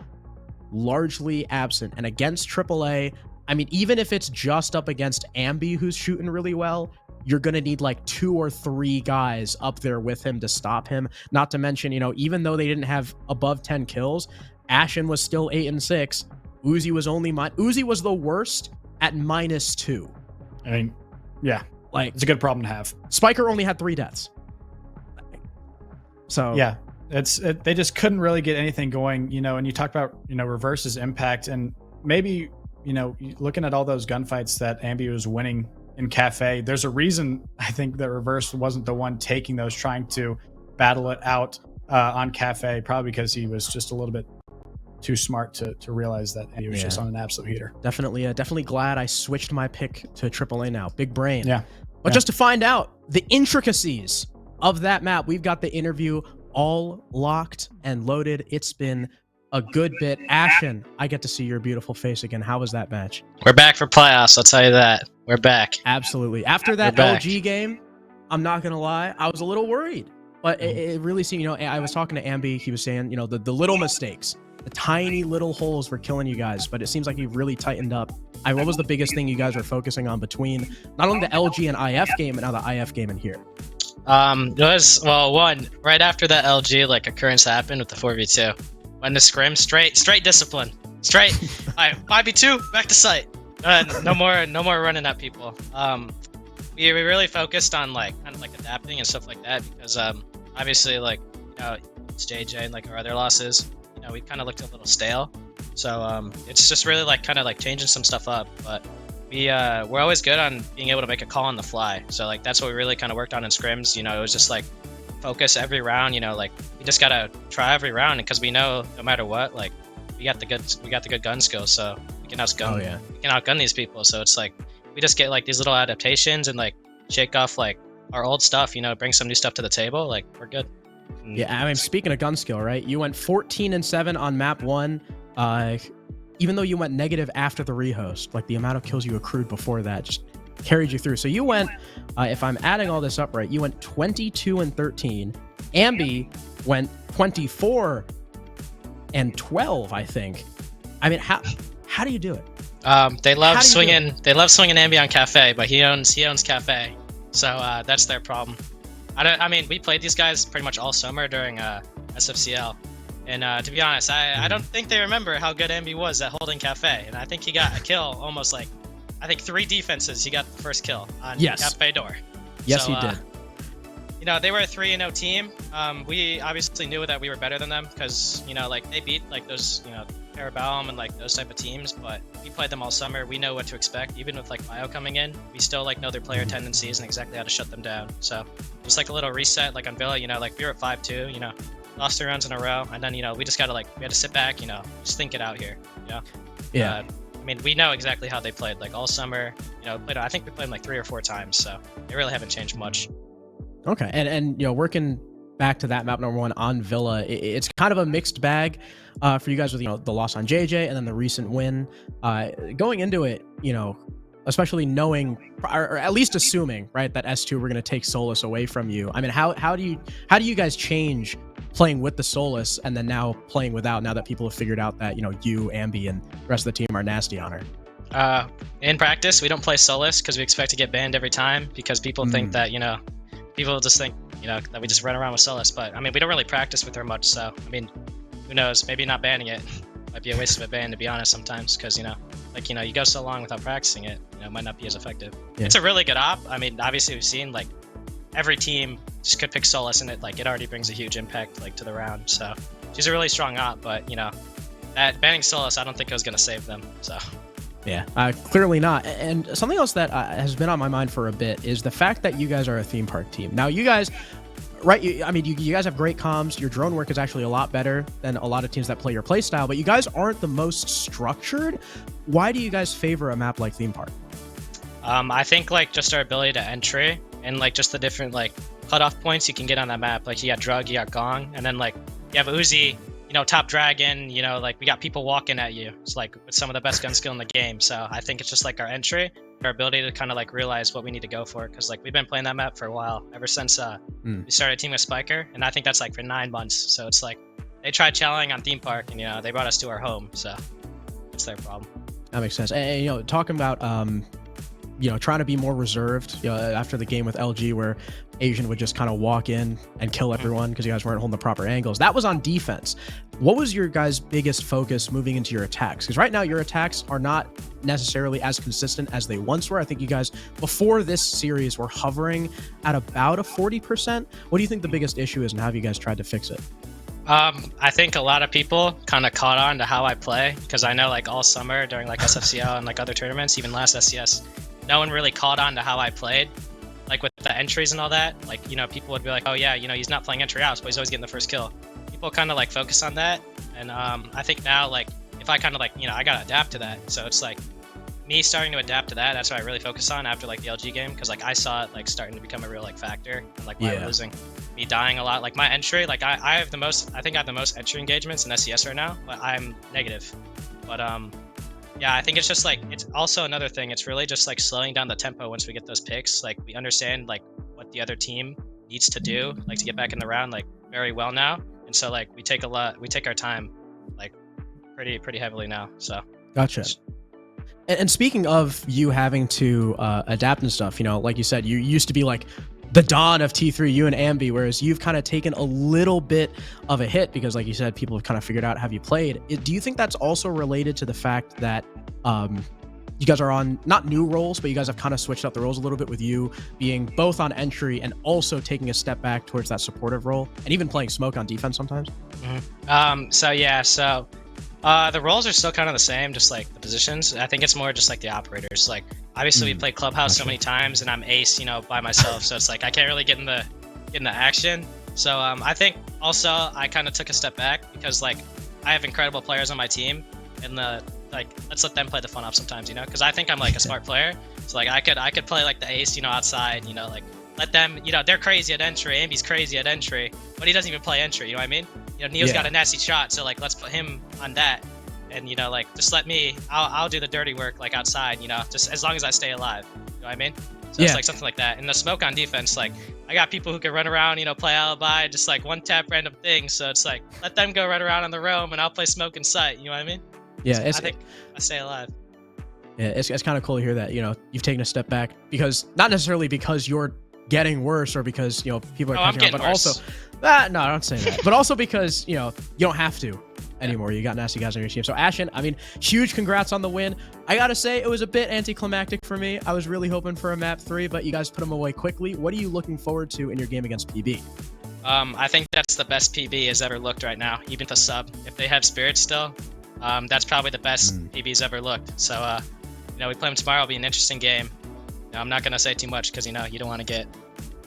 largely absent. And against AAA, I mean, even if it's just up against Ambi, who's shooting really well, you're going to need like 2 or 3 guys up there with him to stop him. Not to mention, you know, even though they didn't have above 10 kills, Ashen was still 8-6. Uzi was Uzi was the worst at -2. I mean, yeah. Like, it's a good problem to have. Spiker only had 3 deaths. So yeah, they just couldn't really get anything going, you know. And you talk about, you know, Reverse's impact, and maybe, you know, looking at all those gunfights that Ambi was winning in Cafe, there's a reason I think that Reverse wasn't the one taking those, trying to battle it out on Cafe, probably because he was just a little bit too smart to realize that he was just on an absolute heater. Definitely glad I switched my pick to AAA now. Big brain. Yeah. But just to find out the intricacies of that map, we've got the interview all locked and loaded. It's been a good bit. Ashen, I get to see your beautiful face again. How was that match? We're back for playoffs, I'll tell you that. We're back. Absolutely. After that LG game, I'm not going to lie, I was a little worried. But it really seemed, you know, I was talking to Ambi. He was saying, you know, the little mistakes, the tiny little holes were killing you guys. But it seems like he really tightened up. What was the biggest thing you guys were focusing on between not only the LG and IF game, but now the IF game in here? It was, well, one, right after that LG like occurrence happened with the 4v2. When the scrim, straight discipline. Straight, all right, 5v2, back to site. No more running at people. We really focused on like kind of like adapting and stuff like that, because obviously, like, you know, against JJ and like our other losses, you know, we kind of looked a little stale. So it's just really like kind of like changing some stuff up. But we're always good on being able to make a call on the fly. So like that's what we really kind of worked on in scrims. You know, it was just like focus every round. You know, like we just gotta try every round because we know no matter what, like we got the good gun skills, so we can outgun. We can outgun these people. So it's like we just get like these little adaptations and like shake off like our old stuff. You know, bring some new stuff to the table. Like we're good. Yeah, I mean, speaking of gun skill, right? You went 14-7 on map 1. Even though you went negative after the rehost, like the amount of kills you accrued before that just carried you through. So you went, if I'm adding all this up right, you went 22-13. Ambi went 24-12, I think. I mean, how do you do it? They love swinging Ambi on Cafe, but he owns Cafe, so that's their problem. I mean, we played these guys pretty much all summer during SFCL. And to be honest, I don't think they remember how good Ambi was at holding Cafe. And I think he got a kill almost like, I think 3 defenses, he got the first kill on Cafe door. Yes, so, he did. You know, they were a 3-0 team. We obviously knew that we were better than them because, you know, like they beat like those, you know, Parabellum and like those type of teams. But we played them all summer. We know what to expect. Even with like Bio coming in, we still like know their player tendencies and exactly how to shut them down. So just like a little reset, like on Villa, you know, like we were at 5-2, you know. Lost 3 rounds in a row, and then, you know, we just gotta like, we had to sit back, you know, just think it out here, you know? Yeah. I mean, we know exactly how they played, like all summer, you know, I think we played them like 3 or 4 times, so they really haven't changed much. Okay, and you know, working back to that map number 1 on Villa, it's kind of a mixed bag for you guys with, you know, the loss on JJ and then the recent win. Going into it, you know, especially knowing, or at least assuming, right, that S2 we're going to take Solus away from you. I mean, how do you guys change playing with the Solus and then now playing without, now that people have figured out that, you know, you, Ambi, and the rest of the team are nasty on her? In practice, we don't play Solus because we expect to get banned every time because people think that, you know, people just think, you know, that we just run around with Solus. But, I mean, we don't really practice with her much, so, I mean, who knows? Maybe not banning it might be a waste of a ban, to be honest, sometimes, because, you know, like, you know, you go so long without practicing it, you know, it might not be as effective. Yeah. It's a really good op. I mean, obviously we've seen like every team just could pick Solus, and it already brings a huge impact like to the round. So she's a really strong op, but, you know, that banning Solus, I don't think it was going to save them. So yeah, clearly not. And something else that has been on my mind for a bit is the fact that you guys are a theme park team. Now, you guys, right? I mean, you guys have great comms. Your drone work is actually a lot better than a lot of teams that play your playstyle, but you guys aren't the most structured. Why do you guys favor a map like theme park? I think like just our ability to entry and like just the different like cutoff points you can get on that map. Like you got Drug, you got Gong, and then like you have Uzi, you know, top Dragon, you know, like we got people walking at you. It's like with some of the best gun skill in the game. So I think it's just like our entry, our ability to kind of like realize what we need to go for. Cause like we've been playing that map for a while, ever since we started teaming with Spiker. And I think that's like for 9 months. So it's like they tried challenging on theme park and, you know, they brought us to our home. So it's their problem. That makes sense. And you know, talking about, you know, trying to be more reserved, you know, after the game with LG where Asian would just kind of walk in and kill everyone because you guys weren't holding the proper angles. That was on defense. What was your guys' biggest focus moving into your attacks? Because right now your attacks are not necessarily as consistent as they once were. I think you guys, before this series, were hovering at about a 40%. What do you think the biggest issue is, and how have you guys tried to fix it? I think a lot of people kind of caught on to how I play, because I know like all summer during like SFCL and like other tournaments, even last SCS, no one really caught on to how I played, like with the entries and all that. Like, you know, people would be like, oh yeah, you know, he's not playing entry outs, but he's always getting the first kill. People kind of like focus on that, and I think now, like, if I kind of like, you know, I gotta adapt to that. So it's like me starting to adapt to that. That's what I really focus on after like the LG game, because like I saw it like starting to become a real like factor, and like why we're losing, me dying a lot. Like my entry, like I have the most, I think I have the most entry engagements in SCS right now, but I'm negative. But yeah, I think it's just like, it's also another thing. It's really just like slowing down the tempo once we get those picks. Like we understand like what the other team needs to do, like to get back in the round, like very well now. And so like we take our time, like pretty heavily now. So gotcha. And speaking of you having to adapt and stuff, you know, like you said, you used to be like the dawn of T3, you and Ambi, whereas you've kind of taken a little bit of a hit because, like you said, people have kind of figured out how you played. Do you think that's also related to the fact that you guys are on not new roles, but you guys have kind of switched up the roles a little bit with you being both on entry and also taking a step back towards that supportive role and even playing smoke on defense sometimes. The roles are still kind of the same, just like the positions. I think it's more just like the operators. Like obviously we play clubhouse so many times, and I'm ace, by myself. So it's like I can't really get in the action. So I think also I kind of took a step back because like I have incredible players on my team, and let's let them play the fun up sometimes, because I think I'm like a smart player. So like I could play like the ace, outside, like let them, they're crazy at entry. Ambi's crazy at entry, but he doesn't even play entry. You know what I mean? Neo's got a nasty shot, so like let's put him on that, and like just let me. I'll do the dirty work like outside. Just as long as I stay alive. You know what I mean? So it's like something like that. And the smoke on defense, like I got people who can run around, play alibi, just like one tap random things. So it's like let them go run around on the roam, and I'll play smoke in sight. You know what I mean? Yeah, so I think I stay alive. Yeah, it's kind of cool to hear that you've taken a step back, because not necessarily because you're getting worse or because people are catching up, but worse. also no, I don't say that, but also because you don't have to anymore. You got nasty guys on your team. So Ashen, I mean, huge congrats on the win. I gotta say it was a bit anticlimactic for me. I was really hoping for a map 3, but you guys put them away quickly. What are you looking forward to in your game against PB? I think that's the best PB has ever looked right now, even the sub. If they have spirits still, that's probably the best PB's ever looked. So we play them tomorrow. It'll be an interesting game. I'm not gonna say too much because you don't want to get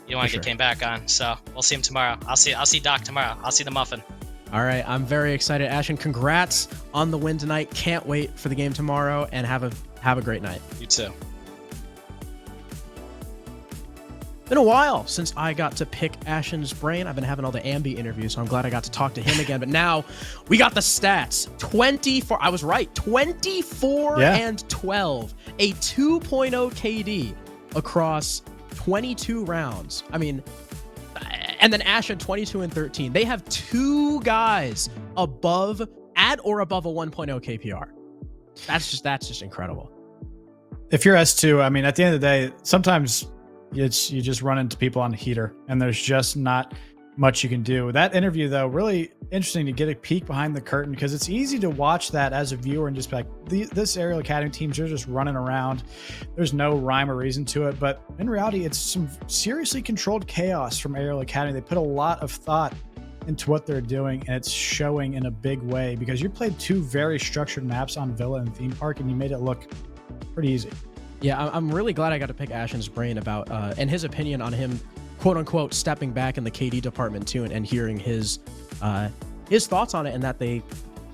get came back on. So we'll see him tomorrow. I'll see Doc tomorrow. I'll see the Muffin. All right, I'm very excited. Ashen, congrats on the win tonight. Can't wait for the game tomorrow, and have a great night. You too. Been a while since I got to pick Ashen's brain. I've been having all the Ambi interviews, so I'm glad I got to talk to him again. But now we got the stats. 24. I was right. 24 and 12. A 2.0 KD across 22 rounds. I mean, and then Ashen 22 and 13. They have 2 guys at or above a 1.0 KPR. That's just incredible. If you're S2, I mean, at the end of the day, sometimes you just run into people on the heater, and there's just not much you can do. That interview, though, really interesting to get a peek behind the curtain, because it's easy to watch that as a viewer and just be like, this Arial Academy teams, they're just running around. There's no rhyme or reason to it. But in reality, it's some seriously controlled chaos from Arial Academy. They put a lot of thought into what they're doing, and it's showing in a big way, because you played 2 very structured maps on Villa and Theme Park, and you made it look pretty easy. Yeah, I'm really glad I got to pick Ashen's brain about and his opinion on him, quote unquote, stepping back in the KD department too, and hearing his thoughts on it, and that they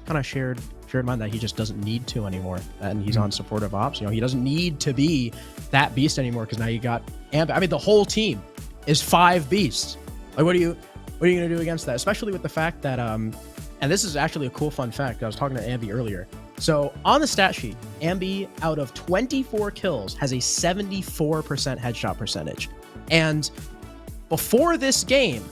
kind of shared mine that he just doesn't need to anymore, and he's on supportive ops. He doesn't need to be that beast anymore, because now you got Ambi. I mean, the whole team is 5 beasts. Like, what are you gonna do against that? Especially with the fact that and this is actually a cool fun fact. I was talking to Ambi earlier. So on the stat sheet, Ambi, out of 24 kills, has a 74% headshot percentage. And before this game,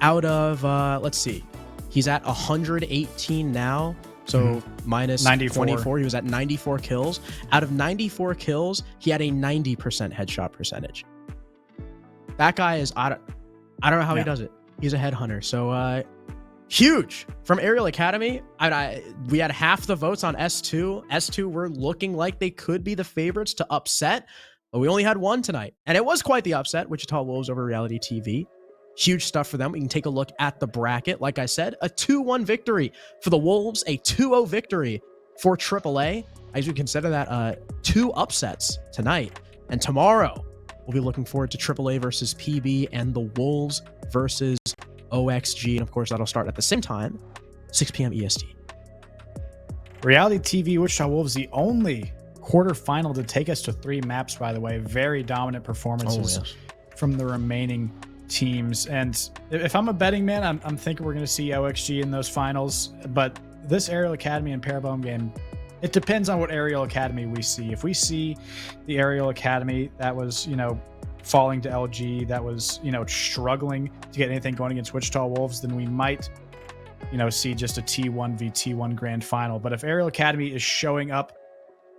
out of, let's see, he's at 118 now. So minus 24, he was at 94 kills. Out of 94 kills, he had a 90% headshot percentage. That guy is, I don't know how he does it. He's a headhunter. So, huge from Arial Academy. We had half the votes on S2. S2 were looking like they could be the favorites to upset, but we only had 1 tonight. And it was quite the upset. Wichita Wolves over Reality TV. Huge stuff for them. We can take a look at the bracket. Like I said, a 2-1 victory for the Wolves, a 2-0 victory for AAA. As we consider that 2 upsets tonight. And tomorrow, we'll be looking forward to AAA versus PB and the Wolves versus OXG, and of course that'll start at the same time, 6 p.m. EST. Reality TV Wichita Wolves, the only quarterfinal to take us to 3 maps, by the way. Very dominant performances from the remaining teams. And if I'm a betting man, I'm thinking we're going to see OXG in those finals. But this Arial Academy and Parabellum game, it depends on what Arial Academy we see. If we see the Arial Academy that was, falling to LG, that was, struggling to get anything going against Wichita Wolves, then we might, see just a T1 v T1 grand final. But if Arial Academy is showing up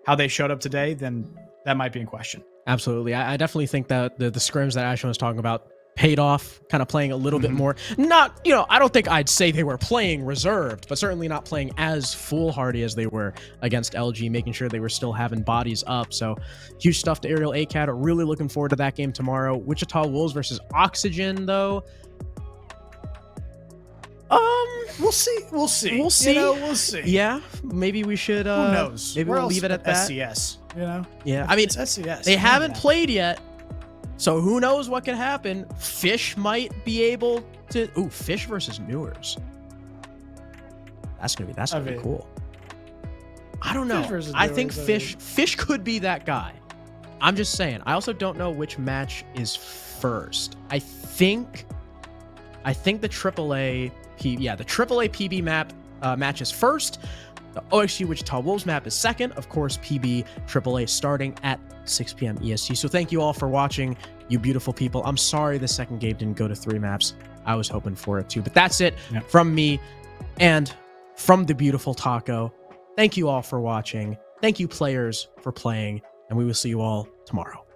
how they showed up today, then that might be in question. Absolutely. I definitely think that the scrims that Ashen was talking about, paid off, kind of playing a little bit more. Not, I don't think I'd say they were playing reserved, but certainly not playing as foolhardy as they were against LG, making sure they were still having bodies up. So huge stuff to Arial ACAT. Really looking forward to that game tomorrow. Wichita Wolves versus Oxygen, though. We'll see. We'll see. We'll see. Yeah, maybe we should. Who knows? Maybe we'll leave it at that. SCS. Yeah, I mean, it's SCS. They haven't played yet, so who knows what could happen? Fish might be able to. Ooh, Fish versus Newers. That's gonna be cool. I don't know. I think Fish could be that guy. I'm just saying. I also don't know which match is first. I think the AAA PB map match is first. The OXG Wichita Wolves map is second. Of course, PB AAA starting at 6 p.m. EST. So thank you all for watching, you beautiful people. I'm sorry the second game didn't go to 3 maps. I was hoping for it too. But that's it from me and from the beautiful Taco. Thank you all for watching. Thank you, players, for playing. And we will see you all tomorrow.